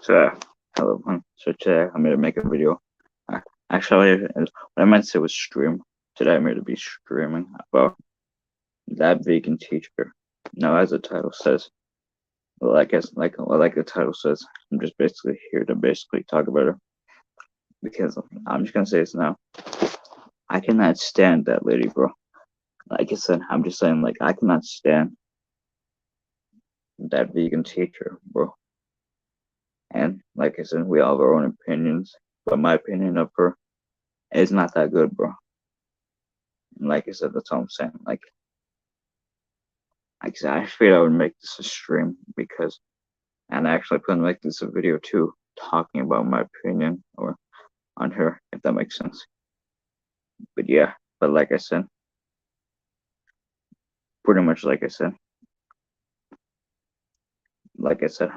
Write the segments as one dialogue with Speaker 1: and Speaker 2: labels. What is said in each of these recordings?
Speaker 1: So, hello, everyone. So today I'm going to make a video. Actually, what I meant to say was stream. Today I'm going to be streaming about that vegan teacher. Now, as the title says, like the title says, I'm just basically here to basically talk about her because I'm just gonna say this now. I cannot stand that lady, bro. Like I said, I'm just saying, like I cannot stand that vegan teacher, bro. And like I said, we all have our own opinions, but my opinion of her is not that good, bro. And like I said, that's all I'm saying. Like I said, I figured I would make this a stream because, and I actually plan to make this a video too, talking about my opinion or on her, if that makes sense. But yeah, but like I said, pretty much like I said,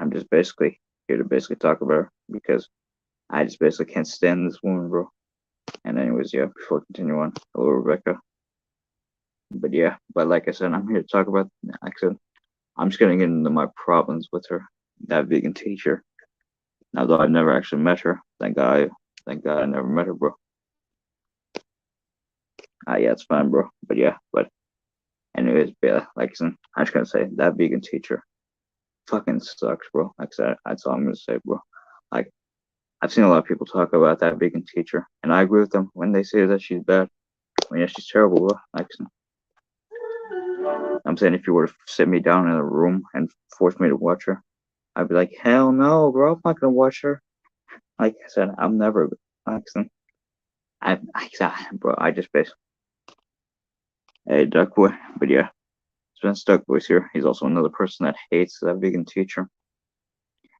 Speaker 1: I'm just basically here to basically talk about her because I just basically can't stand this woman, bro. And anyways, yeah, before I continue on, hello Rebecca. But yeah, but like I said, I'm here to talk about. Like I said, I'm just gonna get into my problems with her, that vegan teacher. Although I've never actually met her, thank God I never met her, bro. Yeah, it's fine, bro. But yeah, but anyways, yeah, like I said, I'm just gonna say that vegan teacher fucking sucks, bro. Like I said, that's all I'm gonna say, bro. Like I've seen a lot of people talk about that vegan teacher, and I agree with them when they say that she's bad. I mean, yeah, she's terrible, bro. Like I'm saying, if you were to sit me down in a room and force me to watch her, I'd be like, hell no, bro. I'm not gonna watch her. Like I said, I'm never. Like bro, I just basically. Hey, Duck Boy. But yeah, Spence Duck Boy's here. He's also another person that hates that vegan teacher.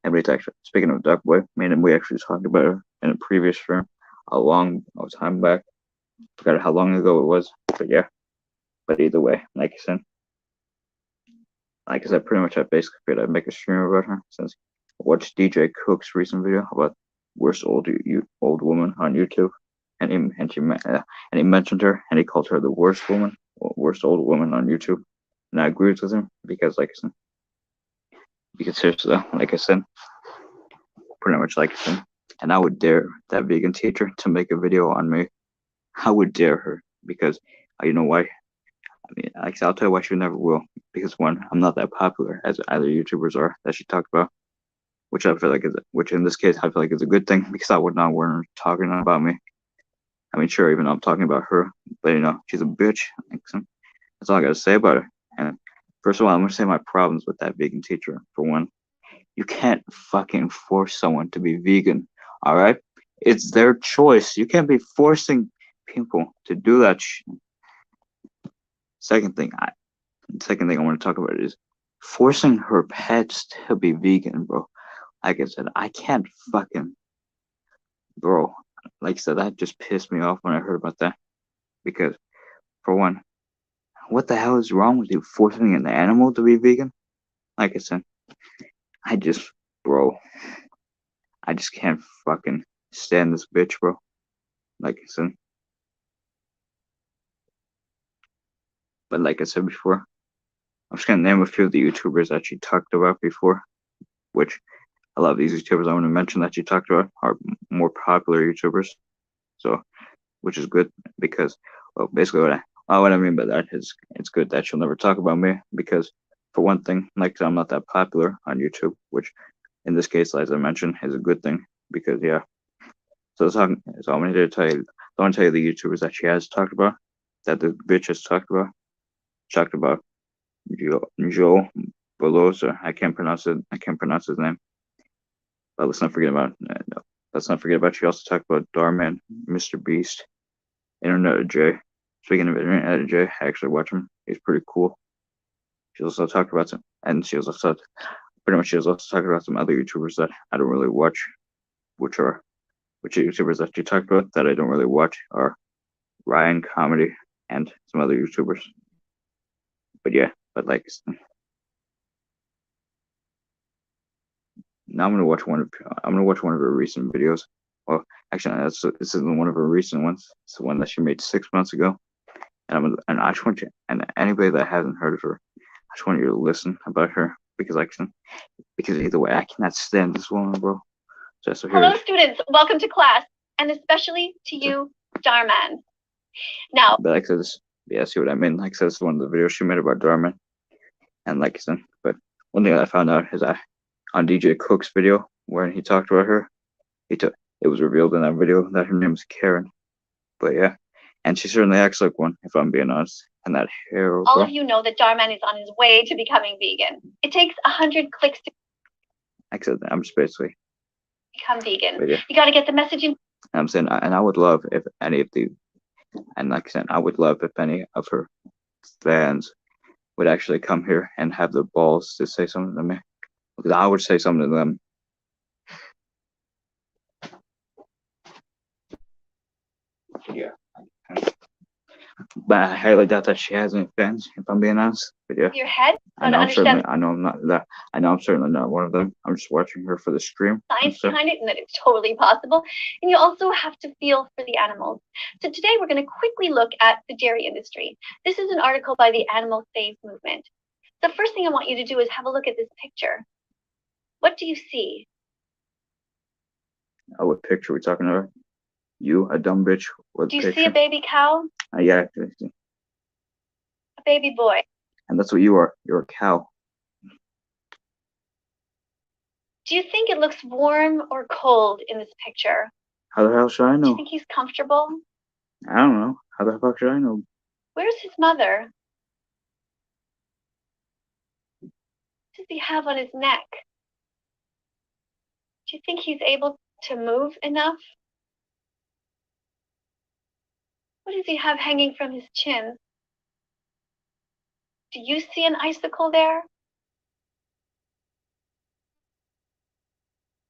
Speaker 1: Actually, speaking of Duck Boy, me and we actually talked about it in a previous stream a long time back. Forgot how long ago it was. But yeah, but either way, like I said, pretty much I basically figured I'd make a stream about her since I watched DJ Cook's recent video about worst old woman on YouTube, and he mentioned her and he called her the worst old woman on YouTube, and I agreed with him because seriously, like I said, pretty much like I said, and I would dare that vegan teacher to make a video on me. I would dare her because you know why? I mean, like I'll tell you why she never will. Because one, I'm not that popular as other YouTubers are that she talked about, which in this case I feel like is a good thing because I would not want her talking about me. I mean, sure, even though I'm talking about her, but she's a bitch. That's all I gotta say about her. And first of all, I'm gonna say my problems with that vegan teacher. For one, you can't fucking force someone to be vegan. All right, it's their choice. You can't be forcing people to do that. Second thing, I want to talk about is forcing her pets to be vegan, bro. Like I said, I can't fucking, bro. Like I said, that just pissed me off when I heard about that. Because, for one, what the hell is wrong with you forcing an animal to be vegan? Like I said, I just, bro, I just can't fucking stand this bitch, bro. Like I said, but like I said before, I'm just gonna name a few of the YouTubers that she talked about before, which a lot of these YouTubers I want to mention that she talked about are more popular YouTubers. So, which is good because, well, basically what I mean by that is it's good that she'll never talk about me because, for one thing, like I'm not that popular on YouTube, which in this case, as I mentioned, is a good thing because yeah. So I'm gonna tell you. I want to tell you the YouTubers that she has talked about, that the bitch has talked about. Talked about Joe Bolosa. I can't pronounce it. I can't pronounce his name. But let's not forget about no. Let's not forget about. She also talked about Darman, Mr. Beast, Internet of J. Speaking of Internet of J, I actually watch him. He's pretty cool. She also talked about some, and she was also talking about some other YouTubers that I don't really watch, which YouTubers that she talked about that I don't really watch are Ryan Comedy and some other YouTubers. But yeah, but like now I'm gonna watch one of her recent videos. Well, actually, this isn't one of her recent ones. It's the one that she made 6 months ago. And I just want you, and anybody that hasn't heard of her, I just want you to listen about her because because either way, I cannot stand this woman, bro. Just
Speaker 2: Hello, students. Welcome to class, and especially to you, Darman. Now,
Speaker 1: but like I said, see what I mean? Like I said, this is one of the videos she made about Darman. And like I said, but one thing I found out is that on DJ Cook's video, when he talked about her, it was revealed in that video that her name is Karen. But yeah, and she certainly acts like one, if I'm being honest. And that hair.
Speaker 2: All of you know that Darman is on his way to becoming vegan. It takes 100 clicks to.
Speaker 1: Like I said, I'm just basically
Speaker 2: become vegan. Yeah. You got to get the message in.
Speaker 1: I'm saying, and I would love if any of the, and like I said, I would love if any of her fans would actually come here and have the balls to say something to me, because I would say something to them. Yeah. But I highly doubt that she has any fans, if I'm being honest. But yeah,
Speaker 2: your head.
Speaker 1: I know I'm certainly not one of them. I'm just watching her for the stream.
Speaker 2: Science behind it, and that it's totally possible. And you also have to feel for the animals. So today we're going to quickly look at the dairy industry. This is an article by the Animal Save Movement. The first thing I want you to do is have a look at this picture. What do you see?
Speaker 1: Oh, what picture are we talking about? You, a dumb bitch. What
Speaker 2: do you
Speaker 1: picture?
Speaker 2: See a baby cow?
Speaker 1: Yeah.
Speaker 2: A baby boy.
Speaker 1: And that's what you are. You're a cow.
Speaker 2: Do you think it looks warm or cold in this picture?
Speaker 1: How the hell should I know?
Speaker 2: Do you think he's comfortable?
Speaker 1: I don't know. How the fuck should I know?
Speaker 2: Where's his mother? What does he have on his neck? Do you think he's able to move enough? What does he have hanging from his chin? Do you see an icicle there?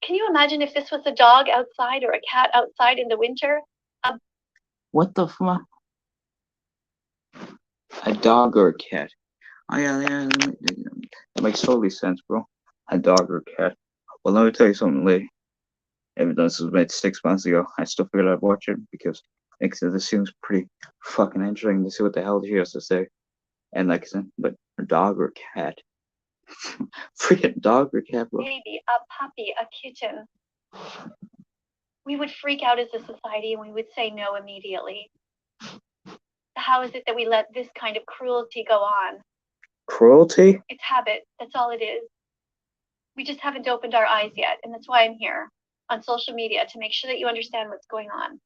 Speaker 2: Can you imagine if this was a dog outside or a cat outside in the winter?
Speaker 1: What the fuck? A dog or a cat? Oh yeah, that makes totally sense, bro. A dog or a cat. Well, let me tell you something, lady. Even though this was made 6 months ago, I still figured I'd watch it because this seems pretty fucking interesting to see what the hell she has to say. And like I said, but a dog or a cat? Freaking dog or cat, bro.
Speaker 2: Baby, a puppy, a kitten. We would freak out as a society and we would say no immediately. How is it that we let this kind of cruelty go on?
Speaker 1: Cruelty?
Speaker 2: It's habit. That's all it is. We just haven't opened our eyes yet, and that's why I'm here on social media, to make sure that you understand what's going on.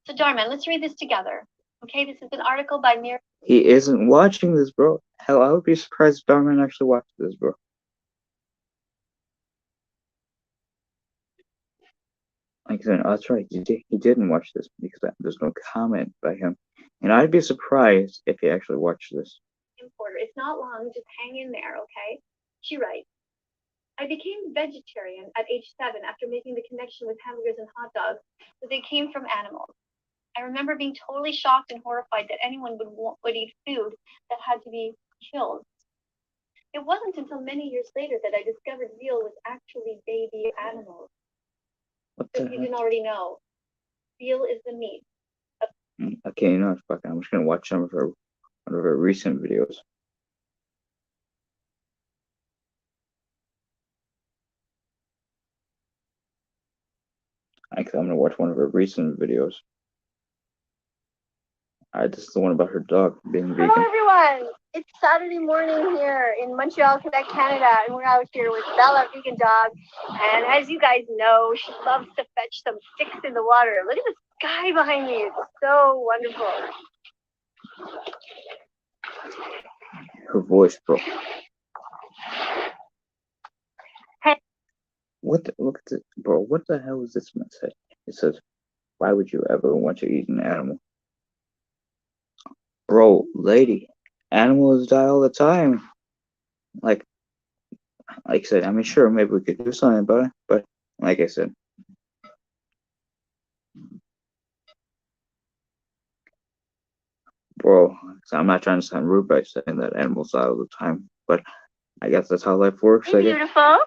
Speaker 2: So, Darman, let's read this together. Okay, this is an article by Mir.
Speaker 1: He isn't watching this, bro. Hell, I would be surprised if Darman actually watched this, bro. Like I said, oh, that's right. He didn't watch this because there's no comment by him. And I'd be surprised if he actually watched this.
Speaker 2: Importer, it's not long. Just hang in there, okay? She writes, I became vegetarian at age 7 after making the connection with hamburgers and hot dogs that they came from animals. I remember being totally shocked and horrified that anyone would eat food that had to be killed. It wasn't until many years later that I discovered veal was actually baby animals. So you didn't already know. Veal is the meat.
Speaker 1: Okay, you know what? Fuck, I'm just gonna watch one of her recent videos. I'm gonna watch one of her recent videos. This is the one about her dog being vegan.
Speaker 2: Hello, everyone. It's Saturday morning here in Montreal, Quebec, Canada, and we're out here with Bella, vegan dog. And as you guys know, she loves to fetch some sticks in the water. Look at the sky behind me. It's so wonderful.
Speaker 1: Her voice, bro.
Speaker 2: Hey.
Speaker 1: Look at this, bro. What the hell is this message? It says, "Why would you ever want to eat an animal?" Bro, lady, animals die all the time. Like I said, I mean, sure, maybe we could do something about it, but like I said, bro, I'm not trying to sound rude by saying that animals die all the time, but I guess that's how life works.
Speaker 2: Hey, beautiful.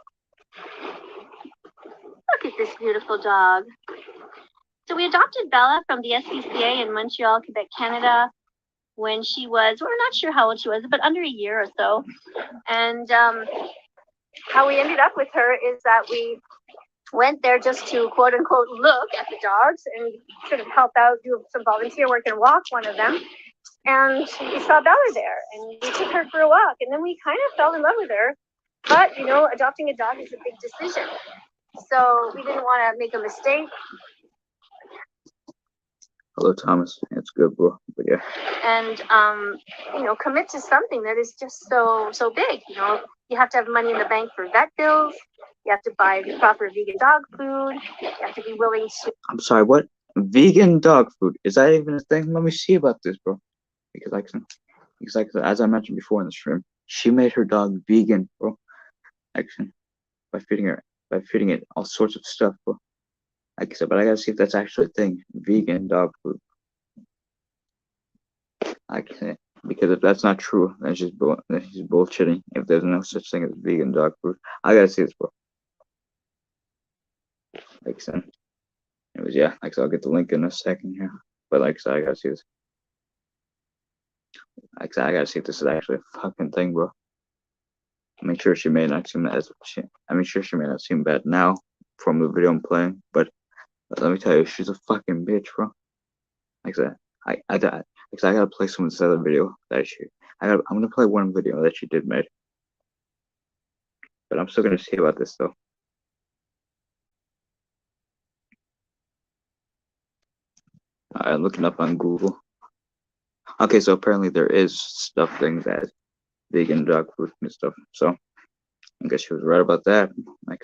Speaker 2: Look at this beautiful dog. So we adopted Bella from the SPCA in Montreal, Quebec, Canada, when she was, we're not sure how old she was, but under a year or so. And how we ended up with her is that we went there just to quote unquote look at the dogs and sort of help out, do some volunteer work and walk one of them. And we saw Bella there and we took her for a walk and then we kind of fell in love with her. But, you know, adopting a dog is a big decision. So we didn't want to make a mistake.
Speaker 1: Hello, Thomas. It's good, bro. But yeah.
Speaker 2: And, you know, commit to something that is just so big. You know, you have to have money in the bank for vet bills. You have to buy the proper vegan dog food. You have to be willing to.
Speaker 1: I'm sorry, what? Vegan dog food? Is that even a thing? Let me see about this, bro. Because as I mentioned before in the stream, she made her dog vegan, bro. Actually, by feeding it all sorts of stuff, bro. Like I said, but I gotta see if that's actually a thing. Vegan dog food. Because if that's not true, then she's bullshitting. If there's no such thing as vegan dog food, I gotta see this, bro. Like I said, yeah. Like I said, I'll get the link in a second here. But like I said, I gotta see this. Like I said, I gotta see if this is actually a fucking thing, bro. I mean, sure, she may not seem bad now from the video I'm playing, but let me tell you, she's a fucking bitch, bro. Like I said, I gotta play some of this other video that I'm gonna play one video that she did make, but I'm still gonna see about this though. I'm looking up on Google. Okay, so apparently there is things as vegan dog food and stuff. So I guess she was right about that. Like,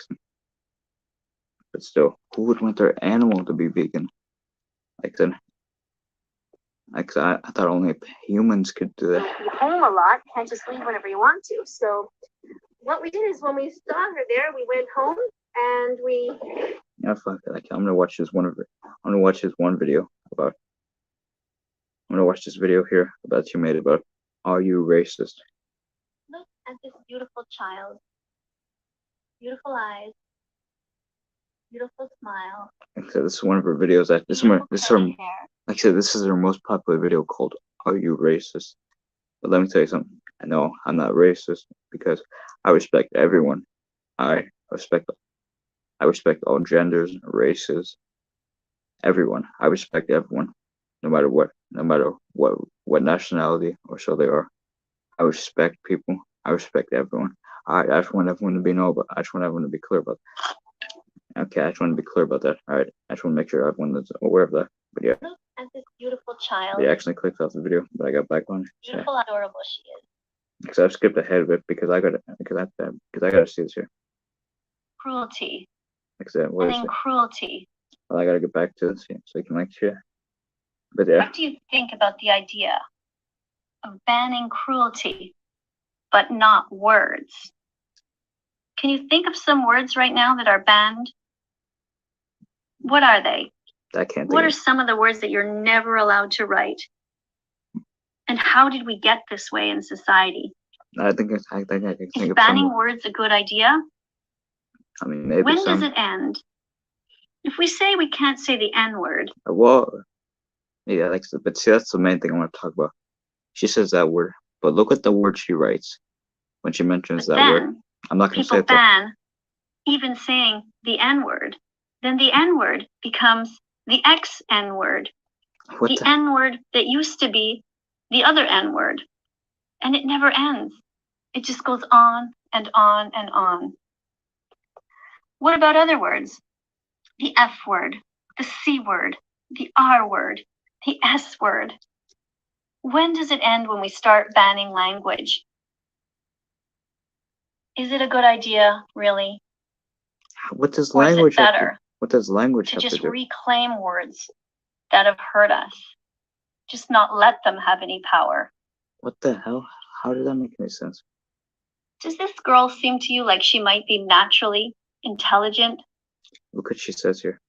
Speaker 1: but still, who would want their animal to be vegan? Like then. I thought only humans could do that.
Speaker 2: Be home a lot, can't just leave whenever you want to. So what we did is when we saw her there, we went home and we.
Speaker 1: Yeah, fuck it. Like, I'm gonna watch this one video about. I'm gonna watch this video here about you made about. Are you racist?
Speaker 2: Look at this beautiful child. Beautiful eyes. Beautiful smile.
Speaker 1: Like I said, this is one of her videos. Like I said, this is her most popular video called "Are You Racist?" But let me tell you something. I know I'm not racist because I respect everyone. I respect all genders, races, everyone. I respect everyone, no matter what nationality or so they are. I respect people. I respect everyone. I just want everyone to be clear about that. Okay, I just want to be clear about that. All right, I just want to make sure everyone is aware of that. But yeah.
Speaker 2: Look at this beautiful child.
Speaker 1: They actually clicked off the video, but I got back on it.
Speaker 2: Beautiful, adorable she is.
Speaker 1: Because I've skipped ahead of it because I gotta see this here.
Speaker 2: Cruelty.
Speaker 1: Like I said, what is it?
Speaker 2: Cruelty.
Speaker 1: Well, I gotta get back to this here so you can like share. But yeah.
Speaker 2: What do you think about the idea of banning cruelty, but not words? Can you think of some words right now that are banned? What are they?
Speaker 1: I can't.
Speaker 2: What are some of the words that you're never allowed to write? And how did we get this way in society?
Speaker 1: I think I can think
Speaker 2: Is
Speaker 1: of
Speaker 2: banning words a good idea?
Speaker 1: I mean, maybe
Speaker 2: when does it end? If we say we can't say the N-word.
Speaker 1: Well, yeah, but see, that's the main thing I want to talk about. She says that word, but look at the word she writes when she mentions that word. I'm not going to say it.
Speaker 2: People ban even saying the N-word. Then the N-word becomes the X-N-word. The N-word that used to be the other N-word. And it never ends. It just goes on and on and on. What about other words? The F word, the C word, the R word, the S word. When does it end when we start banning language? Is it a good idea, really?
Speaker 1: What does language
Speaker 2: have to,
Speaker 1: what does language have to do?
Speaker 2: To just reclaim words that have hurt us. Just not let them have any power.
Speaker 1: What the hell? How does that make any sense?
Speaker 2: Does this girl seem to you like she might be naturally intelligent?
Speaker 1: Look what she says here.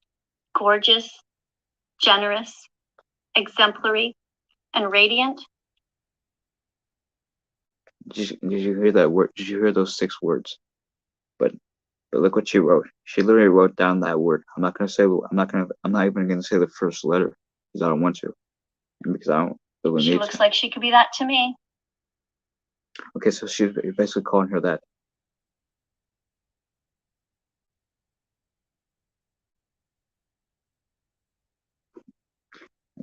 Speaker 2: Gorgeous, generous, exemplary, and radiant?
Speaker 1: Did you hear that word? Did you hear those 6 words? But look what she wrote. She literally wrote down that word. I'm not even gonna say the first letter because I don't want to, and because I don't really need to.
Speaker 2: She looks like she could be that to me.
Speaker 1: Okay, so she's basically calling her that.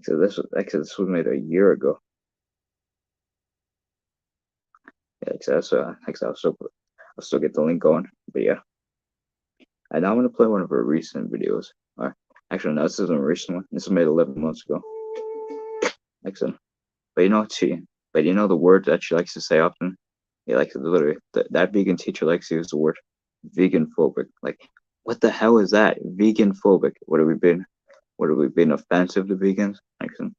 Speaker 1: This was made a year ago. Yeah, I'll still get the link going. But yeah, and now I'm gonna play one of her recent videos. Or actually, no, this isn't a recent one. This was made 11 months ago. Excellent. But you know the word that she likes to say often. Yeah, like literally, that vegan teacher likes to use the word vegan phobic. Like, what the hell is that? Vegan phobic. What have we been? What have we been offensive to vegans? Excellent.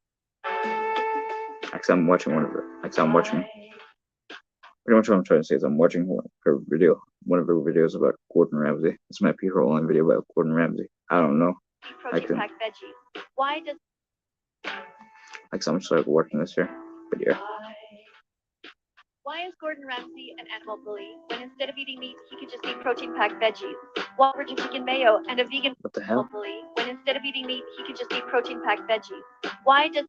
Speaker 1: Actually, I'm watching one of her. Actually, I'm watching. Pretty much what I'm trying to say is I'm watching her video, one of her videos about Gordon Ramsay. This might be her only video about Gordon Ramsay. I don't know.
Speaker 2: Protein packed veggies. Why does
Speaker 1: I'm just like watching this here. But yeah.
Speaker 2: Why is Gordon Ramsay an animal bully when instead of eating meat he could just eat protein packed veggies? Why virgin chicken mayo and a vegan
Speaker 1: What the hell?
Speaker 2: bully when instead of eating meat he could just eat protein packed veggies? Why does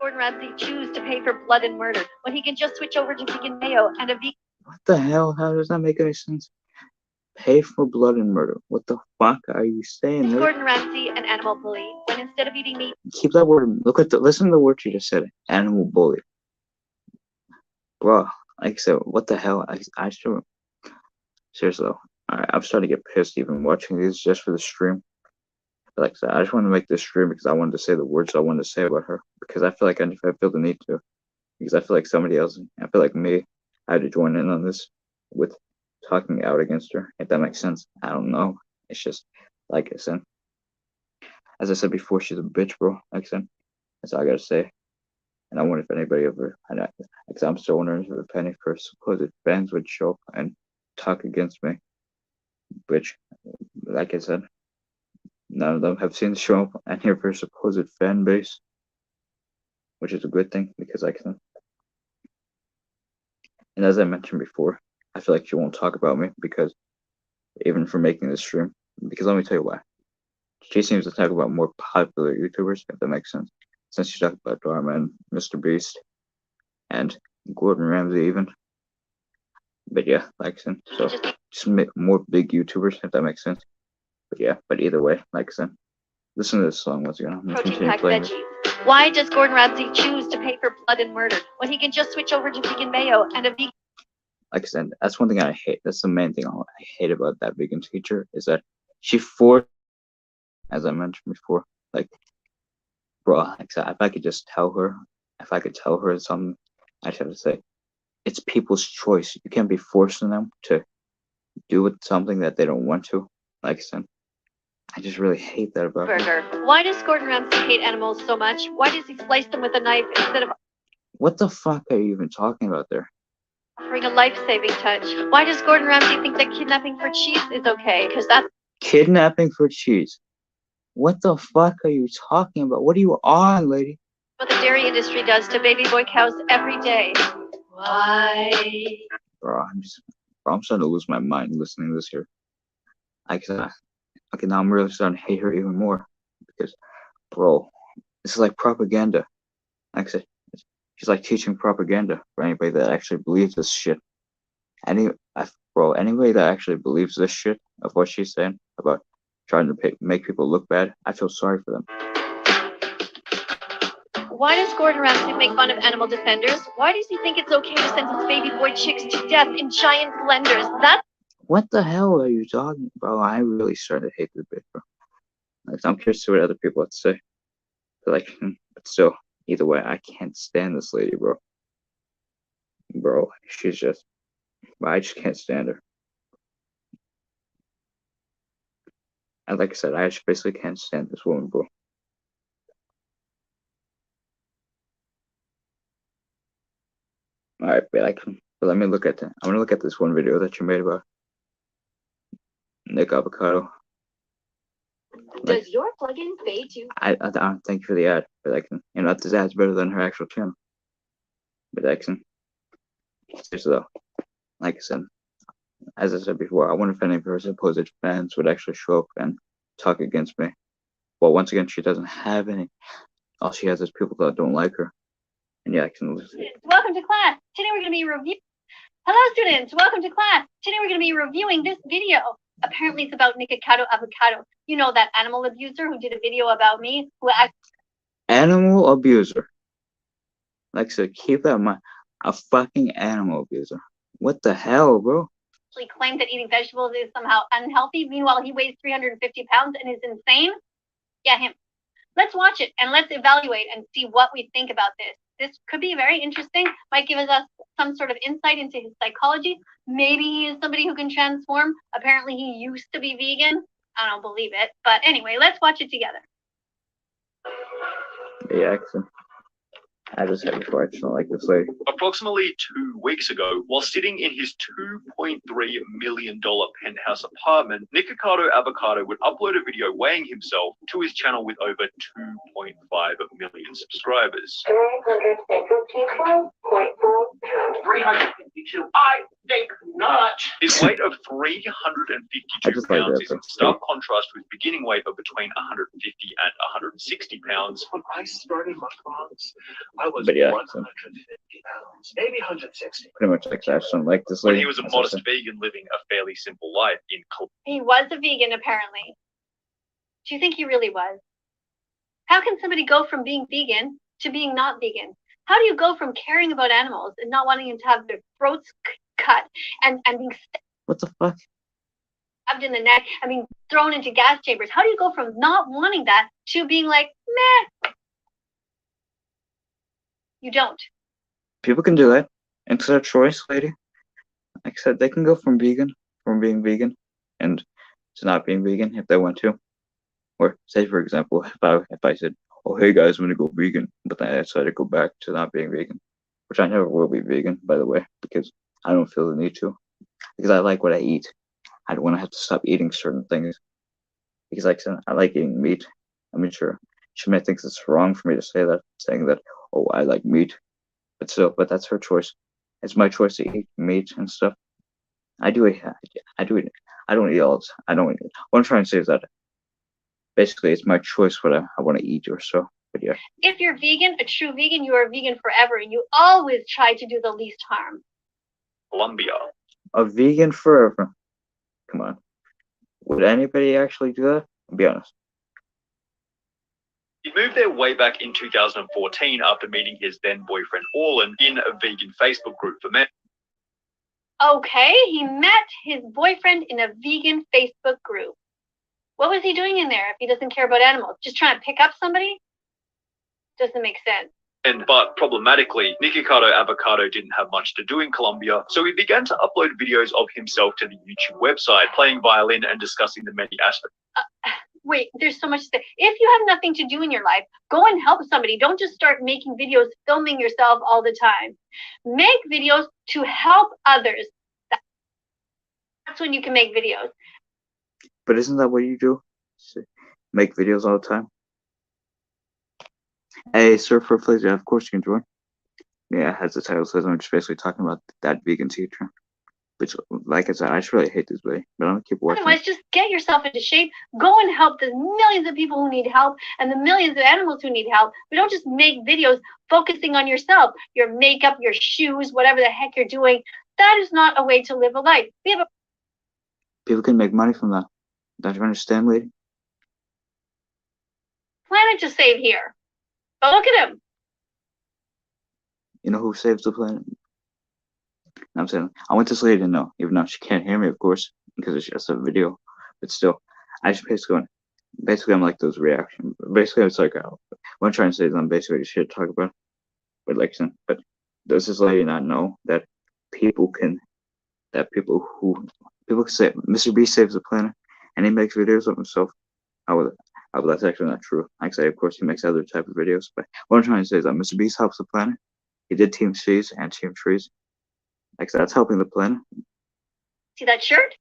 Speaker 2: Gordon Ramsay choose to pay for blood and murder when he can just switch over to vegan mayo and a vegan?
Speaker 1: What the hell? How does that make any sense? Pay for blood and murder. What the fuck are you saying?
Speaker 2: Is Gordon Ramsay an animal bully when instead of eating meat?
Speaker 1: Keep that word. Listen to the word you just said. Animal bully. Bro, like I said, what the hell? I still seriously though. I'm starting to get pissed even watching these just for the stream. But like I said, I just want to make this stream because I wanted to say the words I wanted to say about her because I feel like I feel the need to because I feel like somebody else. I feel like me. I had to join in on this with talking out against her. If that makes sense. I don't know. It's just like I said. As I said before, she's a bitch, bro. Like I said, that's all I gotta say. And I wonder if anybody ever, because I'm still wondering if any of her supposed fans would show up and talk against me. Which, like I said, none of them have seen show up any of her supposed fan base, which is a good thing because I can. And as I mentioned before, I feel like she won't talk about me because even for making this stream, because let me tell you why. She seems to talk about more popular YouTubers, if that makes sense. Since she talked about Dharma and Mr. Beast and Gordon Ramsay even. But yeah, like I said, so just make more big YouTubers, if that makes sense. But yeah, but either way, like I said, listen to this song once again. I'm gonna continue playing it.
Speaker 2: Why does Gordon Ramsay choose to pay for blood and murder when he can just switch over to vegan mayo and a vegan?
Speaker 1: Like I said, that's one thing I hate. That's the main thing I hate about that vegan teacher is that she forced, as I mentioned before, like, bro, like I said, if I could tell her something, I'd have to say, it's people's choice. You can't be forcing them to do something that they don't want to. Like I said, I just really hate that about her.
Speaker 2: Why does Gordon Ramsay hate animals so much? Why does he slice them with a knife instead of...
Speaker 1: What the fuck are you even talking about there?
Speaker 2: Offering a life-saving touch. Why does Gordon Ramsay think that kidnapping for cheese is okay? Because that's...
Speaker 1: Kidnapping for cheese? What the fuck are you talking about? What are you on, lady?
Speaker 2: What the dairy industry does to baby boy cows every day. Why?
Speaker 1: Bro, I'm starting to lose my mind listening to this here. Okay, now I'm really starting to hate her even more because, bro, this is like propaganda. Like I said, she's like teaching propaganda for anybody that actually believes this shit. Anybody that actually believes this shit of what she's saying about trying to make people look bad, I feel sorry for them.
Speaker 2: Why does Gordon Ramsay make fun of animal defenders? Why does he think it's okay to sentence baby boy chicks to death in giant blenders?
Speaker 1: What the hell are you talking about? I really started to hate this bitch, bro. Like, I'm curious to see what other people have to say. But still, either way, I can't stand this lady, bro. Bro, I just can't stand her. And like I said, I just basically can't stand this woman, bro. Alright, but let me look at that. I'm gonna look at this one video that you made about Nick Avocado.
Speaker 2: Does your plugin fade to?
Speaker 1: I don't thank you for the ad, but this ad's better than her actual channel. But seriously though, like I said, as I said before, I wonder if any of her supposed fans would actually show up and talk against me. Well, once again, she doesn't have any. All she has is people that don't like her. And yeah, I can lose it.
Speaker 2: Welcome to class. Today we're going to be reviewing. Hello, students. Welcome to class. Today we're going to be reviewing this video. Apparently, it's about Nick Avocado. You know, that animal abuser who did a video about me.
Speaker 1: Animal abuser. Like I said, keep that in mind. A fucking animal abuser. What the hell, bro?
Speaker 2: He claimed that eating vegetables is somehow unhealthy. Meanwhile, he weighs 350 pounds and is insane. Yeah, him. Let's watch it and let's evaluate and see what we think about this. This could be very interesting. Might give us some sort of insight into his psychology. Maybe he is somebody who can transform. Apparently, he used to be vegan. I don't believe it. But anyway, let's watch it together.
Speaker 1: Yeah, actually. I just had before. I just don't like this lady.
Speaker 3: Approximately 2 weeks ago, while sitting in his $2.3 million penthouse apartment, Nikocado Avocado would upload a video weighing himself to his channel with over 2.5 million subscribers.
Speaker 4: 352. I think not.
Speaker 3: His weight of 352 pounds is in stark contrast with beginning weight of between 150 and 160 pounds.
Speaker 4: When I started mukbangs, I was
Speaker 1: But yeah,
Speaker 4: 150 pounds, maybe 160.
Speaker 1: pretty much like that. I just don't like this
Speaker 3: When
Speaker 1: lady.
Speaker 3: he was a modest vegan living a fairly simple life in
Speaker 2: He was a vegan, apparently. Do you think he really was? How can somebody go from being vegan to being not vegan? How do you go from caring about animals and not wanting them to have their throats cut and being
Speaker 1: What the fuck?
Speaker 2: stabbed in the neck and being thrown into gas chambers? How do you go from not wanting that to being like, meh? You don't.
Speaker 1: People can do that. It's their choice, lady. Like I said, they can go from being vegan, and to not being vegan if they want to. Or say, for example, if I said, "Oh, hey guys, I'm gonna go vegan," but then I decided to go back to not being vegan, which I never will be vegan, by the way, because I don't feel the need to, because I like what I eat. I don't want to have to stop eating certain things, because like I said, I like eating meat. I mean, sure, she may think it's wrong for me to say that, saying that, oh, I like meat, but that's her choice. It's my choice to eat meat and stuff. I do it. I do it. I don't eat all. I don't. What I'm trying to say is that basically it's my choice what I want to eat or so. But yeah.
Speaker 2: If you're vegan, a true vegan, you are vegan forever, and you always try to do the least harm.
Speaker 3: Colombia.
Speaker 1: A vegan forever. Come on. Would anybody actually do that? I'll be honest.
Speaker 3: He moved there way back in 2014 after meeting his then boyfriend Orlin in a vegan Facebook group for men.
Speaker 2: Okay, he met his boyfriend in a vegan Facebook group. What was he doing in there if he doesn't care about animals? Just trying to pick up somebody? Doesn't make sense.
Speaker 3: But problematically, Nikocado Avocado didn't have much to do in Colombia, so he began to upload videos of himself to the YouTube website, playing violin and discussing the many aspects.
Speaker 2: Wait, there's so much to say. If you have nothing to do in your life, go and help somebody. Don't just start making videos, filming yourself all the time. Make videos to help others. That's when you can make videos.
Speaker 1: But isn't that what you do? Make videos all the time? Hey, Surfer Flazer, of course you can join. Yeah, as the title says, I'm just basically talking about that vegan teacher. Which, like I said, I just really hate this video, but I'm gonna keep watching.
Speaker 2: Otherwise, just get yourself into shape. Go and help the millions of people who need help and the millions of animals who need help. But don't just make videos focusing on yourself, your makeup, your shoes, whatever the heck you're doing. That is not a way to live a life.
Speaker 1: People can make money from that. Don't you understand, lady?
Speaker 2: Planet to save here. But look at him.
Speaker 1: You know who saves the planet? I'm saying, I want this lady to know, even though she can't hear me, of course, because it's just a video. But still, I just basically, I'm like those reactions. Basically, it's like, what I'm trying to say is I'm basically shit to talk about. But does this lady not know that people can say Mr. Beast saves the planet and he makes videos of himself? That's actually not true. Like I say, of course, he makes other type of videos. But what I'm trying to say is that Mr. Beast helps the planet. He did Team Seas and Team Trees. Like I said, that's helping the planet.
Speaker 2: See that shirt?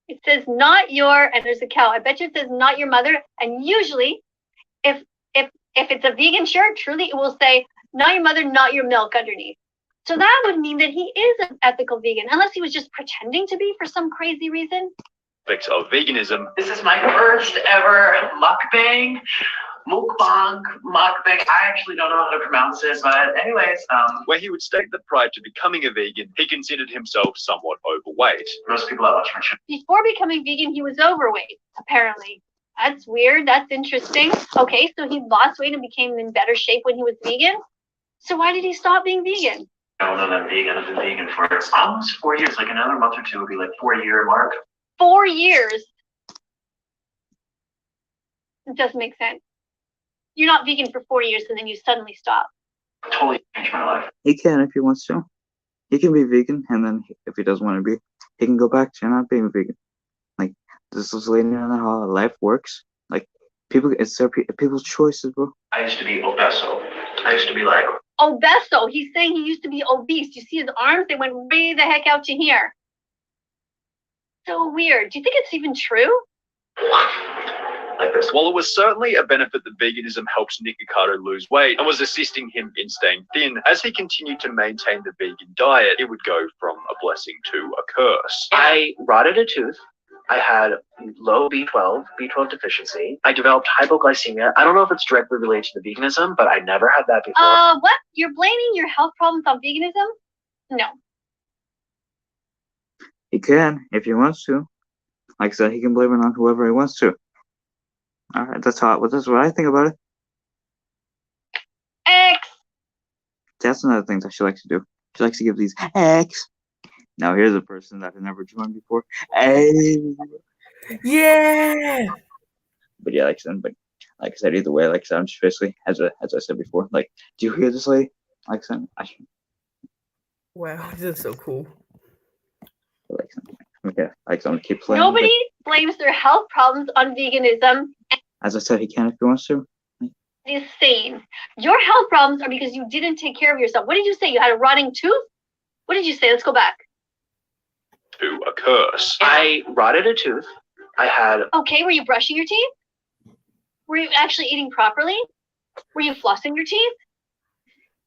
Speaker 2: It says not your, and there's a cow. I bet you it says not your mother. And usually, if it's a vegan shirt, truly it will say not your mother, not your milk underneath. So that would mean that he is an ethical vegan, unless he was just pretending to be for some crazy reason.
Speaker 3: Of veganism.
Speaker 4: This is my first ever mukbang. Mukbang, mukbang. I actually don't know how to pronounce it, but anyways,
Speaker 3: where he would state that prior to becoming a vegan, he considered himself somewhat overweight.
Speaker 4: Most people that watch my show.
Speaker 2: Before becoming vegan, he was overweight, apparently. That's weird. That's interesting. Okay, so he lost weight and became in better shape when he was vegan. So why did he stop being vegan?
Speaker 4: I don't know that I'm vegan. I've been vegan for almost 4 years. Like another month or two would be like 4 year mark.
Speaker 2: 4 years. It doesn't make sense. You're not vegan for 4 years and then you suddenly stop.
Speaker 4: Totally changed my life.
Speaker 1: He can if he wants to. He can be vegan, and then if he doesn't want to be, he can go back to not being vegan. Like, this is lady on how life works. Like, it's people's choices, bro.
Speaker 4: I used to be obeso. I used to be like,
Speaker 2: Obeso. He's saying he used to be obese. You see his arms? They went way the heck out to here. So weird. Do you think it's even true?
Speaker 4: like this.
Speaker 3: While it was certainly a benefit that veganism helped Nick Ricardo lose weight and was assisting him in staying thin, as he continued to maintain the vegan diet, it would go from a blessing to a curse.
Speaker 4: I rotted a tooth. I had low B12 deficiency. I developed hypoglycemia. I don't know if it's directly related to the veganism, but I never had that before.
Speaker 2: What? You're blaming your health problems on veganism? No.
Speaker 1: He can if he wants to. Like I said, he can blame it on whoever he wants to. All right, that's what I think about it.
Speaker 2: X.
Speaker 1: That's another thing that she likes to do. She likes to give these X. Now here's a person that had never joined before. Hey.
Speaker 5: Yeah.
Speaker 1: But yeah, like I said, either way, like I said, I'm just basically as I said before. Like, do you hear this lady? Like I said,
Speaker 5: Wow, this is so cool.
Speaker 1: like, okay, like I'm gonna keep playing.
Speaker 2: Nobody blames their health problems on veganism.
Speaker 1: As I said, he can if he wants to.
Speaker 2: It's sane. Your health problems are because you didn't take care of yourself. What did you say? You had a rotting tooth? What did you say? Let's go back.
Speaker 3: To a curse.
Speaker 4: I rotted a tooth. I had.
Speaker 2: Okay, were you brushing your teeth? Were you actually eating properly? Were you flossing your teeth?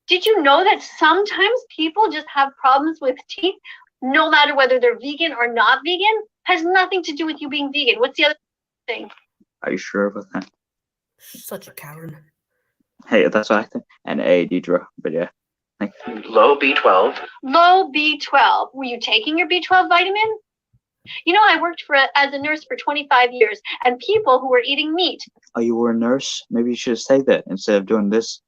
Speaker 2: Did you know that sometimes people just have problems with teeth, no matter whether they're vegan or not vegan? Has nothing to do with you being vegan. What's the other thing?
Speaker 1: Are you sure about that?
Speaker 5: Such a Karen.
Speaker 1: Hey, that's what I think. And Deidre, but yeah. Like,
Speaker 4: Low B12.
Speaker 2: Low B12. Were you taking your B12 vitamin? You know, I worked as a nurse for 25 years, and people who were eating meat.
Speaker 1: oh, you were a nurse? Maybe you should have said that instead of doing this.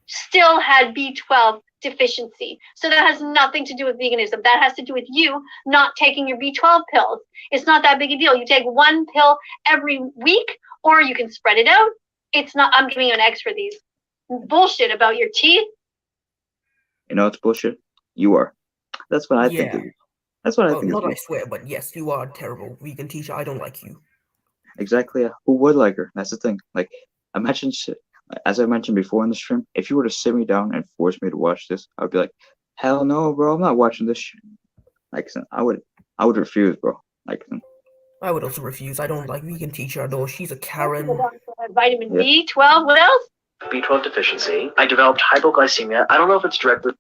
Speaker 2: Still had B12 deficiency. So that has nothing to do with veganism. That has to do with you not taking your B12 pills. It's not that big a deal. You take one pill every week, or you can spread it out. It's not, I'm giving you an X for these. Bullshit about your teeth.
Speaker 1: You know it's bullshit? You are. That's what I think.
Speaker 5: Yeah.
Speaker 1: That's what I think.
Speaker 5: Not I swear, but yes, you are a terrible vegan teacher. I don't like you.
Speaker 1: Exactly. Yeah. Who would like her? That's the thing. Like, imagine, as I mentioned before in the stream, if you were to sit me down and force me to watch this, I would be like, hell no, bro, I'm not watching this shit. Like, I would refuse, bro. Like,
Speaker 5: I would also refuse. I don't like vegan teacher at all. She's a Karen.
Speaker 2: Vitamin B12. What else?
Speaker 4: B12 deficiency. I developed hypoglycemia. I don't know if it's directly.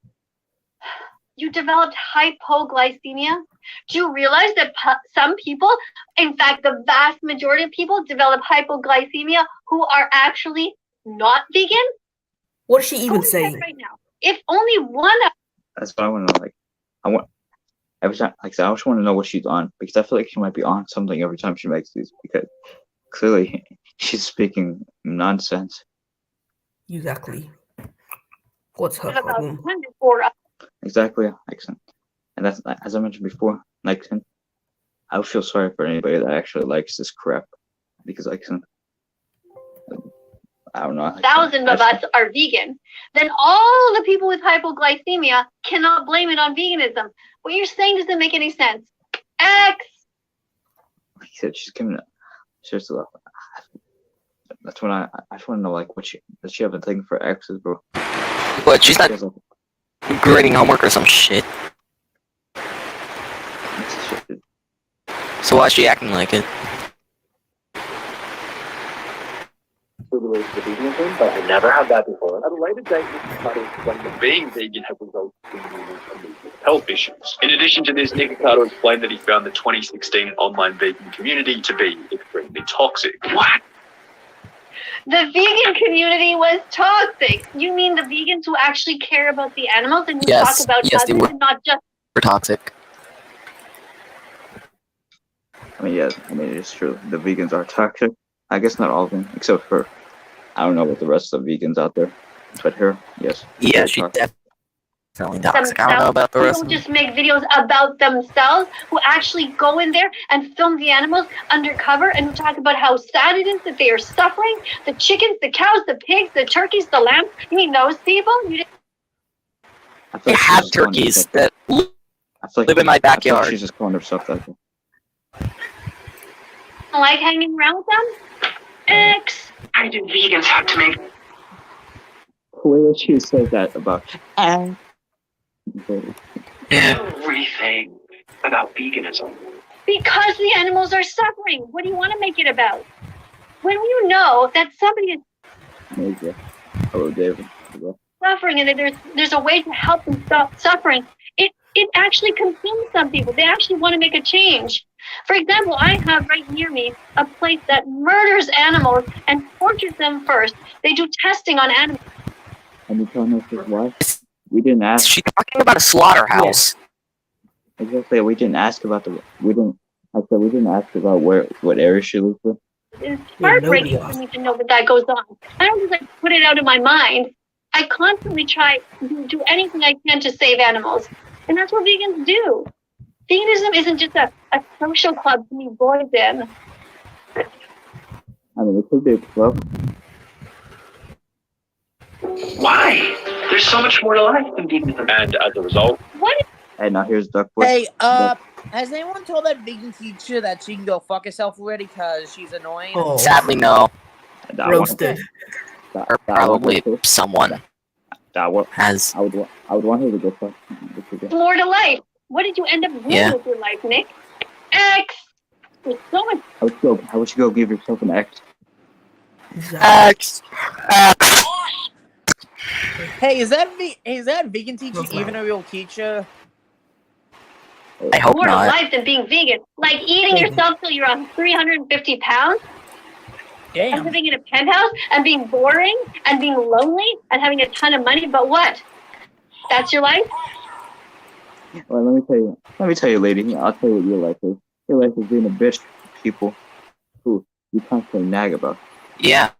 Speaker 2: You developed hypoglycemia? Do you realize that some people, in fact, the vast majority of people develop hypoglycemia who are actually not vegan?
Speaker 5: What is she even
Speaker 2: Go check
Speaker 5: saying?
Speaker 2: right now. If only one of
Speaker 1: that's what I want to know. Like, every time, like I said, I just want to know what she's on, because I feel like she might be on something every time she makes these, because clearly she's speaking nonsense.
Speaker 5: Exactly. What's her
Speaker 2: about
Speaker 5: problem?
Speaker 2: 104
Speaker 1: Exactly, like, and that's, as I mentioned before, like, I would feel sorry for anybody that actually likes this crap, because like, I don't know.
Speaker 2: 1,000 of us are vegan. Then all the people with hypoglycemia cannot blame it on veganism. What you're saying doesn't make any sense. X.
Speaker 1: Like I said, she's giving it. Seriously, that's when I just want to know, like, does she have a thing for X's, bro?
Speaker 6: But she's not grading homework or some shit. So why is she acting like it?
Speaker 4: Related to the veganism, but I never had that before.
Speaker 3: At a later date, Nick explained that being vegan had resulted in health issues. In addition to this, Nick Ricardo explained that he found the 2016 online vegan community to be extremely toxic. What?
Speaker 2: The vegan community was toxic. You mean the vegans who actually care about the animals and who
Speaker 6: Yes,
Speaker 2: talk about
Speaker 6: yes, they
Speaker 2: others
Speaker 6: were.
Speaker 2: and not just...
Speaker 6: We're toxic.
Speaker 1: mean, yeah, I mean, it's true. The vegans are toxic. I guess not all of them, except for, I don't know about the rest of the vegans out there. But her, yes.
Speaker 6: Yeah,
Speaker 1: they're
Speaker 6: she's
Speaker 1: toxic.
Speaker 6: definitely toxic. I don't know about the
Speaker 2: Who
Speaker 6: rest
Speaker 2: don't
Speaker 6: of them.
Speaker 2: just make videos about themselves, who actually go in there and film the animals undercover and who talk about how sad it is that they are suffering. The chickens, the cows, the pigs, the turkeys, the lambs. You mean those people? You didn't
Speaker 1: I feel
Speaker 6: I
Speaker 1: like she's
Speaker 6: have
Speaker 1: just calling
Speaker 6: turkeys
Speaker 1: herself-
Speaker 6: that
Speaker 1: I feel like,
Speaker 6: live in my
Speaker 1: I feel like
Speaker 6: backyard.
Speaker 1: she's just calling herself that.
Speaker 2: like hanging around with them? X.
Speaker 4: Why do vegans have to make
Speaker 1: The way that she says that about.
Speaker 4: everything about veganism?
Speaker 2: Because the animals are suffering. What do you want to make it about? When you know that somebody is
Speaker 1: Major. Hello, David.
Speaker 2: suffering and that there's a way to help them stop suffering, it actually consumes some people. They actually want to make a change. For example, I have right near me a place that murders animals and tortures them first. They do testing on animals.
Speaker 1: And you telling us why? We didn't ask.
Speaker 6: Is she talking about a slaughterhouse?
Speaker 1: Exactly. We didn't ask about the. We didn't. I said we didn't ask about what area she lives in.
Speaker 2: It's
Speaker 5: Yeah,
Speaker 2: heartbreaking
Speaker 5: nobody
Speaker 2: for me to know that goes on. I don't just like put it out of my mind. I constantly try to do anything I can to save animals. And that's what vegans do. Veganism isn't just a social club to meet boys in.
Speaker 1: I mean, it could be a club.
Speaker 4: Why? There's so much more to life than veganism.
Speaker 3: And as a result,
Speaker 2: What is
Speaker 1: Hey, now here's Duckwood.
Speaker 7: Hey, has anyone told that vegan teacher that she can go fuck herself already because she's annoying?
Speaker 5: Oh,
Speaker 6: Sadly, no.
Speaker 1: That one.
Speaker 5: roasted.
Speaker 6: Or probably someone
Speaker 1: That one.
Speaker 6: has.
Speaker 1: I would want her to go fuck.
Speaker 2: more to life? What did you end up doing
Speaker 6: Yeah.
Speaker 2: with your life, Nick? X. There's so much.
Speaker 1: How would you go give yourself an X?
Speaker 6: X. X.
Speaker 7: Hey, is that vegan teacher
Speaker 5: What's that?
Speaker 7: even a real teacher?
Speaker 6: I hope
Speaker 2: More to
Speaker 6: not.
Speaker 2: life than being vegan. Like eating yourself till you're on 350 pounds and
Speaker 7: Damn.
Speaker 2: living in a penthouse and being boring and being lonely and having a ton of money, but what? That's your life?
Speaker 1: Well, let me tell you, lady. I'll tell you what your life is. Your life is being a bitch to people who you constantly nag about
Speaker 6: Yeah.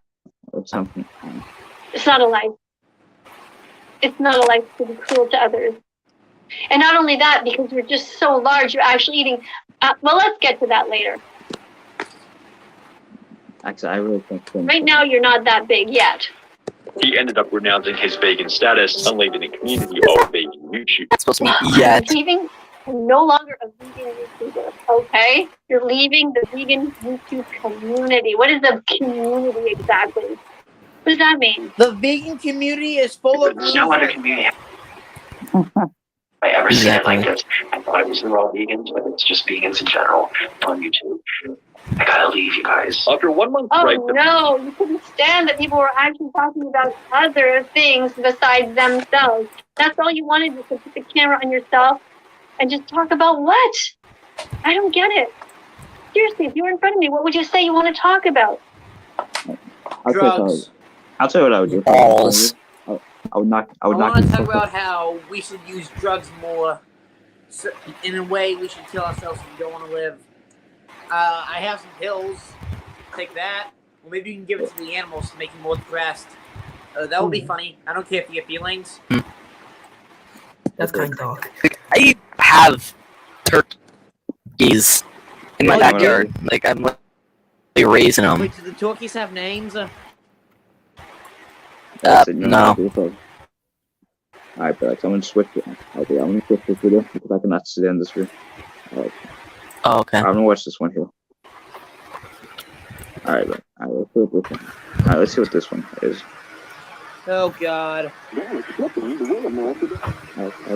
Speaker 1: or something.
Speaker 2: It's not a life. It's not a life to be cruel to others. And not only that, because you're just so large, you're actually eating. Well, let's get to that later.
Speaker 1: Actually, I really think.
Speaker 2: Right now, you're not that big yet.
Speaker 3: he ended up renouncing his vegan status and leaving the community of vegan YouTube.
Speaker 6: That's supposed to mean yet.
Speaker 2: Leaving, no longer a vegan YouTuber, okay? You're leaving the vegan YouTube community. What is the community exactly? What does that mean?
Speaker 7: The vegan community is full of
Speaker 4: There's no other community I ever seen it like this. I thought it was the raw vegans, but it's just vegans in general on YouTube. I gotta leave, you guys.
Speaker 3: After a 1 month
Speaker 2: Oh
Speaker 3: break,
Speaker 2: no, you couldn't stand that people were actually talking about other things besides themselves. That's all you wanted was to put the camera on yourself and just talk about what? I don't get it. Seriously, if you were in front of me, what would you say you want to talk about?
Speaker 7: drugs.
Speaker 1: I'll tell you what I would do.
Speaker 6: Balls.
Speaker 1: I would knock. I
Speaker 7: I
Speaker 1: would knock.
Speaker 7: want to talk
Speaker 1: yourself
Speaker 7: about
Speaker 1: up.
Speaker 7: how we should use drugs more. So, in a way, we should kill ourselves if we don't want to live. I have some pills. Take that. Or maybe you can give it to the animals to make them more depressed. That would be funny. I don't care if you get feelings.
Speaker 5: That's kind of dark.
Speaker 6: I have turkeys in my
Speaker 1: Yeah,
Speaker 6: backyard. Like, I'm like raising them.
Speaker 7: Wait, do the turkeys have names?
Speaker 6: No.
Speaker 1: Alright, but I'm gonna switch it. Okay, I'm gonna switch this video because I cannot sit in this video.
Speaker 6: Oh, okay.
Speaker 1: I'm gonna watch this one here. Alright, let's see what this one. Alright, let's see what this one is.
Speaker 7: Oh God.
Speaker 1: I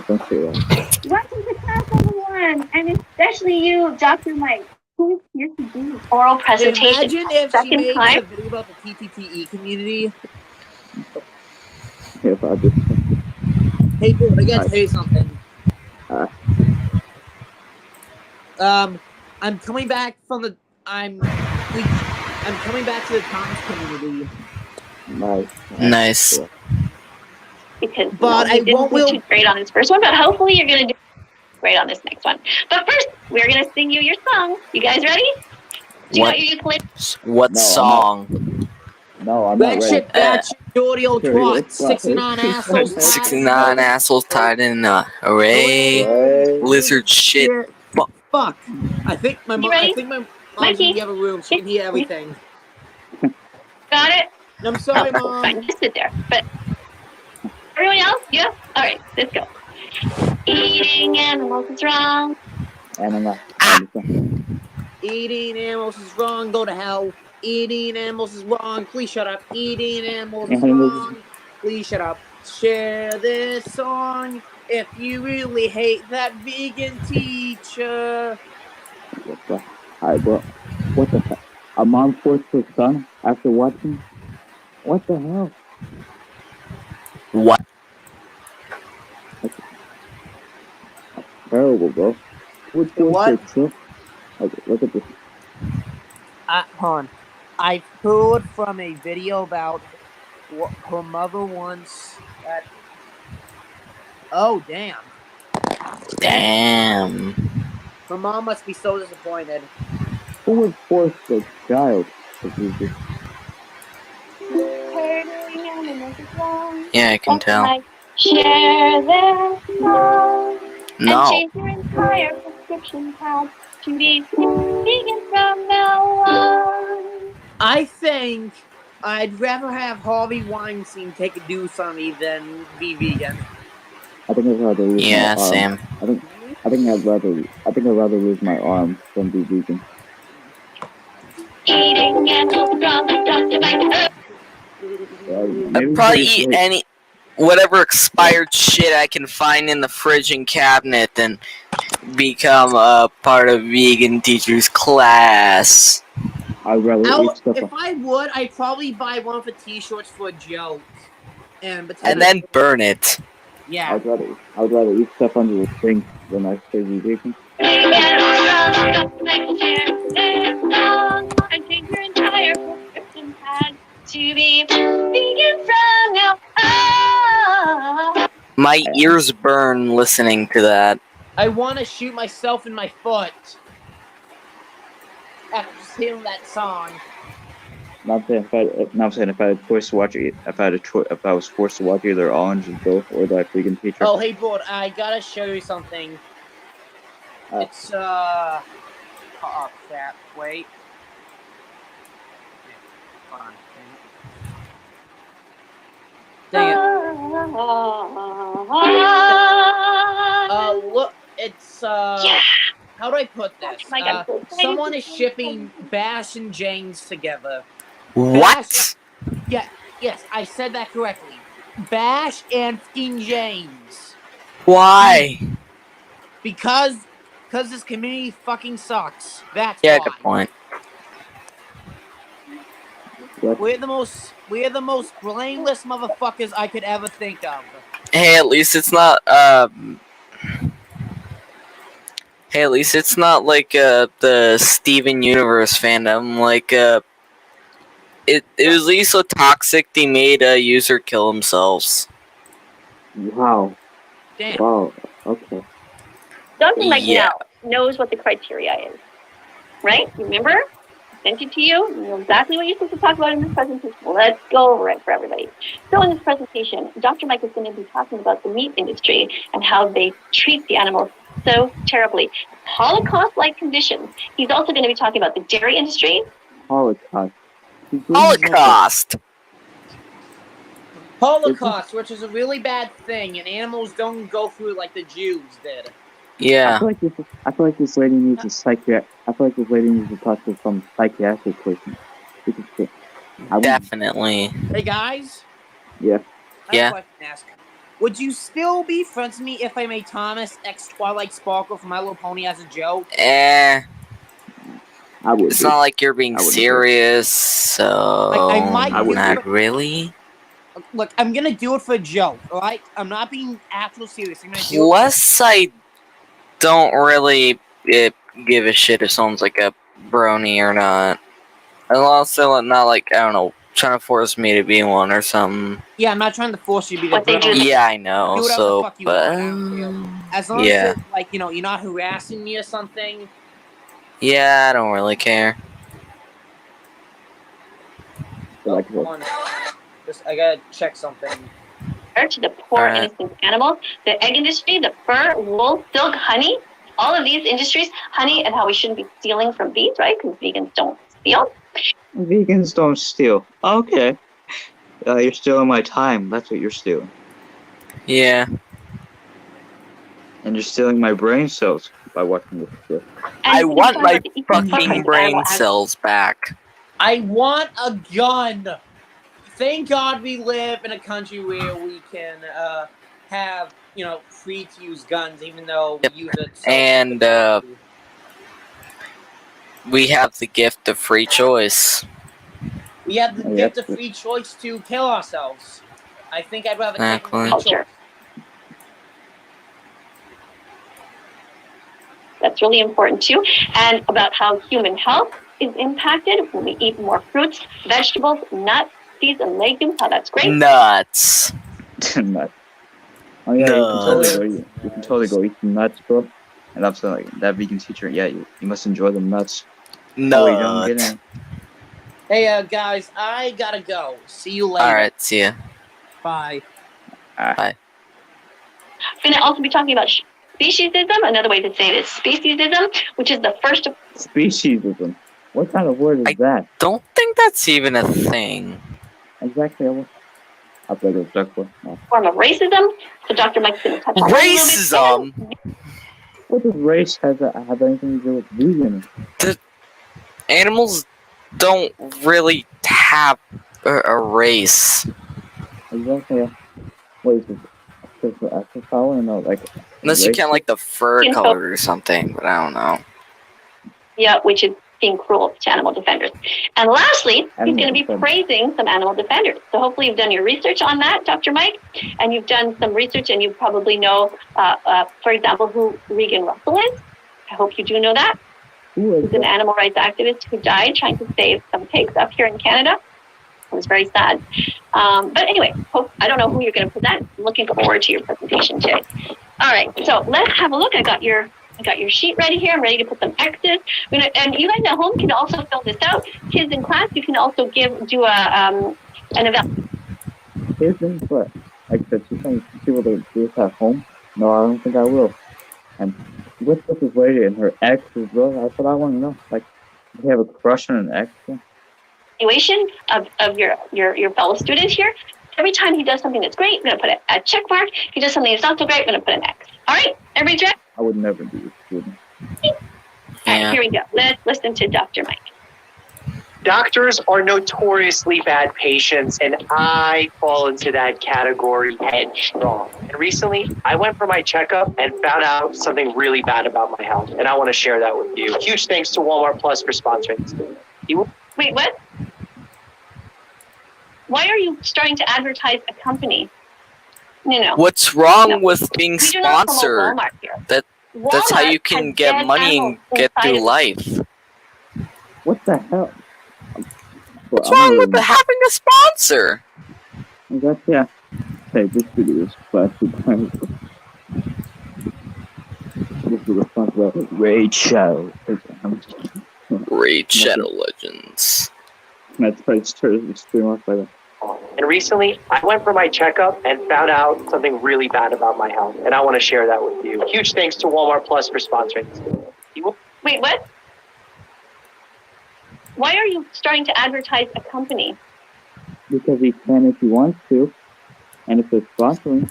Speaker 1: don't see that.
Speaker 2: Welcome to class, everyone, and especially you, Dr. Mike, who is here to do oral presentation.
Speaker 7: Imagine if she
Speaker 2: Second
Speaker 7: made
Speaker 2: time.
Speaker 7: a video about the TTTE community.
Speaker 1: If I just
Speaker 7: Hey, dude, I gotta tell you something. I'm coming back from the. I'm coming back to the Thomas community.
Speaker 6: Nice.
Speaker 2: Because
Speaker 7: But
Speaker 2: he
Speaker 7: I
Speaker 2: didn't
Speaker 7: won't
Speaker 2: do
Speaker 7: will-
Speaker 2: too great on his first one, but hopefully you're going to do great on this next one. But first, we're gonna sing you your song. You guys ready? Do you
Speaker 6: What?
Speaker 2: got your ukulele?
Speaker 6: What
Speaker 1: No, I'm not.
Speaker 6: song?
Speaker 1: No, I'm not
Speaker 7: That
Speaker 1: ready.
Speaker 7: shit, that shit, dirty old
Speaker 1: Dirty
Speaker 7: twat.
Speaker 1: old twat.
Speaker 7: 69 assholes tied in
Speaker 6: 69
Speaker 7: a
Speaker 6: assholes tied in a array.
Speaker 1: Right.
Speaker 6: Lizard shit.
Speaker 7: Fuck. I think my
Speaker 2: You
Speaker 7: mom. I
Speaker 2: ready?
Speaker 7: think my mom's
Speaker 2: Mikey?
Speaker 7: in the other room. She can hear everything.
Speaker 2: Got it?
Speaker 7: I'm sorry,
Speaker 2: Oh,
Speaker 7: Mom.
Speaker 2: fine, just sit there. But everyone else, yeah? All right, let's go. Eating animals is wrong.
Speaker 1: And I'm not.
Speaker 7: Eating animals is wrong. Go to hell. Eating animals is wrong. Please shut up. Eating animals is wrong. Please shut up. Share this song if you really hate that vegan teacher.
Speaker 1: What the fuck? A mom forced her son after watching? What the hell?
Speaker 6: What?
Speaker 1: Terrible, bro. Who would force
Speaker 7: What?
Speaker 1: their children? Okay, look at this.
Speaker 7: Hon, I've heard from a video about what her mother wants. Oh, damn.
Speaker 6: Damn.
Speaker 7: Her mom must be so disappointed.
Speaker 1: Who would force their child to do this?
Speaker 2: Hurting animals is wrong.
Speaker 6: Yeah, I can tell.
Speaker 2: Like share their song. And
Speaker 6: No.
Speaker 2: change your entire prescription pad to be vegan from now on.
Speaker 7: I think I'd rather have Harvey Weinstein take a deuce on me than be vegan.
Speaker 1: I think I'd rather lose
Speaker 6: Yeah,
Speaker 1: my arm.
Speaker 6: Sam.
Speaker 1: I think I'd rather lose my arm than be vegan.
Speaker 2: Eating animals is wrong. Dr. Mike.
Speaker 6: I'd probably eat whatever expired shit I can find in the fridge and cabinet and become a part of vegan teacher's class.
Speaker 1: I'd rather eat stuff.
Speaker 7: If I would, I'd probably buy one of the t-shirts for a joke. And
Speaker 6: then burn it.
Speaker 7: Yeah.
Speaker 1: I'd rather eat stuff under the sink than I say be vegan.
Speaker 2: And change your entire prescription pad to be vegan from now on.
Speaker 6: My ears burn listening to that.
Speaker 7: I want to shoot myself in my foot after just hearing that song.
Speaker 1: Not saying if I had forced to watch it, if I was forced to watch either Orange and Both or that vegan teacher.
Speaker 7: Oh, hey, Bud, I gotta show you something. It's, oh, crap, wait. Hold on. Dang it. Look, it's,
Speaker 2: Yeah.
Speaker 7: how do I put this?
Speaker 2: Oh my God, so excited.
Speaker 7: Someone is shipping Bash and James together.
Speaker 6: What?
Speaker 7: Yes, I said that correctly. Bash and fucking James.
Speaker 6: Why?
Speaker 7: Because this community fucking sucks. That's
Speaker 6: Yeah,
Speaker 7: why.
Speaker 6: good point.
Speaker 7: We're the most brainless motherfuckers I could ever think of.
Speaker 6: Hey, at least it's not like the Steven Universe fandom. Like it was at least so toxic they made a user kill themselves.
Speaker 1: Wow.
Speaker 7: Damn.
Speaker 1: Wow. Okay.
Speaker 2: Something like
Speaker 6: Yeah.
Speaker 2: now knows what the criteria is, right? Remember? I sent it to you. You know exactly what you're supposed to talk about in this presentation. Let's go over it for everybody. So in this presentation, Dr. Mike is going to be talking about the meat industry and how they treat the animals so terribly. Holocaust-like conditions. He's also going to be talking about the dairy industry.
Speaker 1: Holocaust.
Speaker 7: Holocaust, which is a really bad thing, and animals don't go through it like the Jews did.
Speaker 6: Yeah.
Speaker 1: I feel like this lady needs to talk to some psychiatric person.
Speaker 6: Definitely.
Speaker 7: Hey guys.
Speaker 1: Yeah.
Speaker 7: I have a question to ask. Would you still be friends with me if I made Thomas X Twilight Sparkle from My Little Pony as a joke?
Speaker 1: I would.
Speaker 6: It's not like you're being serious, so
Speaker 7: I might
Speaker 6: not really.
Speaker 7: Look, I'm gonna do it for a joke, alright? I'm not being actual serious. I'm gonna do
Speaker 6: Plus, I don't really give a shit if someone's like a brony or not. And also, not like, I don't know, trying to force me to be one or something.
Speaker 7: Yeah, I'm not trying to force you to be
Speaker 2: What they
Speaker 7: the
Speaker 2: do.
Speaker 6: Yeah, I know,
Speaker 7: Do whatever the
Speaker 6: so,
Speaker 7: fuck you
Speaker 6: but...
Speaker 7: want, I don't care. As long
Speaker 6: Yeah.
Speaker 7: as it, like, you're not harassing me or something.
Speaker 6: Yeah, I don't really care.
Speaker 1: Like,
Speaker 7: Hold on. I gotta check something.
Speaker 2: To the poor
Speaker 6: Alright.
Speaker 2: innocent animals, the egg industry, the fur, wool, silk, honey, all of these industries, honey, and how we shouldn't be stealing from bees, right? Because vegans don't steal.
Speaker 1: vegans don't steal. Okay. You're stealing my time. That's what you're stealing.
Speaker 6: Yeah.
Speaker 1: And you're stealing my brain cells by watching this shit.
Speaker 6: I
Speaker 2: And
Speaker 6: want my
Speaker 2: the economic
Speaker 6: fucking
Speaker 2: footprint of
Speaker 6: brain
Speaker 2: animal
Speaker 6: cells back.
Speaker 7: I want a gun. Thank God we live in a country where we can have free to use guns, even though we use it.
Speaker 6: And we have the gift of free choice.
Speaker 7: we have the
Speaker 1: Oh,
Speaker 7: gift
Speaker 1: yes.
Speaker 7: of free choice to kill ourselves. I think I'd rather take the free
Speaker 6: Exactly.
Speaker 7: choice.
Speaker 2: That's really important too. And about how human health is impacted when we eat more fruits, vegetables, nuts, seeds, and legumes. How that's great.
Speaker 6: Nuts.
Speaker 1: Nuts. Oh yeah,
Speaker 6: Nuts.
Speaker 1: you can totally go eat some nuts, bro. And I'm saying, like, that vegan teacher, yeah, you must enjoy the nuts. Oh, wait, you don't get
Speaker 6: Nuts.
Speaker 1: any.
Speaker 7: Hey, guys, I gotta go. See you later.
Speaker 6: Alright, see ya.
Speaker 7: Bye.
Speaker 2: We're going to also be talking about speciesism. Another way to say it is speciesism, which is the first of
Speaker 1: Speciesism. What kind of word is that?
Speaker 6: Don't think that's even a thing.
Speaker 1: Exactly. I'll play the duck for.
Speaker 2: form of racism. So Dr. Mike's going to touch on that a little bit.
Speaker 6: Racism?
Speaker 1: What does race have anything to do with vegan?
Speaker 6: Animals don't really have a race.
Speaker 1: Exactly. Yeah. Wait, is it actual power or no? Like,
Speaker 6: Unless you
Speaker 1: race?
Speaker 6: count like the fur color or something, but I don't know.
Speaker 2: Yeah, which is being cruel to animal defenders. And lastly, he's going to be praising some animal defenders. So hopefully you've done your research on that, Dr. Mike, and you've done some research and you probably know, for example, who Regan Russell is. I hope you do know that. He's an animal rights activist who died trying to save some pigs up here in Canada. It was very sad. But anyway, I don't know who you're going to present. I'm looking forward to your presentation today. All right, so let's have a look. I got your sheet ready here. I'm ready to put some X's. And you guys at home can also fill this out. Kids in class, you can also do an evaluation.
Speaker 1: Kids in class. Like, you're saying people that do this at home? No, I don't think I will. And what's with this lady and her ex as well? That's what I want to know. Like, do you have a crush on an ex?
Speaker 2: Evaluation of your fellow student here. Every time he does something that's great, we're going to put a check mark. If he does something that's not so great, we're going to put an X. All right? Everybody's ready?
Speaker 1: I would never be a student.
Speaker 2: All right, here we go. Let's listen to Dr. Mike.
Speaker 4: Doctors are notoriously bad patients, and I fall into that category headstrong. And recently, I went for my checkup and found out something really bad about my health, and I want to share that with you. Huge thanks to Walmart Plus for sponsoring this video.
Speaker 2: Wait, what? Why are you starting to advertise a company? No.
Speaker 6: What's wrong with being
Speaker 2: We do not promote
Speaker 6: sponsored?
Speaker 2: Walmart here.
Speaker 6: That's how
Speaker 2: Walmart
Speaker 6: you can
Speaker 2: has
Speaker 6: get
Speaker 2: dead
Speaker 6: money and
Speaker 2: animals
Speaker 6: get
Speaker 2: inside
Speaker 6: through
Speaker 2: of it.
Speaker 6: life.
Speaker 1: What the hell?
Speaker 6: What's wrong with having a sponsor?
Speaker 1: Yeah. Hey, this video is sponsored by... This is sponsored by Raid Shadow.
Speaker 6: Raid Shadow Legends.
Speaker 1: That's probably started to stream off by that.
Speaker 4: And recently, I went for my checkup and found out something really bad about my health, and I want to share that with you. Huge thanks to Walmart Plus for sponsoring this video.
Speaker 2: Wait, what? Why are you starting to advertise a company?
Speaker 1: Because he can if he wants to. And if it's sponsoring.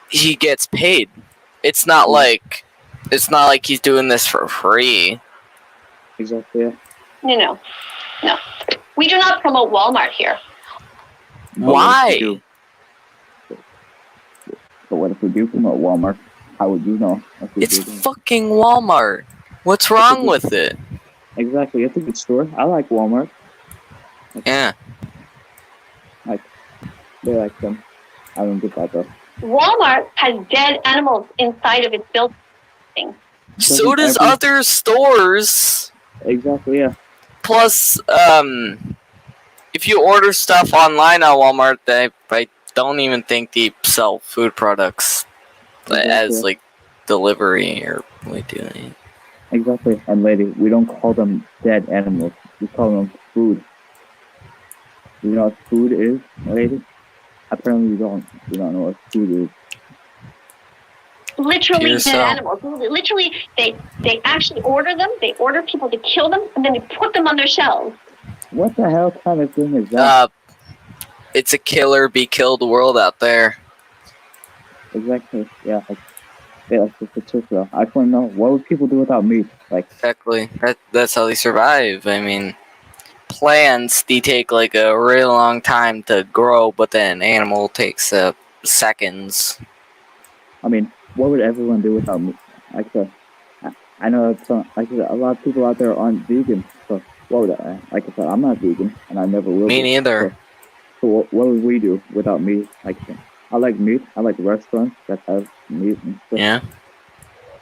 Speaker 6: He gets paid. It's not like he's doing this for free.
Speaker 1: Exactly, yeah.
Speaker 2: No. We do not promote Walmart here.
Speaker 6: Why?
Speaker 1: But what if we do promote Walmart? How would you know?
Speaker 6: It's fucking Walmart. What's wrong with it?
Speaker 1: Exactly, it's a good store. I like Walmart.
Speaker 6: Yeah.
Speaker 1: They like them. I don't get that though.
Speaker 2: Walmart has dead animals inside of its building.
Speaker 6: So does other stores.
Speaker 1: Exactly, yeah.
Speaker 6: Plus, if you order stuff online on Walmart, I don't even think they sell food products as like delivery or we do it.
Speaker 1: Exactly. And lady, we don't call them dead animals. We call them food. You know what food is, lady? Apparently you don't. You don't know what food is.
Speaker 2: Literally
Speaker 6: Pure
Speaker 2: dead
Speaker 6: cell.
Speaker 2: animals. Literally, they actually order them. They order people to kill them, and then they put them on their shelves.
Speaker 1: What the hell kind of thing is that?
Speaker 6: It's a killer be killed world out there.
Speaker 1: Exactly. Yeah. Like the particular. I just want to know, what would people do without meat? Like,
Speaker 6: Exactly. That's how they survive. I mean, plants they take like a really long time to grow, but then animal takes seconds.
Speaker 1: I mean, what would everyone do without meat? Like, I know that like a lot of people out there aren't vegan. So what would like I said, I'm not vegan, and I never will
Speaker 6: Me
Speaker 1: be.
Speaker 6: neither.
Speaker 1: So what would we do without meat? Like, I like meat. I like restaurants that have meat and stuff.
Speaker 6: Yeah.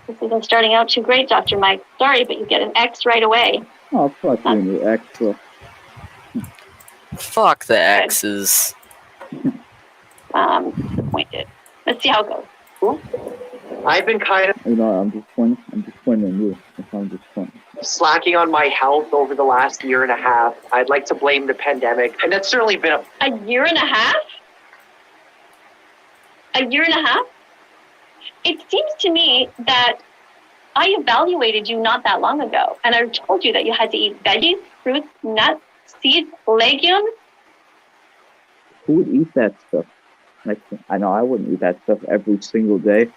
Speaker 2: This isn't starting out too great, Dr. Mike. Sorry, but you get an X right away.
Speaker 1: Oh, fuck you and your ex. So,
Speaker 6: Fuck the X's.
Speaker 2: Disappointed. Let's see how it goes.
Speaker 4: I've been kind of
Speaker 1: you know, I'm disappointed in you. I'm disappointed.
Speaker 4: slacking on my health over the last year and a half. I'd like to blame the pandemic, and that's certainly been
Speaker 2: A year and a half? A year and a half? It seems to me that I evaluated you not that long ago, and I told you that you had to eat veggies, fruits, nuts, seeds, legumes.
Speaker 1: Who would eat that stuff? Like, I know I wouldn't eat that stuff every single day.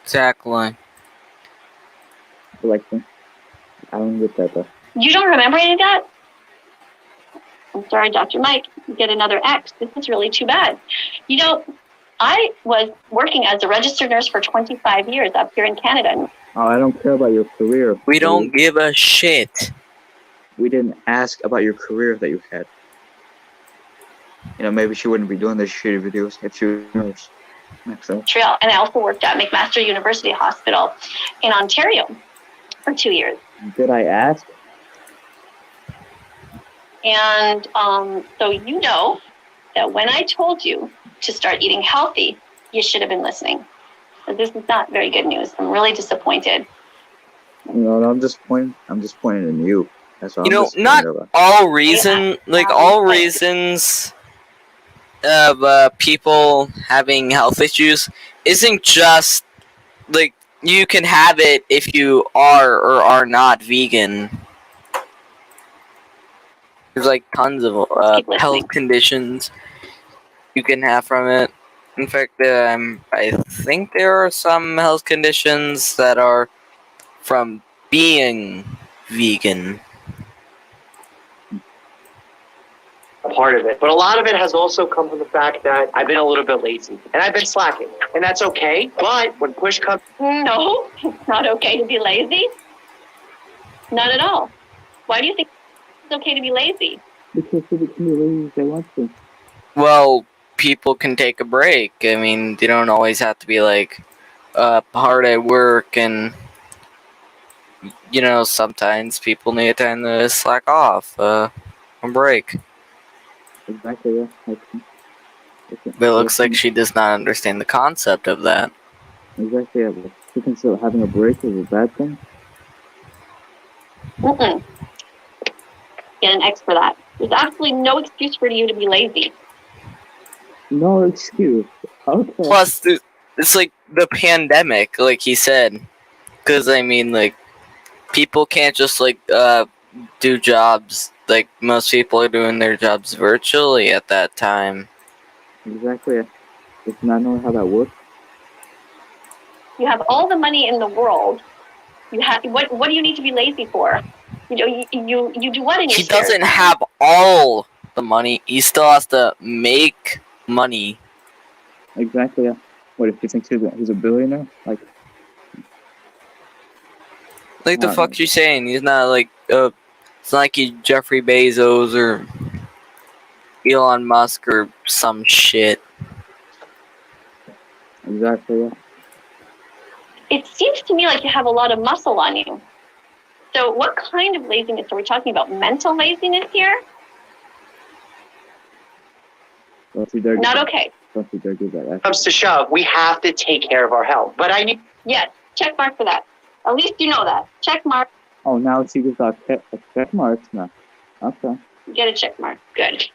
Speaker 6: Exactly.
Speaker 1: Like, I don't get that though.
Speaker 2: You don't remember any of that? I'm sorry, Dr. Mike, you get another X. This is really too bad. You know, I was working as a registered nurse for 25 years up here in Canada.
Speaker 1: Oh, I don't care about your career.
Speaker 6: We don't give a shit.
Speaker 1: We didn't ask about your career that you had. You know, maybe she wouldn't be doing this shitty videos if she was a nurse. So.
Speaker 2: Montreal, and I also worked at McMaster University Hospital in Ontario for 2 years.
Speaker 1: Did I ask?
Speaker 2: And so you know that when I told you to start eating healthy, you should have been listening. But this is not very good news. I'm really disappointed.
Speaker 1: You know, I'm disappointed in you. That's what
Speaker 6: You know,
Speaker 1: I'm
Speaker 6: not
Speaker 1: about.
Speaker 6: all reason, like all reasons of people having health issues isn't just like you can have it if you are or are not vegan. There's like tons of health conditions you can have from it. In fact, I think there are some health conditions that are from being vegan.
Speaker 4: part of it. But a lot of it has also come from the fact that I've been a little bit lazy and I've been slacking, and that's okay. But when push comes,
Speaker 2: No, it's not okay to be lazy. Not at all. Why do you think it's okay to be lazy?
Speaker 1: Because people can be lazy if they want to.
Speaker 6: Well, people can take a break. I mean, they don't always have to be like hard at work, and you know, sometimes people need time to slack off, a break.
Speaker 1: Exactly, yeah.
Speaker 6: But it looks like she does not understand the concept of that.
Speaker 1: Exactly, yeah. But you consider having a break is a bad thing?
Speaker 2: Mm-mm. Get an X for that. There's absolutely no excuse for you to be lazy.
Speaker 1: No excuse. Okay.
Speaker 6: Plus, it's like the pandemic, like he said. Because, I mean, like, people can't just, like, do jobs. Like, most people are doing their jobs virtually at that time.
Speaker 1: Exactly, yeah. Does not know how that works.
Speaker 2: You have all the money in the world. You have what do you need to be lazy for? You know, you do what in your
Speaker 6: He
Speaker 2: spare
Speaker 6: doesn't
Speaker 2: time?
Speaker 6: have all the money. He still has to make money.
Speaker 1: Exactly, yeah. What if you think he's a billionaire? Like
Speaker 6: the fuck's you saying? He's not like it's not like he's Jeffrey Bezos or Elon Musk or some shit.
Speaker 1: Exactly, yeah.
Speaker 2: It seems to me like you have a lot of muscle on you. So what kind of laziness are we talking about? Mental laziness here?
Speaker 1: Well, see, there
Speaker 2: Not okay.
Speaker 1: Don't you dare do that.
Speaker 4: Comes to shove, we have to take care of our health. But I need.
Speaker 2: Yes, check mark for that. At least you know that. Check mark.
Speaker 1: Oh, now she just got check marks now. Okay.
Speaker 2: Get a check mark. Good.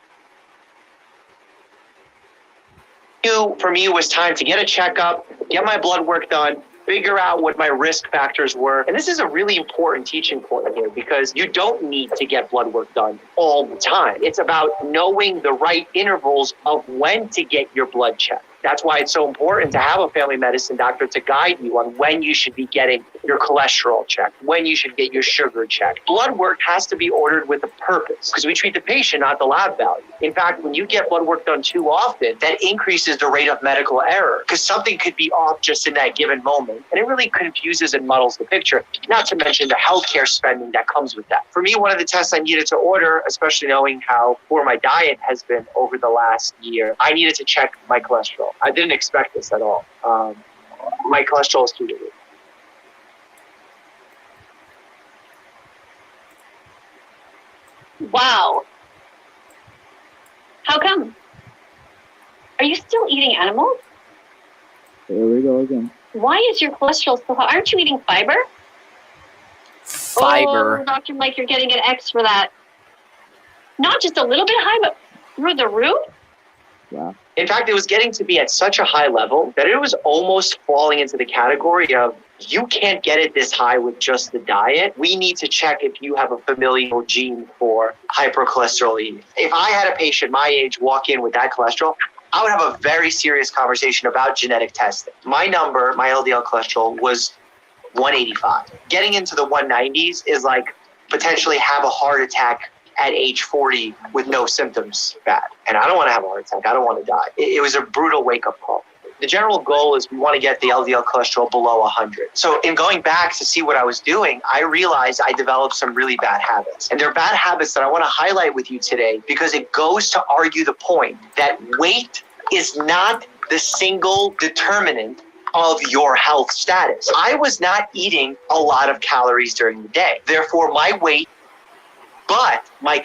Speaker 4: For me, it was time to get a checkup, get my blood work done, figure out what my risk factors were. And this is a really important teaching point here because you don't need to get blood work done all the time. It's about knowing the right intervals of when to get your blood checked. That's why it's so important to have a family medicine doctor to guide you on when you should be getting your cholesterol checked, when you should get your sugar checked. Blood work has to be ordered with a purpose because we treat the patient, not the lab value. In fact, when you get blood work done too often, that increases the rate of medical error because something could be off just in that given moment. And it really confuses and muddles the picture, not to mention the healthcare spending that comes with that. For me, one of the tests I needed to order, especially knowing how poor my diet has been over the last year, I needed to check my cholesterol. I didn't expect this at all. My cholesterol is through the roof.
Speaker 2: Wow. How come? Are you still eating animals?
Speaker 1: Here we go again.
Speaker 2: Why is your cholesterol so high? Aren't you eating fiber?
Speaker 6: Fiber.
Speaker 2: Oh, Dr. Mike, you're getting an X for that. Not just a little bit high, but through the roof?
Speaker 1: Wow.
Speaker 4: In fact, it was getting to be at such a high level that it was almost falling into the category of you can't get it this high with just the diet. We need to check if you have a familial gene for hypercholesterolemia. If I had a patient my age walk in with that cholesterol, I would have a very serious conversation about genetic testing. My number, my LDL cholesterol, was 185. Getting into the 190s is like potentially have a heart attack at age 40 with no symptoms bad. And I don't want to have a heart attack. I don't want to die. It was a brutal wake-up call. The general goal is we want to get the LDL cholesterol below 100. So in going back to see what I was doing, I realized I developed some really bad habits. And they're bad habits that I want to highlight with you today because it goes to argue the point that weight is not the single determinant of your health status. I was not eating a lot of calories during the day. Therefore, my weight, but my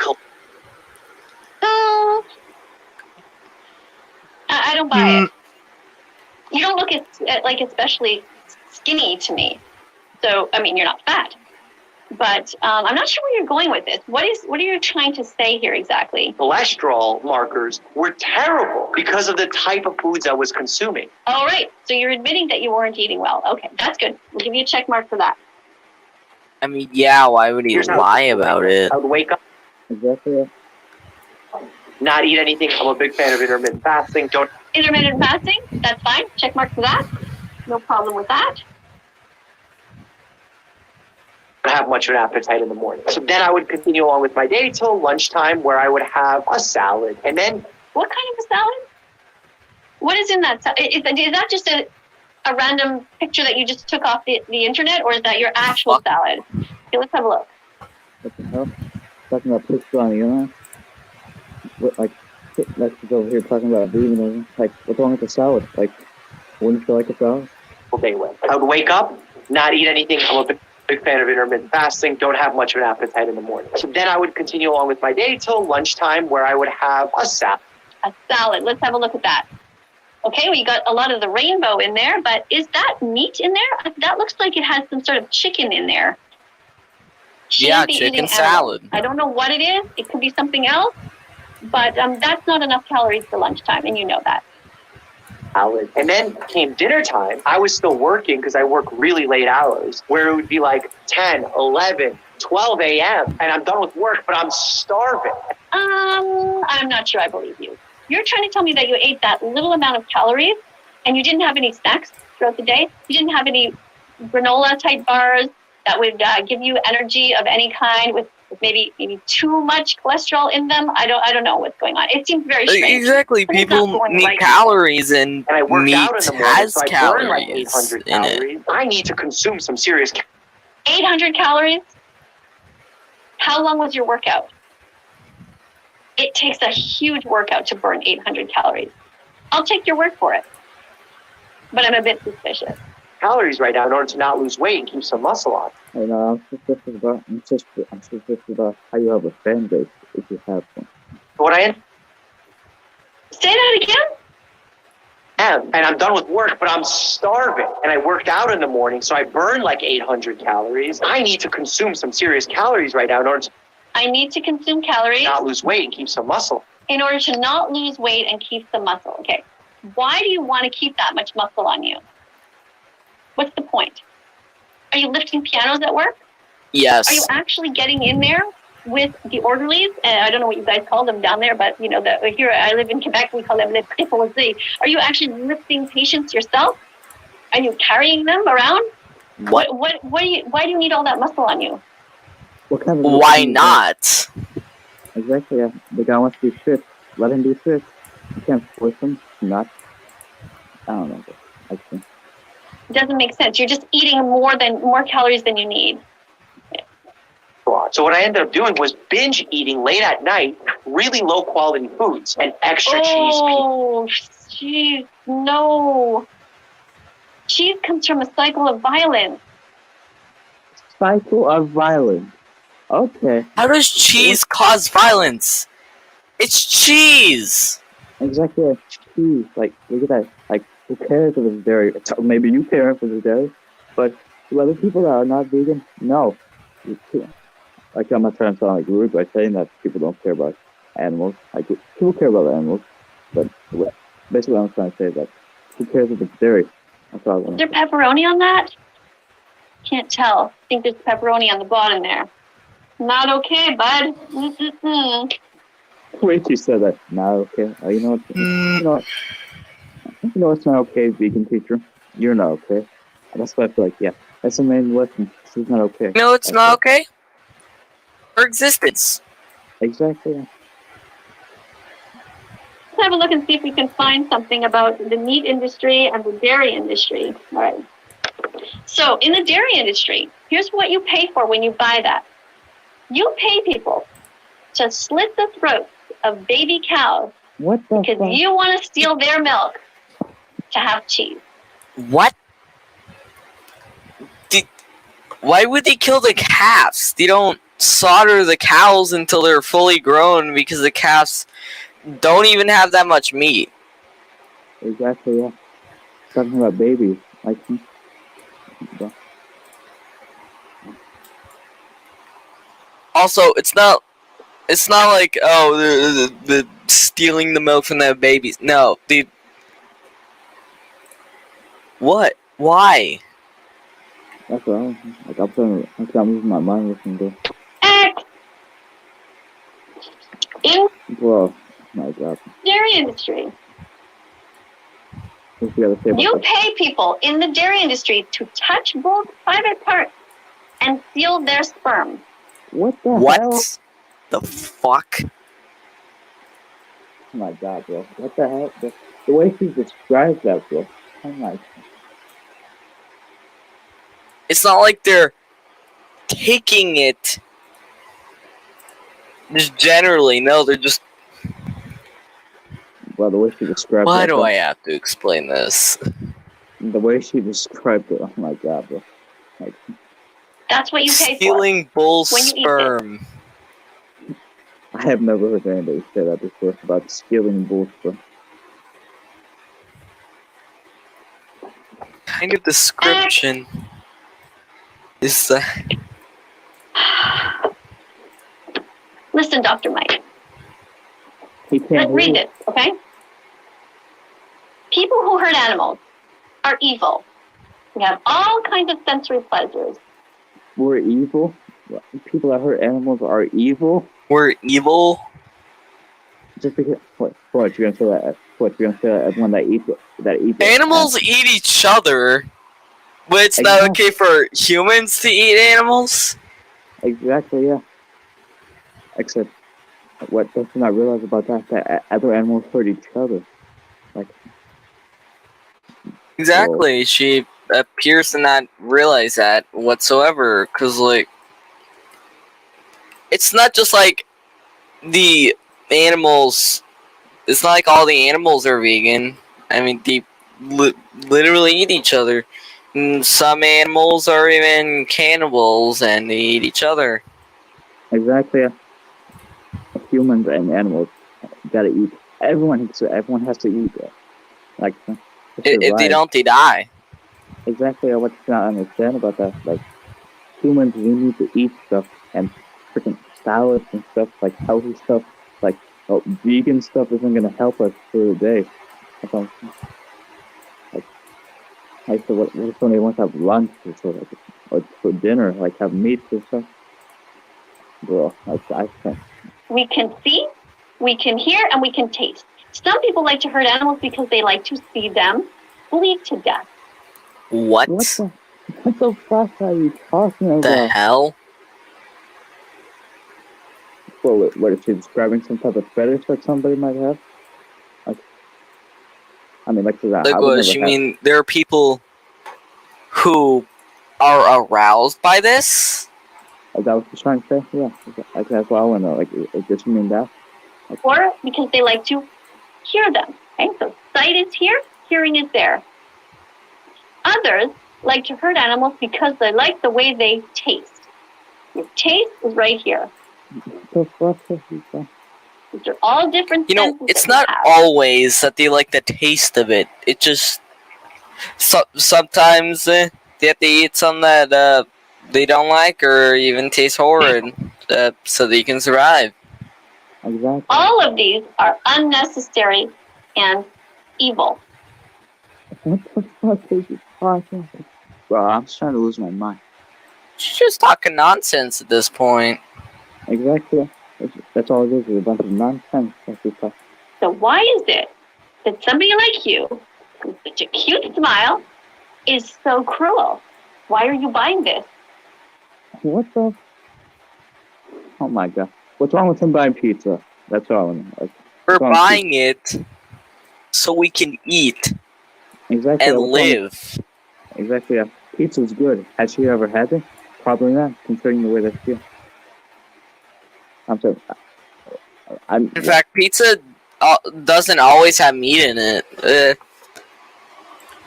Speaker 2: I don't buy it. You don't look like especially skinny to me. So, I mean, you're not fat. But I'm not sure where you're going with this. What are you trying to say here exactly?
Speaker 4: cholesterol markers were terrible because of the type of foods I was consuming.
Speaker 2: All right. So you're admitting that you weren't eating well. Okay, that's good. We'll give you a check mark for that.
Speaker 6: I mean, yeah, why would he
Speaker 4: Here's how
Speaker 6: lie about it?
Speaker 4: I would wake up,
Speaker 1: Exactly.
Speaker 4: not eat anything. I'm a big fan of intermittent fasting. Don't
Speaker 2: Intermittent fasting, that's fine. Check mark for that. No problem with that.
Speaker 4: have much of an appetite in the morning. So then I would continue on with my day till lunchtime where I would have a salad. And then...
Speaker 2: What kind of a salad? What is in that salad? Is that just a random picture that you just took off the internet, or is that your actual salad? Okay, let's have a look.
Speaker 1: What the hell? Talking about picture on the internet? What, like, let's just over here talking about veganism. Like, what's wrong with the salad? Like, wouldn't you feel like a salad?
Speaker 4: Day with. I would wake up, not eat anything. I'm a big fan of intermittent fasting. Don't have much of an appetite in the morning. So then I would continue on with my day till lunchtime where I would have a salad.
Speaker 2: A salad. Let's have a look at that. Okay, we got a lot of the rainbow in there, but is that meat in there? That looks like it has some sort of chicken in there.
Speaker 6: Yeah, chicken salad.
Speaker 2: I don't know what it is. It could be something else, but that's not enough calories for lunchtime, and you know that.
Speaker 4: Salad. And then came dinner time. I was still working because I work really late hours, where it would be like 10, 11, 12 a.m. and I'm done with work, but I'm starving.
Speaker 2: I'm not sure I believe you. You're trying to tell me that you ate that little amount of calories and you didn't have any snacks throughout the day? You didn't have any granola-type bars that would give you energy of any kind with maybe too much cholesterol in them? I don't know what's going on. It seems very strange.
Speaker 6: Exactly. People need calories, and
Speaker 4: I work
Speaker 6: meat
Speaker 4: out in the morning,
Speaker 6: has
Speaker 4: so I burn like
Speaker 6: calories
Speaker 4: 800
Speaker 6: in
Speaker 4: calories.
Speaker 6: it.
Speaker 4: I need to consume some serious
Speaker 2: 800 calories? How long was your workout? It takes a huge workout to burn 800 calories. I'll take your word for it. But I'm a bit suspicious.
Speaker 4: calories right now in order to not lose weight and keep some muscle on.
Speaker 1: I know, I'm suspicious about how you have a fan base if you have one.
Speaker 4: What I
Speaker 2: Say that again?
Speaker 4: And I'm done with work, but I'm starving. And I worked out in the morning, so I burned like 800 calories. I need to consume some serious calories right now in order to
Speaker 2: I need to consume calories
Speaker 4: not lose weight and keep some muscle.
Speaker 2: in order to not lose weight and keep some muscle. Okay. Why do you want to keep that much muscle on you? What's the point? Are you lifting pianos at work?
Speaker 6: Yes.
Speaker 2: Are you actually getting in there with the orderlies? And I don't know what you guys call them down there, but here I live in Quebec, we call them les préposés. Are you actually lifting patients yourself? Are you carrying them around?
Speaker 6: What?
Speaker 2: Why do you need all that muscle on you?
Speaker 1: What kind of
Speaker 6: Why not?
Speaker 1: Exactly. Yeah. The guy wants to be fit. Let him be fit. You can't force him. Not. I don't know. Actually.
Speaker 2: It doesn't make sense. You're just eating more calories than you need.
Speaker 4: So what I ended up doing was binge eating late at night, really low quality foods and extra cheese.
Speaker 2: Oh, cheese! No. Cheese comes from a cycle of violence.
Speaker 1: Cycle of violence. Okay.
Speaker 6: How does cheese cause violence? It's cheese.
Speaker 1: Exactly. Yeah. Cheese. Like, look at that. Like, who cares if it's dairy? Maybe you care if it's dairy, but to other people that are not vegan, no. You can't. Like, I'm not trying to sound like rude by saying that people don't care about animals. Like, people care about animals, but basically what I'm trying to say is that who cares if it's dairy? That's all I want
Speaker 2: Is there pepperoni on that? Can't tell. I think there's pepperoni on the bottom there. Not okay, bud. Mm-mm-mm.
Speaker 1: Wait, you said that. Not okay. Oh, you know what? You know what's not okay, vegan teacher? You're not okay. That's why I feel like, yeah, that's the main lesson. She's not okay.
Speaker 6: No, it's not okay. Her existence.
Speaker 1: Exactly.
Speaker 2: Let's have a look and see if we can find something about the meat industry and the dairy industry. All right. So in the dairy industry, here's what you pay for when you buy that. You pay people to slit the throats of baby cows
Speaker 1: What the
Speaker 2: because
Speaker 1: fuck?
Speaker 2: you want to steal their milk to have cheese.
Speaker 6: What? Why would they kill the calves? They don't slaughter the cows until they're fully grown because the calves don't even have that much meat.
Speaker 1: Exactly, yeah. Talking about babies. Like,
Speaker 6: Also, it's not like, oh, the stealing the milk from the babies. No, what? Why?
Speaker 1: that's what I'm losing my mind listening to.
Speaker 2: X in
Speaker 1: Whoa, my God.
Speaker 2: dairy industry.
Speaker 1: What you gotta say about
Speaker 2: You
Speaker 1: that?
Speaker 2: pay people in the dairy industry to touch bulls' private parts and steal their sperm.
Speaker 1: What the
Speaker 6: What
Speaker 1: hell?
Speaker 6: the fuck?
Speaker 1: Oh my God, bro. What the hell? The way she describes that, bro. Oh my God.
Speaker 6: It's not like they're taking it just generally. No, they're just.
Speaker 1: Well, the way she described
Speaker 6: Why
Speaker 1: that,
Speaker 6: do
Speaker 1: bro.
Speaker 6: I have to explain this?
Speaker 1: The way she described it, oh my God, bro. Like,
Speaker 2: That's what you pay
Speaker 6: Stealing bull
Speaker 2: when you eat it.
Speaker 6: sperm.
Speaker 1: I have never heard anybody say that before about stealing bulls, bro.
Speaker 6: Kind of description is that.
Speaker 2: for. Listen, Dr. Mike.
Speaker 1: He can't
Speaker 2: Read
Speaker 1: hear
Speaker 2: this, okay? People who hurt animals are evil. We have all kinds of sensory pleasures.
Speaker 1: We're evil. People that hurt animals are evil.
Speaker 6: We're evil.
Speaker 1: Just because what you're gonna say that? What you're gonna say that everyone that eats
Speaker 6: Animals eat each other, but it's not
Speaker 1: Exactly.
Speaker 6: okay for humans to eat animals.
Speaker 1: Exactly, yeah. Except, what does not realize about that other animals hurt each other. Like,
Speaker 6: Exactly. She appears to not realize that whatsoever, because, like, it's not just like the animals. It's not like all the animals are vegan. I mean, they literally eat each other. And some animals are even cannibals, and they eat each other.
Speaker 1: exactly, yeah. Humans and animals gotta eat. Everyone has to eat. Like,
Speaker 6: If they
Speaker 1: survive.
Speaker 6: don't, they die.
Speaker 1: Exactly what you not understand about that. Like, humans, we need to eat stuff and freaking salads and stuff, like healthy stuff. Like, vegan stuff isn't gonna help us through the day. That's all. Like, so what if somebody wants to have lunch or for dinner, like have meat or stuff? Bro, I can't.
Speaker 2: We can see, we can hear, and we can taste. Some people like to hurt animals because they like to see them bleed to death.
Speaker 6: What?
Speaker 1: What the fuck are you talking about?
Speaker 6: The hell?
Speaker 1: Well, what is she describing? Some type of fetish that somebody might have? Like, I mean, like that.
Speaker 6: Like, what? You mean there are people who are aroused by this?
Speaker 1: Is that what you're trying to say? Yeah. Like, that's what I want to know. Like, does she mean that? Like,
Speaker 2: Or because they like to hear them. Okay, so sight is here, hearing is there. Others like to hurt animals because they like the way they taste. Your taste is right here.
Speaker 1: the fuck is that?
Speaker 2: These are all different
Speaker 6: You know,
Speaker 2: senses
Speaker 6: it's
Speaker 2: that we
Speaker 6: not
Speaker 2: have.
Speaker 6: always that they like the taste of it. It just sometimes they have to eat something that they don't like or even taste horrid, so they can survive.
Speaker 1: Exactly.
Speaker 2: All of these are unnecessary and evil.
Speaker 1: What the fuck is you talking about? Bro, I'm starting to lose my mind.
Speaker 6: She's just talking nonsense at this point.
Speaker 1: Exactly. That's all it is a bunch of nonsense. That's just talk.
Speaker 2: So why is it that somebody like you, with such a cute smile, is so cruel? Why are you buying this?
Speaker 1: What the? Oh my god. What's wrong with him buying pizza? That's all I want to know.
Speaker 6: We're buying it so we can eat
Speaker 1: Exactly.
Speaker 6: and live.
Speaker 1: Exactly. Yeah. Pizza's good. Has she ever had it? Probably not, considering the way they feel. I'm sorry.
Speaker 6: In fact, pizza doesn't always have meat in it.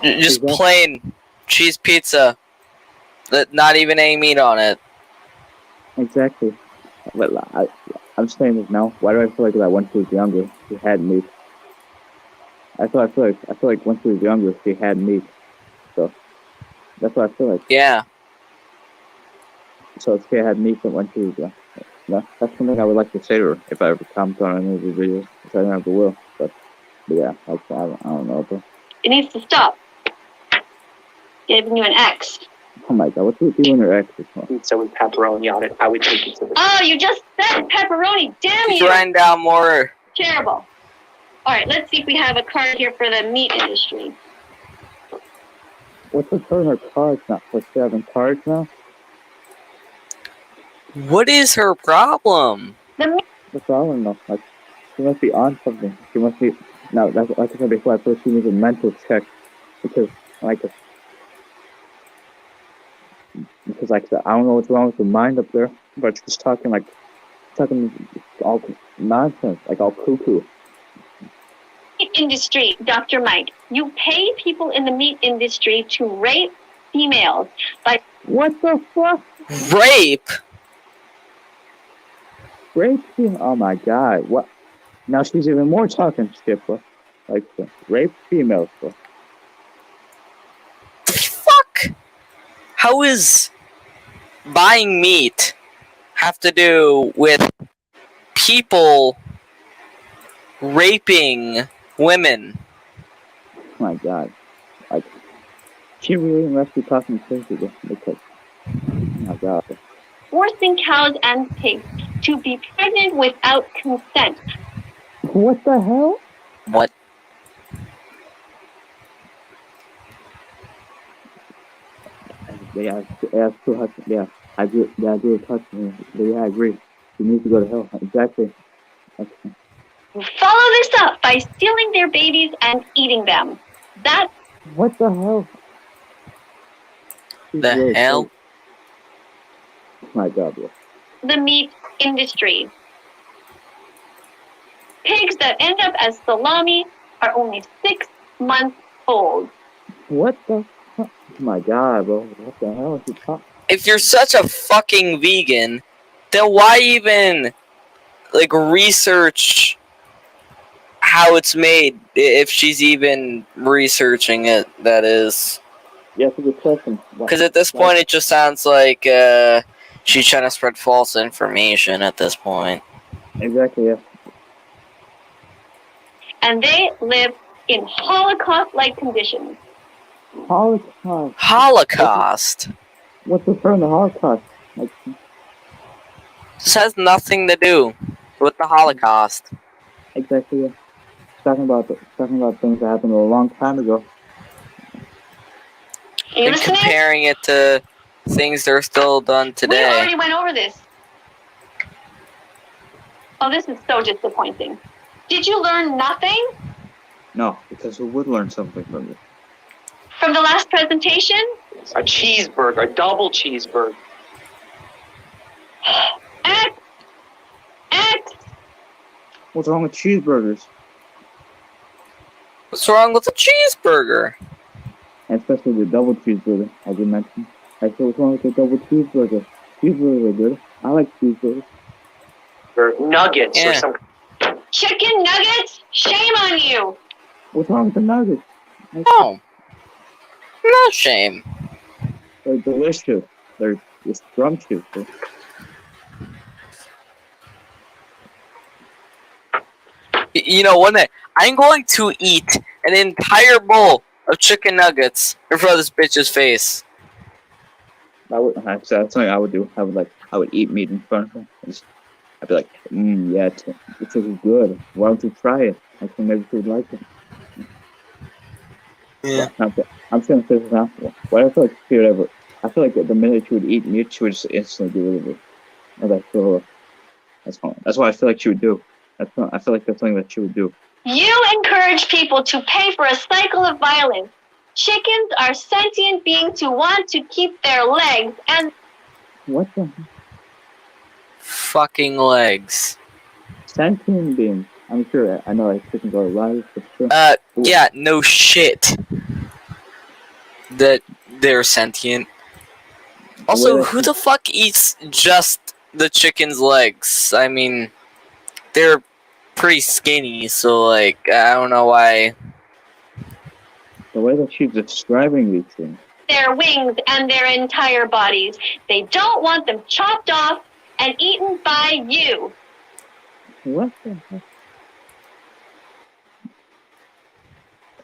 Speaker 6: Just plain cheese pizza, not even any meat on it.
Speaker 1: Exactly. But I'm saying this now. Why do I feel like that when she was younger, she had meat? I feel like when she was younger, she had meat. So that's what I feel like.
Speaker 6: Yeah.
Speaker 1: So she had meat when she was young. No, that's something I would like to say to her if I ever comment on any of the videos, which I never will. But yeah, I don't know. But
Speaker 2: It needs to stop. Giving you an X.
Speaker 1: oh my god, what's with you and your ex?
Speaker 4: Pizza with pepperoni on it. I would take pizza with
Speaker 2: Oh, you just said pepperoni. Damn
Speaker 6: She's
Speaker 2: you.
Speaker 6: writing down more.
Speaker 2: Terrible. All right, let's see if we have a card here for the meat industry.
Speaker 1: What's with her and her cards now? What's she having cards now?
Speaker 6: What is her problem?
Speaker 2: The meat
Speaker 1: That's all I want to know. Like, she must be on something. She must be. No, that's like I said before. I feel she needs a mental check because like I don't know what's wrong with her mind up there, but she's talking all nonsense, like all cuckoo.
Speaker 2: industry, Dr. Mike. You pay people in the meat industry to rape females by
Speaker 1: What the fuck?
Speaker 6: Rape?
Speaker 1: Rape? Oh my god! What? Now she's even more talking shit, bro. Like rape females, bro.
Speaker 6: The fuck? How is buying meat have to do with people raping women?
Speaker 1: Oh my god! Like she really must be talking crazy, bro. Because oh my god.
Speaker 2: forcing cows and pigs to be pregnant without consent.
Speaker 1: What the hell?
Speaker 6: What?
Speaker 1: Yeah, I do touch me. Yeah, I agree. She needs to go to hell. Exactly. Okay.
Speaker 2: Follow this up by stealing their babies and eating them. That's
Speaker 1: What the hell?
Speaker 6: The hell?
Speaker 1: My god, bro.
Speaker 2: the meat industry. Pigs that end up as salami are only 6 months old.
Speaker 1: What the fuck? Oh my god, bro. What the hell is he talking?
Speaker 6: If you're such a fucking vegan, then why even like research how it's made, if she's even researching it, that is.
Speaker 1: Yeah, that's a good question.
Speaker 6: Because at this point, it just sounds like she's trying to spread false information at this point.
Speaker 1: Exactly, yeah.
Speaker 2: And they live in Holocaust-like conditions.
Speaker 1: Holocaust.
Speaker 6: Holocaust?
Speaker 1: What's the term, the Holocaust? Like,
Speaker 6: This has nothing to do with the Holocaust.
Speaker 1: exactly, yeah. Talking about things that happened a long time ago.
Speaker 2: Are you
Speaker 6: And
Speaker 2: listening?
Speaker 6: comparing it to things that are still done
Speaker 2: We
Speaker 6: today.
Speaker 2: already went over this. Oh, this is so disappointing. Did you learn nothing
Speaker 1: No, because who would learn something from it?
Speaker 2: from the last presentation?
Speaker 4: A cheeseburger, a double cheeseburger.
Speaker 2: X! X!
Speaker 1: What's wrong with cheeseburgers?
Speaker 6: What's wrong with a cheeseburger?
Speaker 1: And especially the double cheeseburger, as you mentioned. I said, what's wrong with the double cheeseburger? Cheeseburgers are good. I like cheeseburgers.
Speaker 4: Or nuggets or
Speaker 6: Yeah.
Speaker 4: some.
Speaker 2: Chicken nuggets? Shame on you!
Speaker 1: What's wrong with the nuggets?
Speaker 6: Oh. No shame.
Speaker 1: They're delicious. They're scrumptious.
Speaker 6: You know, one day, I'm going to eat an entire bowl of chicken nuggets in front of this bitch's face.
Speaker 1: That's something I would do. I would eat meat in front of them. I'd be like, yeah, it's good. Why don't you try it? I think maybe she would like it.
Speaker 6: Yeah.
Speaker 1: I'm just gonna say this now. Why do I feel like she would ever? I feel like the minute she would eat meat, she would just instantly get rid of it. And I feel that's what I feel like she would do. I feel like that's something that she would do.
Speaker 2: You encourage people to pay for a cycle of violence. Chickens are sentient beings who want to keep their legs and
Speaker 1: What the
Speaker 6: Fucking legs.
Speaker 1: sentient beings? I'm sure. I know like chickens are alive, but sure.
Speaker 6: Yeah, no shit. That they're sentient. Also,
Speaker 1: Well,
Speaker 6: who the fuck eats just the chicken's legs? I mean, they're pretty skinny, so like, I don't know why.
Speaker 1: the way that she's describing these things.
Speaker 2: their wings and their entire bodies. They don't want them chopped off and eaten by you.
Speaker 1: What the heck?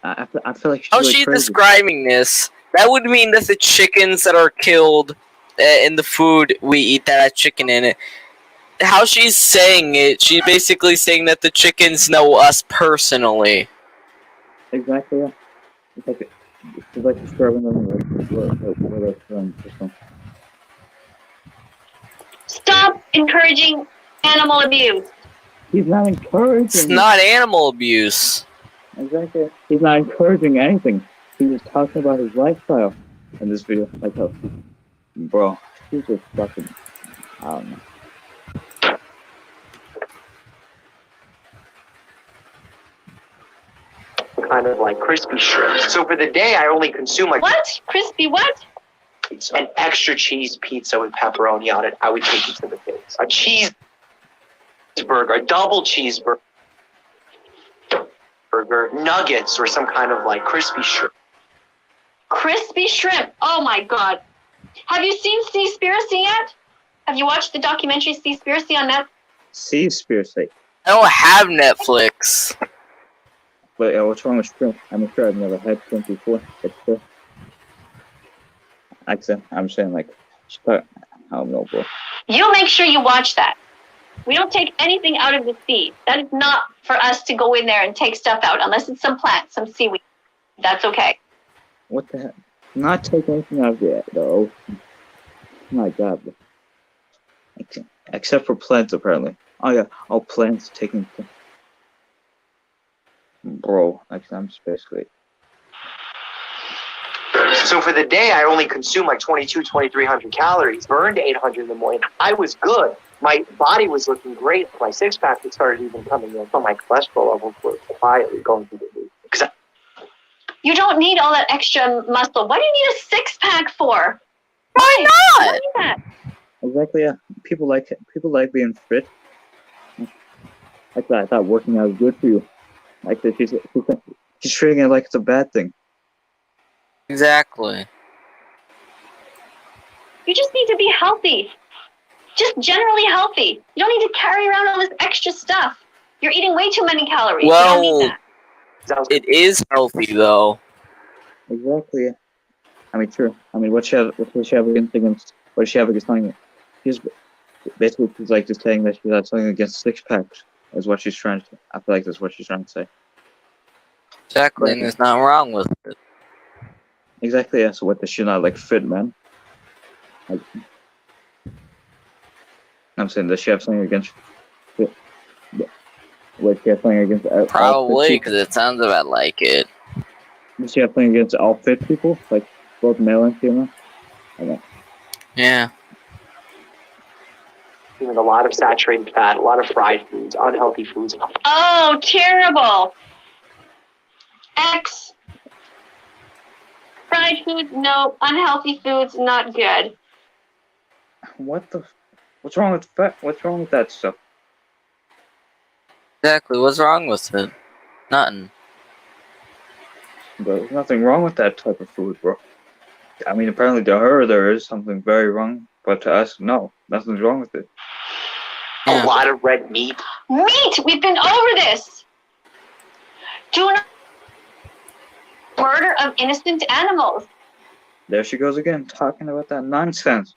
Speaker 1: I feel like she's
Speaker 6: How
Speaker 1: really
Speaker 6: she's
Speaker 1: crazy.
Speaker 6: describing this, that would mean that the chickens that are killed in the food we eat that has chicken in it, how she's saying it, she's basically saying that the chickens know us personally.
Speaker 1: Exactly, yeah. It's like describing them where they're from.
Speaker 2: Stop encouraging animal abuse.
Speaker 1: He's not encouraging.
Speaker 6: It's not animal abuse.
Speaker 1: Exactly. He's not encouraging anything. He's just talking about his lifestyle in this video. Like, how, bro, he's just fucking, I don't know.
Speaker 4: Kind of like crispy shrimp. So for the day, I only consume like
Speaker 2: What? Crispy what?
Speaker 4: an extra cheese pizza with pepperoni on it. I would take it to the face. A cheeseburger, a double cheeseburger, nuggets, or some kind of like crispy shrimp.
Speaker 2: Crispy shrimp. Oh my god. Have you seen Seaspiracy yet? Have you watched the documentary Seaspiracy on Netflix?
Speaker 1: Seaspiracy.
Speaker 6: I don't have Netflix.
Speaker 1: But what's wrong with shrimp? I'm sure I've never had shrimp before. But actually, I'm saying like, I don't know, bro.
Speaker 2: You make sure you watch that. We don't take anything out of the sea. That is not for us to go in there and take stuff out, unless it's some plant, some seaweed. That's okay.
Speaker 1: What the heck? Not take anything out of the ocean. My God. Except for plants, apparently. Oh yeah, all plants taking. Bro, actually, I'm just basically.
Speaker 4: So for the day, I only consumed like 2,300 calories, burned 800 in the morning. I was good. My body was looking great. My six-pack had started even coming in. So my cholesterol levels were quietly going through the roof.
Speaker 2: You don't need all that extra muscle. What do you need a six-pack for?
Speaker 6: Why not?
Speaker 2: What is that?
Speaker 1: Exactly, yeah. People like being fit. I thought working out is good for you. Like that she's treating it like it's a bad thing.
Speaker 6: Exactly.
Speaker 2: You just need to be healthy. Just generally healthy. You don't need to carry around all this extra stuff. You're eating way too many calories. You don't need
Speaker 6: Well,
Speaker 2: that.
Speaker 6: it is healthy though.
Speaker 1: Exactly. Yeah. I mean, true. I mean, what does she have against something? She's basically she's like just saying that she has something against six packs. Is what she's trying to. I feel like that's what she's trying to say.
Speaker 6: Exactly, and there's nothing wrong with it.
Speaker 1: Exactly. Yeah. So what does she not like fit, man? Like, I'm saying, does she have something against? What she have something against?
Speaker 6: Probably, because it sounds about like it.
Speaker 1: Does she have something against all fit people, like both male and female? Okay.
Speaker 6: Yeah.
Speaker 4: With a lot of saturated fat, a lot of fried foods, unhealthy foods.
Speaker 2: Oh, terrible. X. Fried foods, no. Unhealthy foods, not good.
Speaker 1: What's wrong with fat? What's wrong with that stuff?
Speaker 6: Exactly, what's wrong with it? Nothing.
Speaker 1: There's nothing wrong with that type of food, bro. I mean, apparently to her there is something very wrong, but to us, no, nothing's wrong with it.
Speaker 6: Yeah.
Speaker 4: A lot of red meat.
Speaker 2: Meat! We've been over this! Do not murder of innocent animals.
Speaker 1: There she goes again, talking about that nonsense.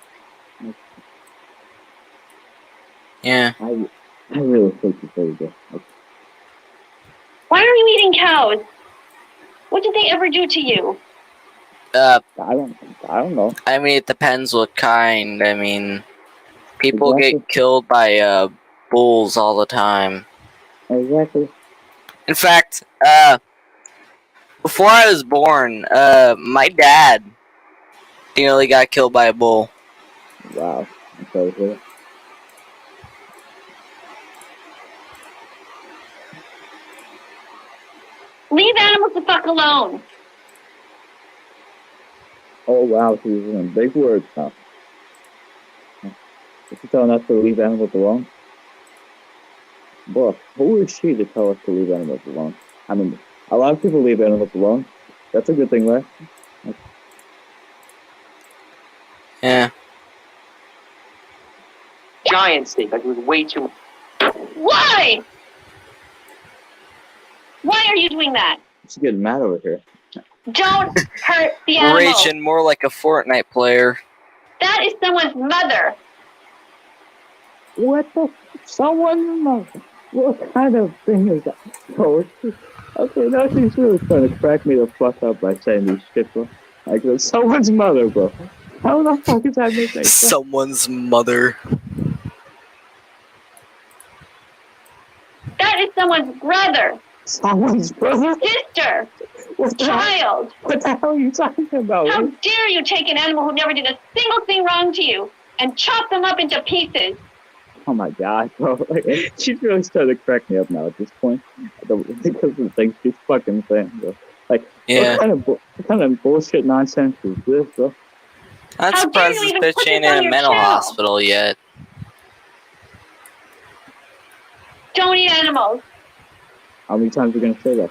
Speaker 6: Yeah.
Speaker 1: I really hate to say this.
Speaker 2: Why are you eating cows? What did they ever do to you?
Speaker 1: I don't know.
Speaker 6: I mean, it depends what kind. I mean, people
Speaker 1: Exactly.
Speaker 6: get killed by bulls all the time.
Speaker 1: Exactly.
Speaker 6: In fact, before I was born, my dad nearly got killed by a bull.
Speaker 1: Wow. I'm sorry to hear that.
Speaker 2: Leave animals the fuck alone.
Speaker 1: Oh wow, she's using big words now. Is she telling us to leave animals alone? Boy, who is she to tell us to leave animals alone? I mean, a lot of people leave animals alone. That's a good thing, right?
Speaker 6: Yeah.
Speaker 4: Giant steak. Like, it was way too.
Speaker 2: Why? Why are you doing that?
Speaker 1: She's getting mad over here.
Speaker 2: Don't hurt the animal.
Speaker 6: Raging more like a Fortnite player.
Speaker 2: That is someone's mother.
Speaker 1: What the? Someone knows. What kind of thing is that? Oh, okay, now she's really trying to crack me the fuck up by saying these shit, bro. Like, that's someone's mother, bro. How the fuck is that make sense?
Speaker 6: Someone's mother.
Speaker 2: That is someone's brother,
Speaker 1: Someone's brother?
Speaker 2: sister, child.
Speaker 1: What the hell are you talking about?
Speaker 2: How dare you take an animal who never did a single thing wrong to you and chop them up into pieces?
Speaker 1: Oh my god, bro. Like, she's really starting to crack me up now at this point. Because of the things she's fucking saying, bro. Like,
Speaker 6: Yeah.
Speaker 1: what kind of bullshit nonsense is this, bro?
Speaker 6: I'm
Speaker 2: How dare
Speaker 6: surprised
Speaker 2: you
Speaker 6: this
Speaker 2: even
Speaker 6: bitch
Speaker 2: put
Speaker 6: ain't
Speaker 2: this on
Speaker 6: in a
Speaker 2: your
Speaker 6: mental
Speaker 2: channel?
Speaker 6: hospital yet.
Speaker 2: Don't eat animals.
Speaker 1: How many times are you gonna say that?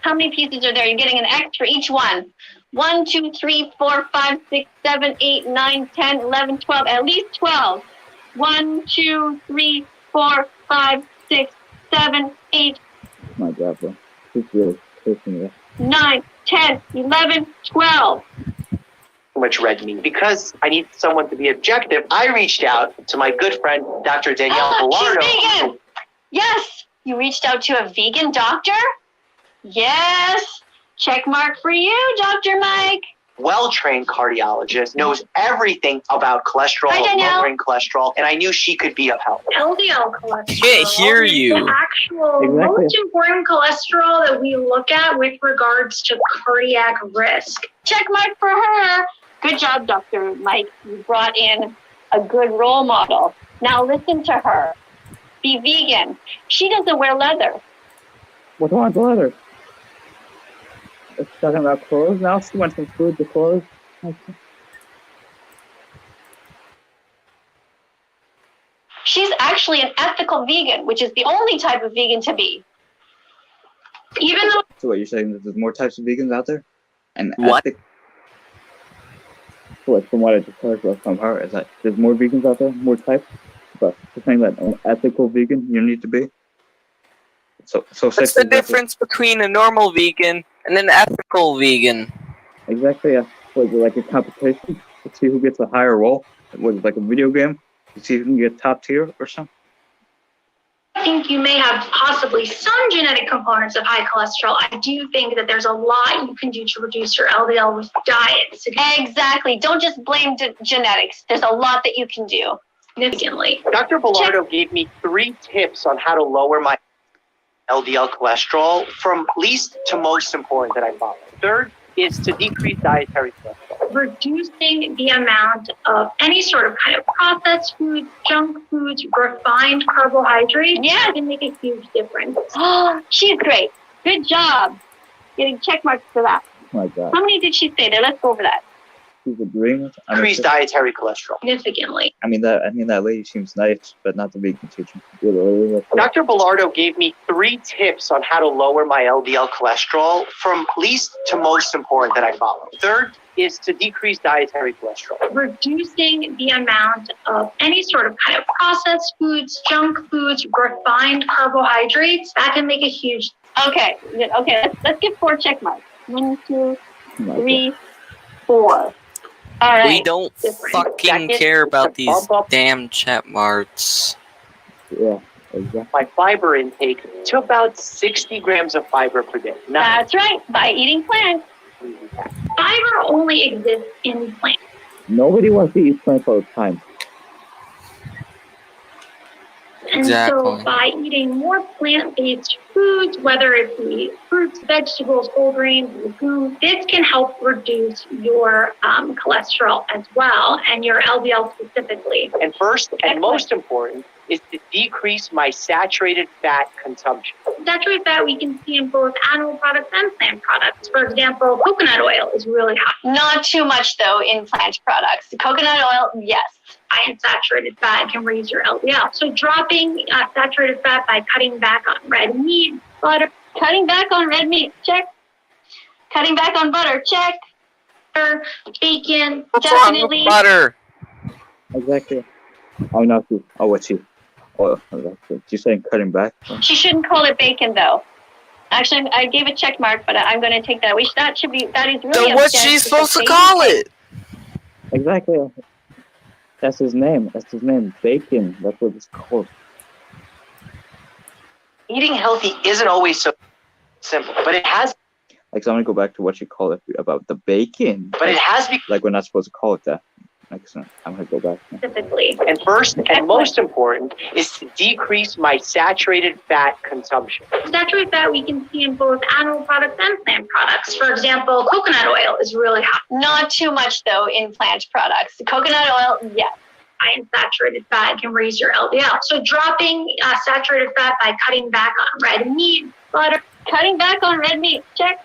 Speaker 2: How many pieces are there? You're getting an X for each one. 1, 2, 3, 4, 5, 6, 7, 8, 9, 10, 11, 12. At least 12. 1, 2, 3, 4, 5, 6, 7, 8,
Speaker 1: Oh my god, bro. She's really pissing me off.
Speaker 2: 9, 10, 11, 12.
Speaker 4: Too much red meat. Because I need someone to be objective, I reached out to my good friend, Dr. Danielle
Speaker 2: She's
Speaker 4: Villardo.
Speaker 2: vegan. Yes. You reached out to a vegan doctor? Yes. Check mark for you, Dr. Mike.
Speaker 4: Well-trained cardiologist, knows everything about cholesterol,
Speaker 2: Hi, Danielle.
Speaker 4: lowering cholesterol, and I knew she could be of help.
Speaker 8: LDL cholesterol.
Speaker 6: Can't hear
Speaker 8: is
Speaker 6: you.
Speaker 8: The actual
Speaker 1: Exactly.
Speaker 8: most important cholesterol that we look at with regards to cardiac risk.
Speaker 2: Check mark for her. Good job, Dr. Mike. You brought in a good role model. Now listen to her. Be vegan. She doesn't wear leather.
Speaker 1: What's wrong with the letter? It's talking about clothes now? She went from food to clothes?
Speaker 2: She's actually an ethical vegan, which is the only type of vegan to be.
Speaker 8: Even though
Speaker 1: So what you're saying that there's more types of vegans out there, and
Speaker 6: What?
Speaker 1: What from what I just heard from her is that there's more vegans out there, more types. But the saying that an ethical vegan you need to be. So
Speaker 6: What's the difference between a normal vegan and an ethical vegan?
Speaker 1: Exactly. Yeah. Was it like a competition to see who gets a higher role? Was it like a video game to see who can get top tier or something?
Speaker 8: I think you may have possibly some genetic components of high cholesterol, I do think that there's a lot you can do to reduce your LDL with diet.
Speaker 2: Exactly. Don't just blame genetics. There's a lot that you can do.
Speaker 8: Significantly.
Speaker 4: Dr. Bellardo gave me 3 tips on how to lower my LDL cholesterol from least to most important that I follow. Third is to decrease dietary cholesterol.
Speaker 8: Reducing the amount of any sort of kind of processed foods, junk foods, refined carbohydrates can make a huge difference.
Speaker 2: Oh, she's great. Good job. Getting check marks for that.
Speaker 1: Oh my God.
Speaker 2: How many did she say there? Let's go over that.
Speaker 1: She's agreeing with.
Speaker 4: Decrease dietary cholesterol.
Speaker 8: Significantly.
Speaker 1: I mean that lady seems nice, but not the vegan teacher.
Speaker 4: Dr. Bellardo gave me 3 tips on how to lower my LDL cholesterol from least to most important that I follow. Third is to decrease dietary cholesterol.
Speaker 8: Reducing the amount of any sort of kind of processed foods, junk foods, refined carbohydrates, that can make a huge.
Speaker 2: Okay. Let's get 4 check marks. 1, 2, 3, 4. All right.
Speaker 6: We don't fucking care about these damn chat marks.
Speaker 1: Yeah, exactly.
Speaker 4: My fiber intake to about 60 grams of fiber per day.
Speaker 2: That's right. By eating plants.
Speaker 8: Fiber only exists in plants.
Speaker 1: Nobody wants to eat plants all the time.
Speaker 8: And so by eating more plant-based foods, whether it be fruits, vegetables, whole grains, legumes, this can help reduce your cholesterol as well, and your LDL specifically.
Speaker 4: And first and most important is to decrease my saturated fat consumption.
Speaker 8: Saturated fat we can see in both animal products and plant products. For example, coconut oil is really high.
Speaker 2: Not too much, though, in plant products. Coconut oil, yes.
Speaker 8: High in saturated fat can raise your LDL. So dropping saturated fat by cutting back on red meat, butter.
Speaker 2: Cutting back on red meat, check. Cutting back on butter, check.
Speaker 8: Bacon,
Speaker 2: definitely.
Speaker 6: Butter.
Speaker 1: Exactly. Oh no. Oh, what's she? Oh, she's saying cutting back.
Speaker 2: She shouldn't call it bacon, though. Actually, I gave a check mark, but I'm going to take that. That is really.
Speaker 6: Then what's she supposed to call it?
Speaker 1: Exactly. That's his name. Bacon. That's what it's called.
Speaker 4: Eating healthy isn't always so simple, but it has.
Speaker 1: Like, so I'm gonna go back to what you called it about the bacon.
Speaker 4: But it has become.
Speaker 1: Like, we're not supposed to call it that. Excellent. I'm gonna go back.
Speaker 8: Specifically.
Speaker 4: And first and most important is to decrease my saturated fat consumption.
Speaker 8: Saturated fat we can see in both animal products and plant products. For example, coconut oil is really high.
Speaker 2: Not too much, though, in plant products. Coconut oil, yes.
Speaker 8: High in saturated fat can raise your LDL. So dropping saturated fat by cutting back on red meat, butter.
Speaker 2: Cutting back on red meat, check.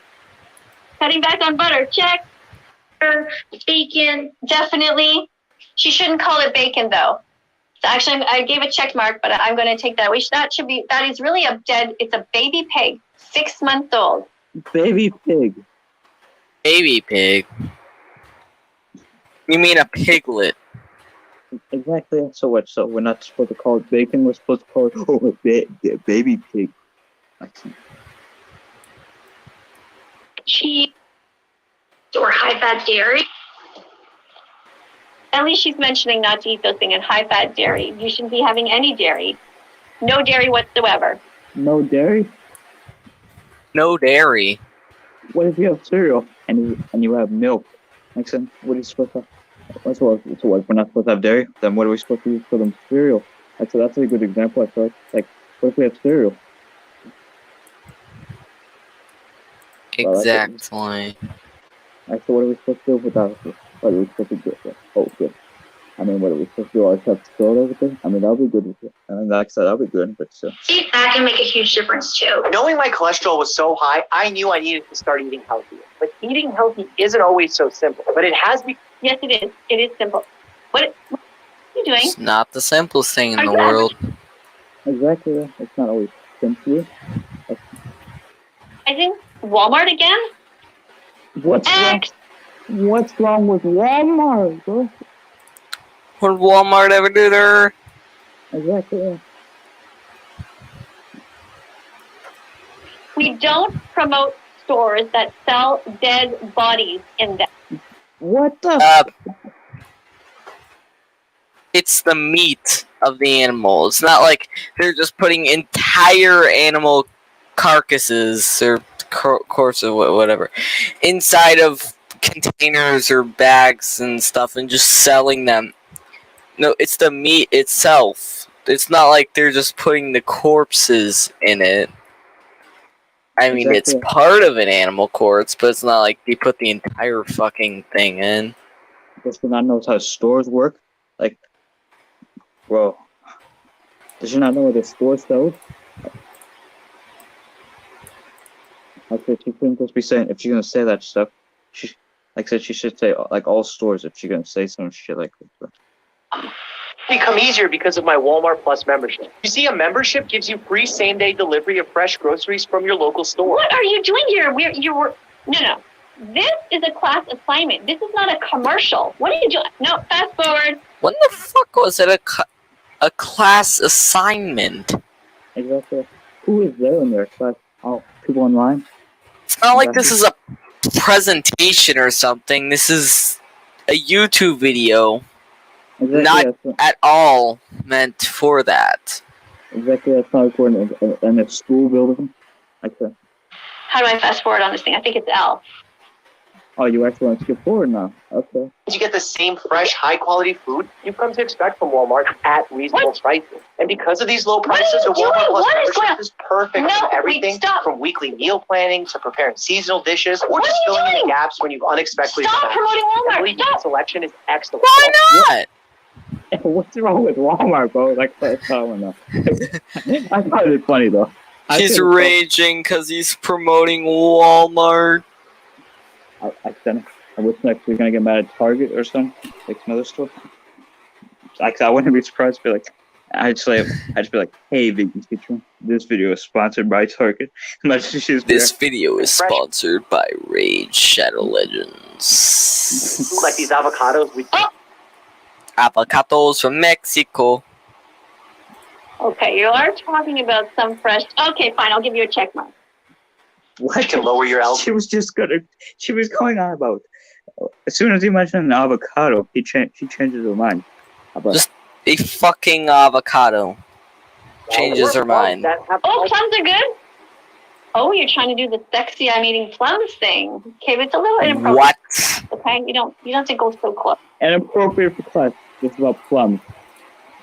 Speaker 2: Cutting back on butter, check.
Speaker 8: Bacon,
Speaker 2: definitely. She shouldn't call it bacon, though. So actually, I gave a check mark, but I'm going to take that. That is really it's a baby pig, 6 months old.
Speaker 1: Baby pig.
Speaker 6: Baby pig. You mean a piglet?
Speaker 1: Exactly. So what? So we're not supposed to call it bacon. We're supposed to call it baby pig. Excellent.
Speaker 8: Cheese or high-fat dairy.
Speaker 2: At least she's mentioning not to eat those things in high-fat dairy. You shouldn't be having any dairy. No dairy whatsoever.
Speaker 1: No dairy?
Speaker 6: No dairy.
Speaker 1: What if you have cereal and you have milk? Makes sense. What are you supposed to have? So what? If we're not supposed to have dairy, then what are we supposed to use for them cereal? Like, so that's a good example. I feel like what if we have cereal?
Speaker 6: Exactly.
Speaker 1: So what are we supposed to do without it? What are we supposed to do? Oh, good. I mean, what are we supposed to do? Always have soda with it? I mean, that'll be good with it. I mean, like I said, that'll be good, but still.
Speaker 8: That can make a huge difference too.
Speaker 4: Knowing my cholesterol was so high, I knew I needed to start eating healthier. But eating healthy isn't always so simple. But it has become.
Speaker 2: Yes, it is. It is simple. What are you doing?
Speaker 6: It's not the simplest thing in the world.
Speaker 1: Exactly. It's not always simple.
Speaker 8: think Walmart again?
Speaker 1: What's wrong with Walmart, bro?
Speaker 6: Would Walmart ever do their?
Speaker 1: Exactly.
Speaker 8: We don't promote stores that sell dead bodies in them.
Speaker 1: What the?
Speaker 6: It's the meat of the animal. It's not like they're just putting entire animal carcasses or corpses or whatever inside of containers or bags and stuff and just selling them. No, it's the meat itself. It's not like they're just putting the corpses in it. I mean,
Speaker 1: Exactly.
Speaker 6: it's part of an animal corpse, but it's not like they put the entire fucking thing in.
Speaker 1: Does she not know how stores work? Like, bro, does she not know what the store sells? Like, she couldn't just be saying, if she's gonna say that stuff, she, like I said, she should say, like, all stores if she's gonna say some shit like this.
Speaker 4: Become easier because of my Walmart Plus membership. You see, a membership gives you free same-day delivery of fresh groceries from your local store.
Speaker 8: What are you doing here? No. This is a class assignment. This is not a commercial. What are you doing? No, fast forward.
Speaker 6: When the fuck was it a class assignment?
Speaker 1: Exactly. Who is there in their class? Oh, people online?
Speaker 6: It's not like this is a presentation or something. This is a YouTube video.
Speaker 1: Exactly,
Speaker 6: Not at all meant for that.
Speaker 1: Exactly, that's not important in a school building. Like that.
Speaker 8: How do I fast forward on this thing? I think it's L.
Speaker 1: Oh, you actually want to skip forward now? Okay.
Speaker 4: You get the same fresh, high-quality food you've come to expect from Walmart at reasonable prices. And because of these low prices, the Walmart Plus membership is perfect for everything from weekly meal planning to preparing seasonal dishes or just filling in the gaps when you've unexpectedly
Speaker 8: Stop promoting Walmart!
Speaker 4: The selection is excellent.
Speaker 6: Why not?
Speaker 1: What's wrong with Walmart, bro? Like, I don't know. I find it funny, though.
Speaker 6: He's raging because he's promoting Walmart.
Speaker 1: I what's next? We're gonna get mad at Target or something? Like another store? Like, I wouldn't be surprised to be like, I'd just be like, hey, vegan teacher, this video is sponsored by Target.
Speaker 6: This video is sponsored by Raid Shadow Legends.
Speaker 4: Like these avocados.
Speaker 6: Avocados from Mexico.
Speaker 8: Okay, you are talking about some fresh... Okay, fine, I'll give you a check mark.
Speaker 1: What?
Speaker 4: You can lower your L.
Speaker 1: She was going on about, as soon as he mentioned an avocado, she changes her mind.
Speaker 6: Just a fucking avocado changes her mind.
Speaker 8: Oh, plums are good? Oh, you're trying to do the sexy I'm eating plums thing. Okay, but it's a little inappropriate.
Speaker 6: What?
Speaker 8: Okay, you don't have to go so close.
Speaker 1: Inappropriate for class. It's about plums.